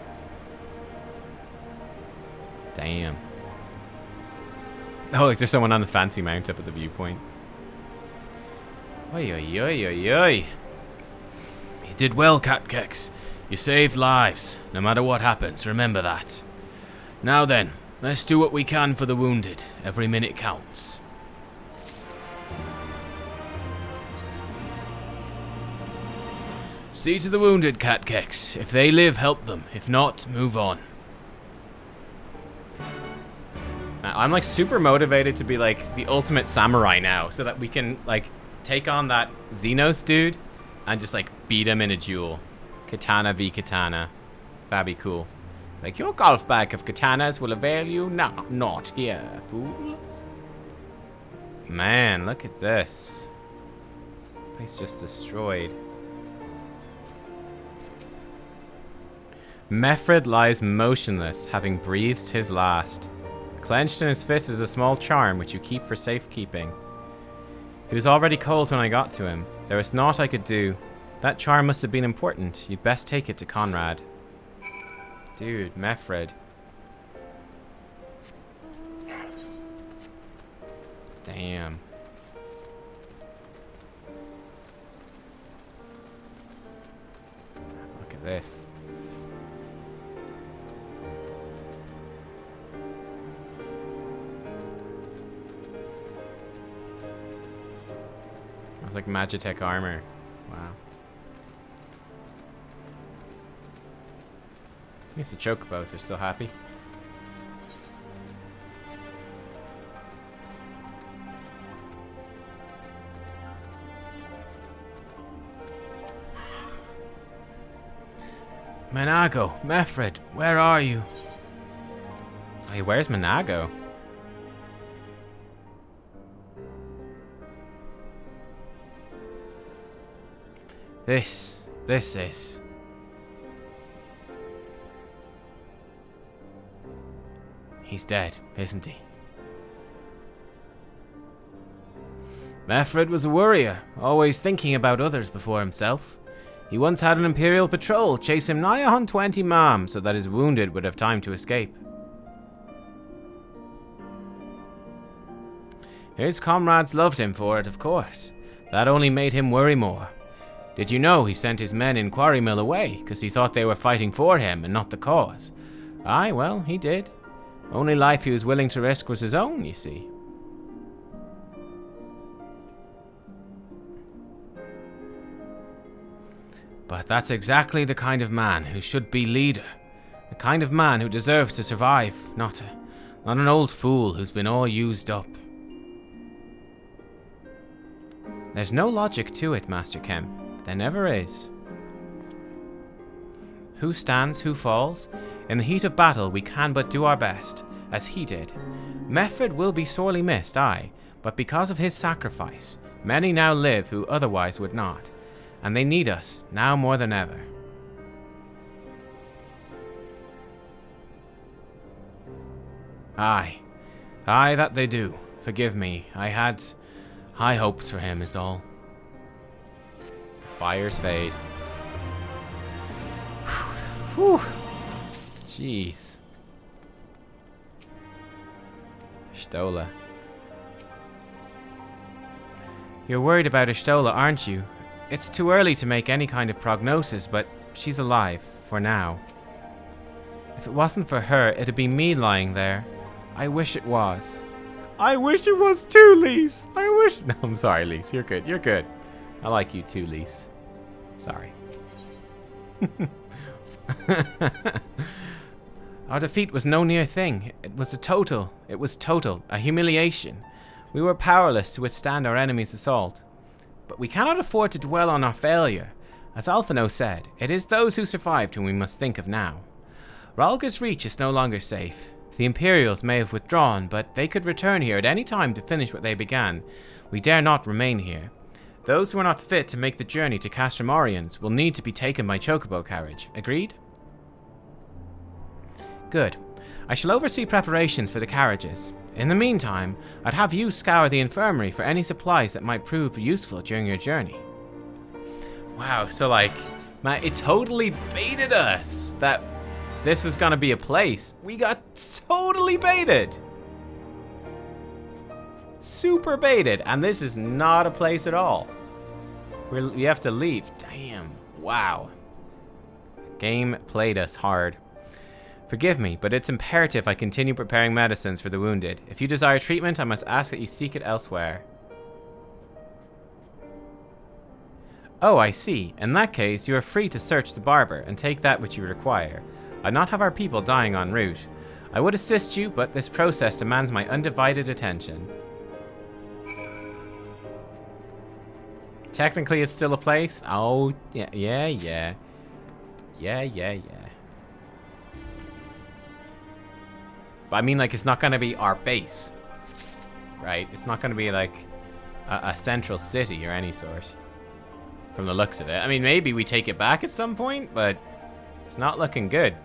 Damn. Oh, like there's someone on the fancy mount up at the viewpoint. Oi, oi, oi, oi, oi. You did well, Nubkeks. You saved lives. No matter what happens, remember that. Now then, let's do what we can for the wounded. Every minute counts. See to the wounded, Nubkeks. If they live, help them. If not, move on. I'm like super motivated to be like the ultimate samurai now, so that we can like take on that Xenos dude and just like beat him in a duel. Katana v katana. That'd be cool. Like, your golf bag of katanas will avail you now. Not here, fool. Man, look at this. Place just destroyed. Mefred lies motionless, having breathed his last. Clenched in his fist is a small charm which you keep for safekeeping. He was already cold when I got to him. There was naught I could do. That charm must have been important. You'd best take it to Conrad. Dude, Mefred. Damn. Look at this. It's like Magitech armor. Wow. At least the chocobos are still happy. Menago, Mefred, where are you? Hey, where's Menago? This is... He's dead, isn't he? Mefred was a warrior, always thinking about others before himself. He once had an Imperial patrol chase him nigh 120 mam so that his wounded would have time to escape. His comrades loved him for it, of course. That only made him worry more. Did you know he sent his men in Quarry Mill away, because he thought they were fighting for him and not the cause? Aye, well, he did. Only life he was willing to risk was his own, you see. But that's exactly the kind of man who should be leader. The kind of man who deserves to survive, not an old fool who's been all used up. There's no logic to it, Master Kemp. There never is. Who stands, who falls? In the heat of battle we can but do our best, as he did. Mefred will be sorely missed, aye, but because of his sacrifice, many now live who otherwise would not, and they need us now more than ever. Aye, that they do. Forgive me, I had high hopes for him is all. Fires fade. Whew. Jeez. Stola. You're worried about Stola, aren't you? It's too early to make any kind of prognosis, but she's alive, for now. If it wasn't for her, it'd be me lying there. I wish it was. I wish it was too, Lise. I wish... No, I'm sorry, Lise. You're good. You're good. I like you too, Lise. Sorry. Our defeat was no near thing. It was total, a humiliation. We were powerless to withstand our enemy's assault. But we cannot afford to dwell on our failure. As Alphino said, it is those who survived whom we must think of now. Rhalga's reach is no longer safe. The Imperials may have withdrawn, but they could return here at any time to finish what they began. We dare not remain here. Those who are not fit to make the journey to Castrum Oriens will need to be taken by chocobo carriage. Agreed? Good. I shall oversee preparations for the carriages. In the meantime, I'd have you scour the infirmary for any supplies that might prove useful during your journey. Wow, so like, man, it totally baited us that this was gonna be a place. We got totally baited. Super baited, and this is not a place at all. We have to leave. Damn, wow. Game played us hard. Forgive me, but it's imperative I continue preparing medicines for the wounded. If you desire treatment, I must ask that you seek it elsewhere. Oh, I see. In that case, you are free to search the barber and take that which you require. I'd not have our people dying en route. I would assist you, but this process demands my undivided attention. Technically, it's still a place. Oh, yeah. But I mean, like, it's not going to be our base, right? It's not going to be, like, a central city or any sort, from the looks of it. I mean, maybe we take it back at some point, but it's not looking good.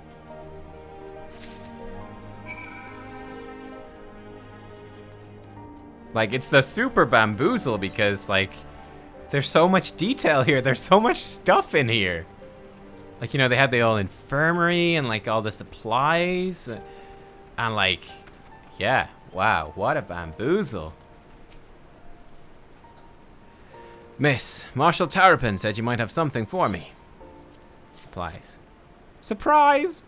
Like, it's the super bamboozle because, like, there's so much detail here. There's so much stuff in here. Like, you know, they had the old infirmary and, like, all the supplies. And, like, yeah, wow, what a bamboozle. Miss, Marshal Terrapin said you might have something for me. Supplies. Surprise!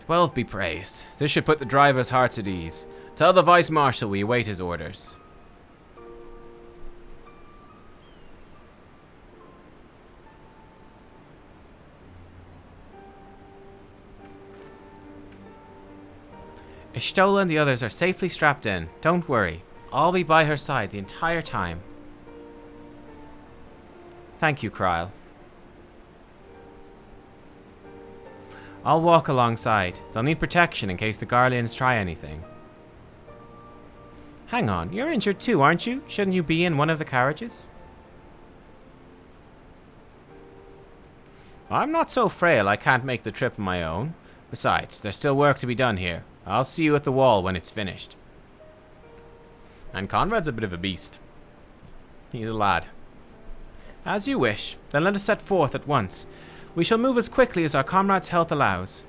12 be praised. This should put the driver's hearts at ease. Tell the Vice Marshal we await his orders. Ishtola and the others are safely strapped in. Don't worry. I'll be by her side the entire time. Thank you, Kryle. I'll walk alongside. They'll need protection in case the Garleans try anything. Hang on, you're injured too, aren't you? Shouldn't you be in one of the carriages? I'm not so frail I can't make the trip on my own. Besides, there's still work to be done here. I'll see you at the wall when it's finished. And Conrad's a bit of a beast. He's a lad. As you wish. Then let us set forth at once. We shall move as quickly as our comrade's health allows.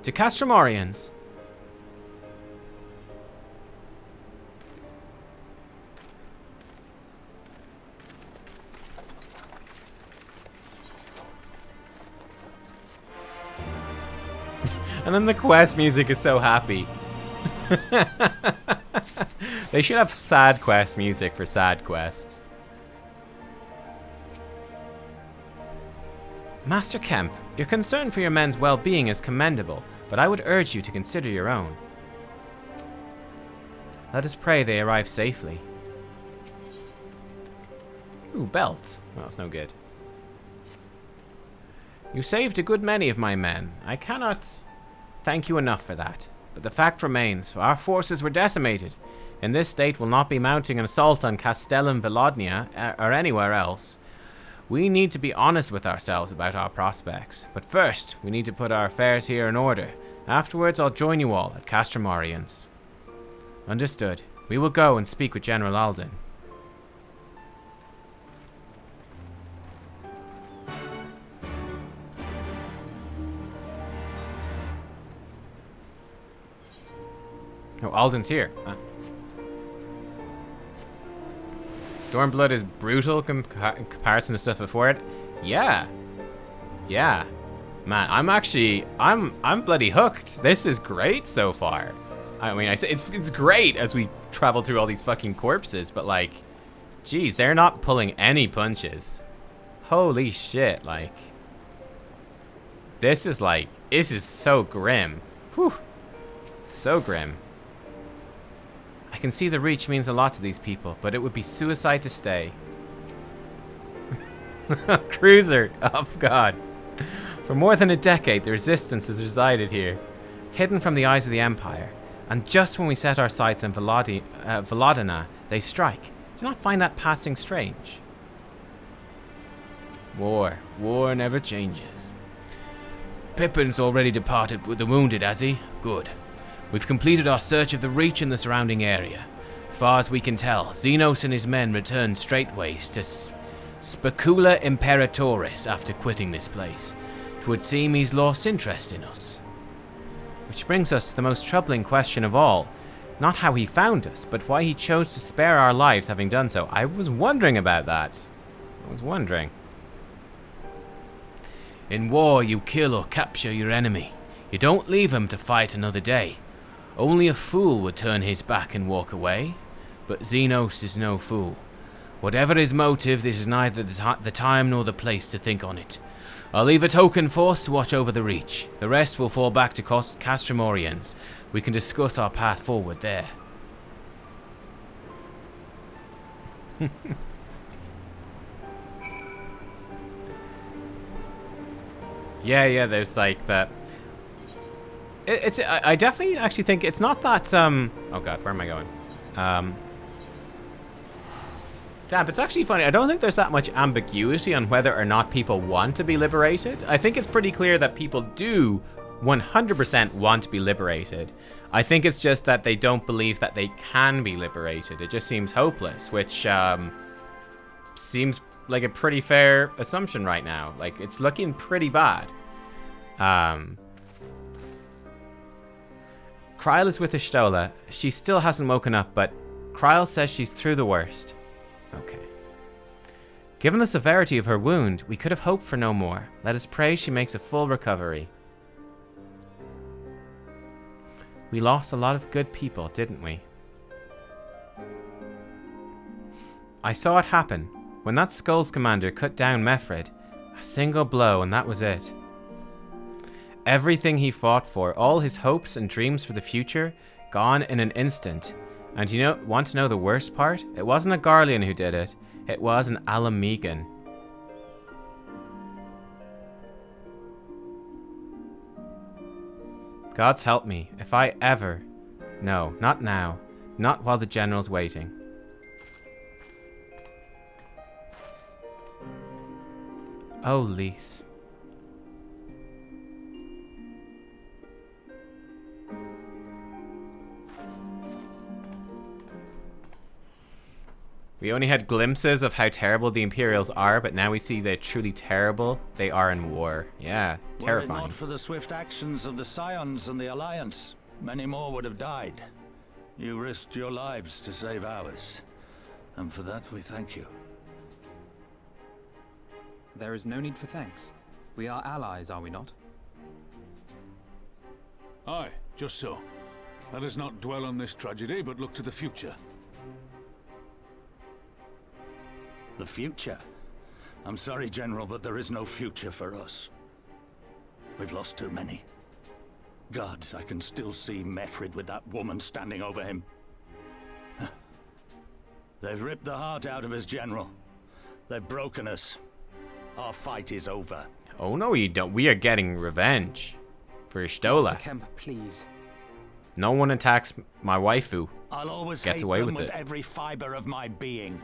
To Castrum Oriens. And then the quest music is so happy. They should have sad quest music for sad quests. Master Kemp, your concern for your men's well-being is commendable, but I would urge you to consider your own. Let us pray they arrive safely. Ooh, belt. Well, that's no good. You saved a good many of my men. I cannot thank you enough for that. But the fact remains, our forces were decimated. In this state we'll not be mounting an assault on Castellum Velodnia or anywhere else. We need to be honest with ourselves about our prospects. But first, we need to put our affairs here in order. Afterwards, I'll join you all at Castrum Oriens. Understood. We will go and speak with General Alden. Oh, Alden's here. Huh. Stormblood is brutal in comparison to stuff before it. Yeah. Yeah. Man, I'm bloody hooked. This is great so far. I mean, it's great as we travel through all these fucking corpses, but like, geez, they're not pulling any punches. Holy shit, like. this is so grim. Whew. So grim. I can see the Reach means a lot to these people, but it would be suicide to stay. Cruiser! Oh god. For more than a decade, the Resistance has resided here, hidden from the eyes of the Empire. And just when we set our sights on Volodina, they strike. Do you not find that passing strange? War. War never changes. Pippin's already departed with the wounded, has he? Good. We've completed our search of the Reach in the surrounding area. As far as we can tell, Xenos and his men returned straightways to Specula Imperatoris after quitting this place. 'Twould seem he's lost interest in us. Which brings us to the most troubling question of all. Not how he found us, but why he chose to spare our lives having done so. I was wondering about that. I was wondering. In war, you kill or capture your enemy. You don't leave him to fight another day. Only a fool would turn his back and walk away. But Xenos is no fool. Whatever his motive, this is neither the time nor the place to think on it. I'll leave a token force to watch over the Reach. The rest will fall back to Castrum Oriens. We can discuss our path forward there. Yeah, there's like that. I definitely actually think it's not that, oh god, where am I going? Sam, it's actually funny. I don't think there's that much ambiguity on whether or not people want to be liberated. I think it's pretty clear that people do 100% want to be liberated. I think it's just that they don't believe that they can be liberated. It just seems hopeless, which seems like a pretty fair assumption right now. Like, it's looking pretty bad. Kryl is with Ishtola. She still hasn't woken up, but Kryl says she's through the worst. Okay. Given the severity of her wound, we could have hoped for no more. Let us pray she makes a full recovery. We lost a lot of good people, didn't we? I saw it happen. When that Skulls commander cut down Mefrid, a single blow and that was it. Everything he fought for, all his hopes and dreams for the future, gone in an instant. And want to know the worst part? It wasn't a Garlean who did it. It was an Alamegan. Gods help me, if I ever... No, not now. Not while the general's waiting. Oh, Lys. We only had glimpses of how terrible the Imperials are, but now we see they're truly terrible. They are in war. Yeah, terrifying. Were it not for the swift actions of the Scions and the Alliance, many more would have died. You risked your lives to save ours, and for that we thank you. There is no need for thanks. We are allies, are we not? Aye, just so. Let us not dwell on this tragedy, but look to the future. The future? I'm sorry, General, but there is no future for us. We've lost too many. Gods, I can still see Mefrid with that woman standing over him. They've ripped the heart out of us, General. They've broken us. Our fight is over. Oh no, you don't. We are getting revenge for Ishtola. Master Kemp, please. No one attacks my waifu. I'll always Gets hate away them with with it. every fiber of my being.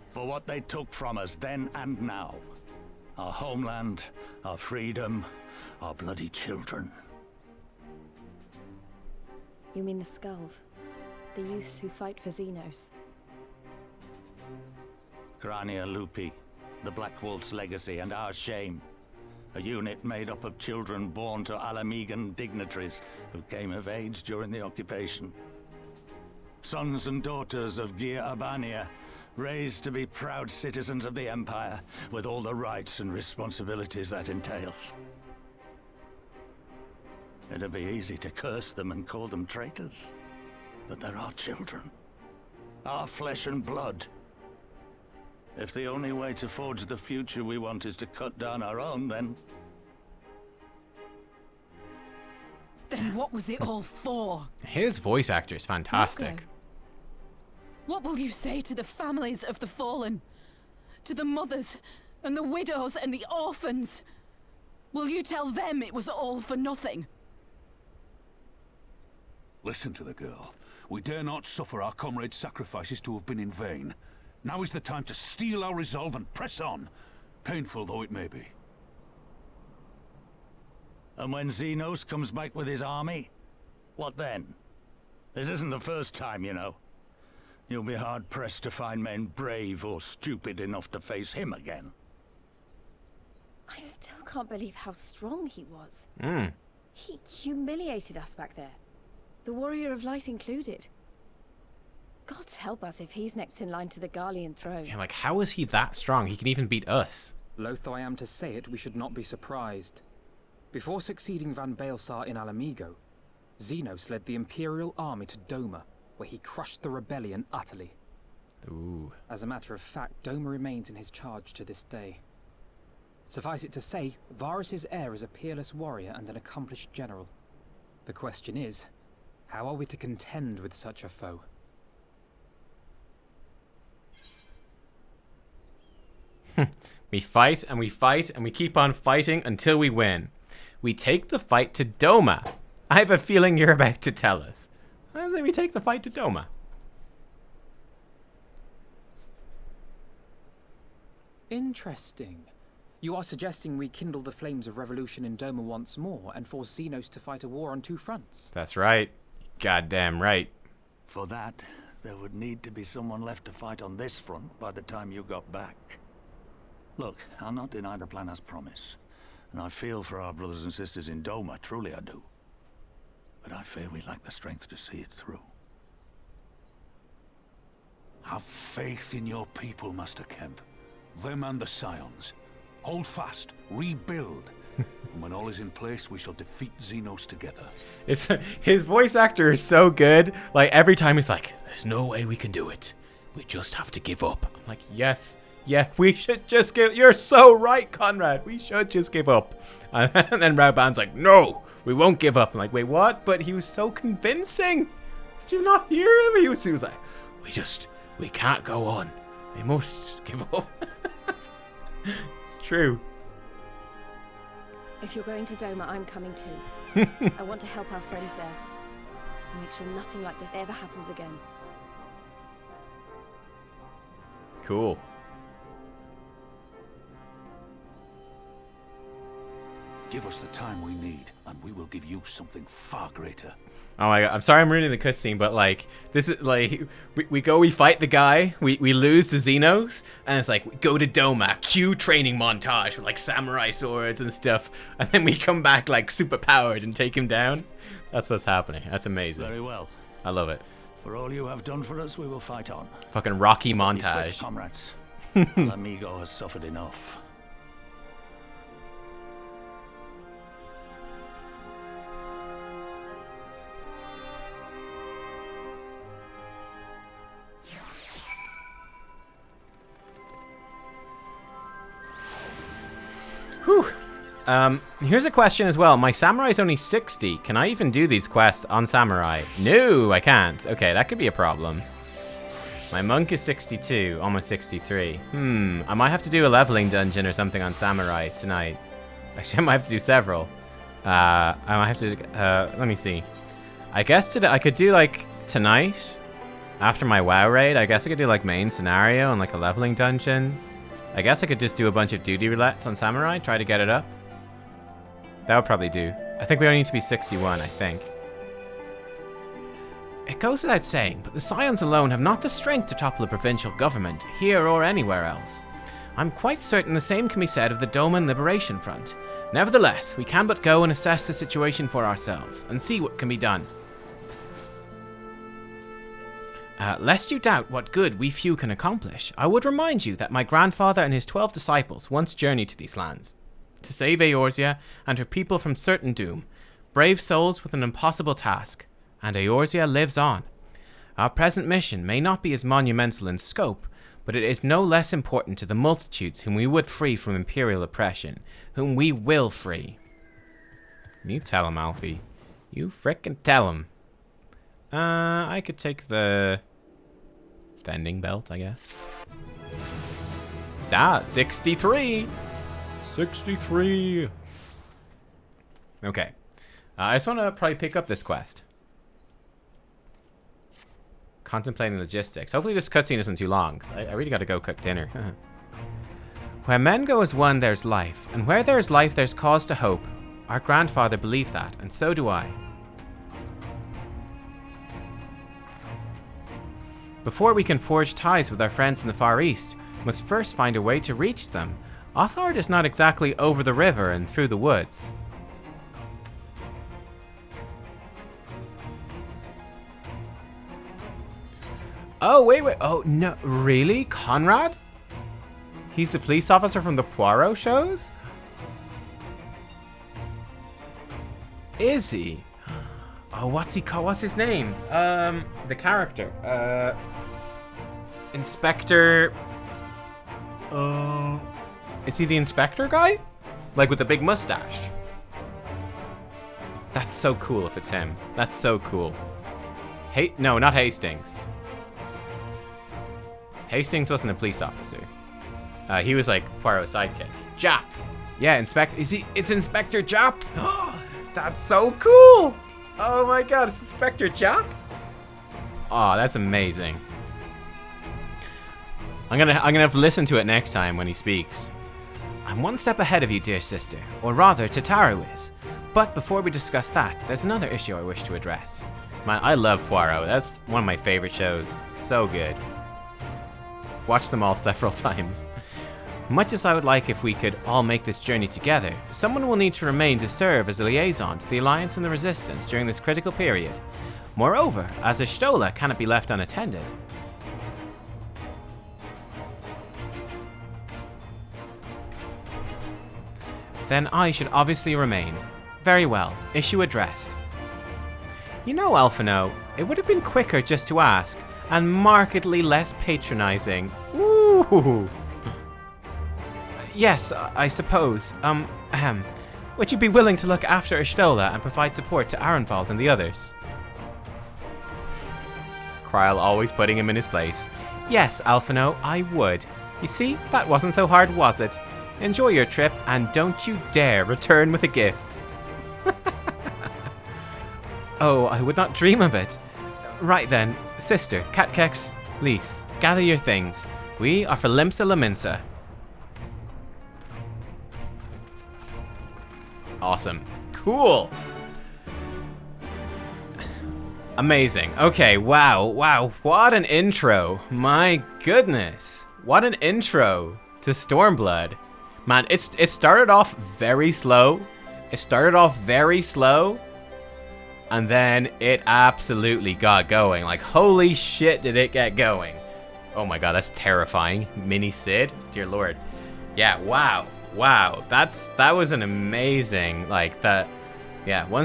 For what they took from us then and now. Our homeland, our freedom, our bloody children. You mean the Skulls? The youths who fight for Xenos? Grania Lupi, the Black Wolf's legacy and our shame. A unit made up of children born to Alamegan dignitaries who came of age during the occupation. Sons and daughters of Gir Abania, raised to be proud citizens of the Empire, with all the rights and responsibilities that entails. It'd be easy to curse them and call them traitors, but they're our children. Our flesh and blood. If the only way to forge the future we want is to cut down our own, then What was it all for? His voice actor is fantastic. What will you say to the families of the fallen? To the mothers, and the widows, and the orphans? Will you tell them it was all for nothing? Listen to the girl. We dare not suffer our comrades' sacrifices to have been in vain. Now is the time to steel our resolve and press on, painful though it may be. And when Xenos comes back with his army, what then? This isn't the first time, you know. You'll be hard-pressed to find men brave or stupid enough to face him again. I still can't believe how strong he was. Mm. He humiliated us back there. The Warrior of Light included. God's help us if he's next in line to the Garlean throne. Yeah, like, how is he that strong? He can even beat us. Loath though I am to say it, we should not be surprised. Before succeeding Van Baelsar in Alamigo, Xenos led the Imperial army to Doma, where he crushed the rebellion utterly. Ooh. As a matter of fact, Doma remains in his charge to this day. Suffice it to say, Varus's heir is a peerless warrior and an accomplished general. The question is, how are we to contend with such a foe? We fight and we fight and we keep on fighting until we win. We take the fight to Doma. I have a feeling you're about to tell us. I say we take the fight to Doma. Interesting. You are suggesting we kindle the flames of revolution in Doma once more and force Xenos to fight a war on two fronts. That's right. Goddamn right. For that, there would need to be someone left to fight on this front by the time you got back. Look, I'll not deny the plan as promised. And I feel for our brothers and sisters in Doma, truly I do. But I fear we lack the strength to see it through. Have faith in your people, Master Kemp. Them and the Scions. Hold fast, rebuild. And when all is in place, we shall defeat Xenos together. It's his voice actor is so good. Like, every time he's like, there's no way we can do it. We just have to give up. I'm like, yes. Yeah, we should just give... You're so right, Conrad. We should just give up. And then Rauban's like, no, we won't give up. I'm like, wait, what? But he was so convincing. Did you not hear him? He was like, we can't go on. We must give up. It's true. If you're going to Doma, I'm coming too. I want to help our friends there. And make sure nothing like this ever happens again. Cool. Give us the time we need, and we will give you something far greater. Oh my god, I'm sorry I'm ruining the cutscene, but like, this is like, we fight the guy, we lose to Xenos, and it's like, we go to Doma, cue training montage with like samurai swords and stuff, and then we come back like super powered and take him down. That's what's happening. That's amazing. Very well. I love it. For all you have done for us, we will fight on. Fucking Rocky Be montage. swift, comrades. Amigo has suffered enough. Whew. Here's a question as well. My samurai's only 60. Can I even do these quests on samurai? No, I can't. Okay, that could be a problem. My monk is 62, almost 63. I might have to do a leveling dungeon or something on samurai tonight. Actually, I might have to do several. I might have to, let me see. I guess today I could do like tonight, after my WoW raid, I guess I could do like main scenario and like a leveling dungeon. I guess I could just do a bunch of duty roulettes on samurai, try to get it up. That would probably do. I think we only need to be 61, I think. It goes without saying, but the Scions alone have not the strength to topple a provincial government, here or anywhere else. I'm quite certain the same can be said of the Doman Liberation Front. Nevertheless, we can but go and assess the situation for ourselves, and see what can be done. Lest you doubt what good we few can accomplish, I would remind you that my grandfather and his 12 disciples once journeyed to these lands, to save Eorzea and her people from certain doom, brave souls with an impossible task, and Eorzea lives on. Our present mission may not be as monumental in scope, but it is no less important to the multitudes whom we would free from imperial oppression, whom we will free. You tell him, Alfie. You frickin' tell him. I could take the standing belt, I guess. 63. 63. Okay. I just want to probably pick up this quest. Contemplating logistics. Hopefully this cutscene isn't too long, 'cause I really got to go cook dinner. Where men go as one, there's life. And where there's life, there's cause to hope. Our grandfather believed that, and so do I. Before we can forge ties with our friends in the Far East, we must first find a way to reach them. Othard is not exactly over the river and through the woods. Oh, wait. Oh, no. Really? Conrad? He's the police officer from the Poirot shows? Is he? Oh, what's he called? What's his name? The character. Inspector... Is he the inspector guy? Like with the big mustache? That's so cool if it's him. That's so cool. No, not Hastings. Hastings wasn't a police officer. He was like Poirot's sidekick. Jap. Yeah, it's Inspector Jap. That's so cool. Oh my god, it's Inspector Jap. Oh, that's amazing. I'm gonna have to listen to it next time when he speaks. I'm one step ahead of you, dear sister, or rather, Tataru is. But before we discuss that, there's another issue I wish to address. Man, I love Poirot. That's one of my favorite shows. So good. Watched them all several times. Much as I would like if we could all make this journey together, someone will need to remain to serve as a liaison to the Alliance and the Resistance during this critical period. Moreover, as Y'shtola cannot be left unattended. Then I should obviously remain. Very well, issue addressed. You know, Alphino, it would have been quicker just to ask, and markedly less patronizing. Ooh. Yes, I suppose. Would you be willing to look after Y'shtola and provide support to Arenvald and the others? Kryl always putting him in his place. Yes, Alphino, I would. You see, that wasn't so hard, was it? Enjoy your trip, and don't you dare return with a gift. Oh, I would not dream of it. Right then, sister, Nubkeks, Lise, gather your things. We are for Limsa Laminsa. Awesome. Cool. Amazing. Okay, wow. What an intro. My goodness. What an intro to Stormblood. Man, it started off very slow. And then it absolutely got going. Like, holy shit, did it get going. Oh my god, that's terrifying. Mini Sid? Dear lord. Yeah, wow. That was an amazing, once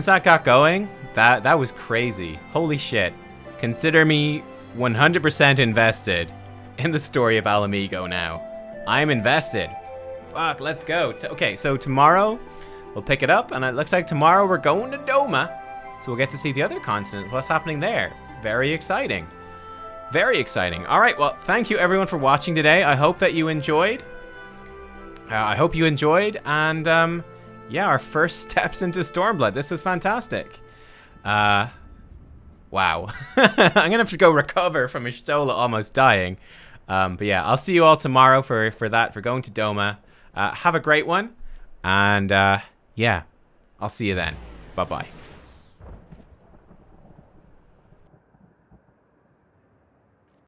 that got going, that was crazy. Holy shit. Consider me 100% invested in the story of Ala Mhigo now. I'm invested. Fuck, let's go. Okay, so tomorrow we'll pick it up, and it looks like tomorrow we're going to Doma. So we'll get to see the other continent, what's happening there. Very exciting. Very exciting. All right, well, thank you everyone for watching today. I hope that you enjoyed. And yeah, our first steps into Stormblood. This was fantastic. Wow. I'm gonna have to go recover from Y'shtola almost dying. But yeah, I'll see you all tomorrow for going to Doma. Have a great one. And yeah, I'll see you then. Bye-bye.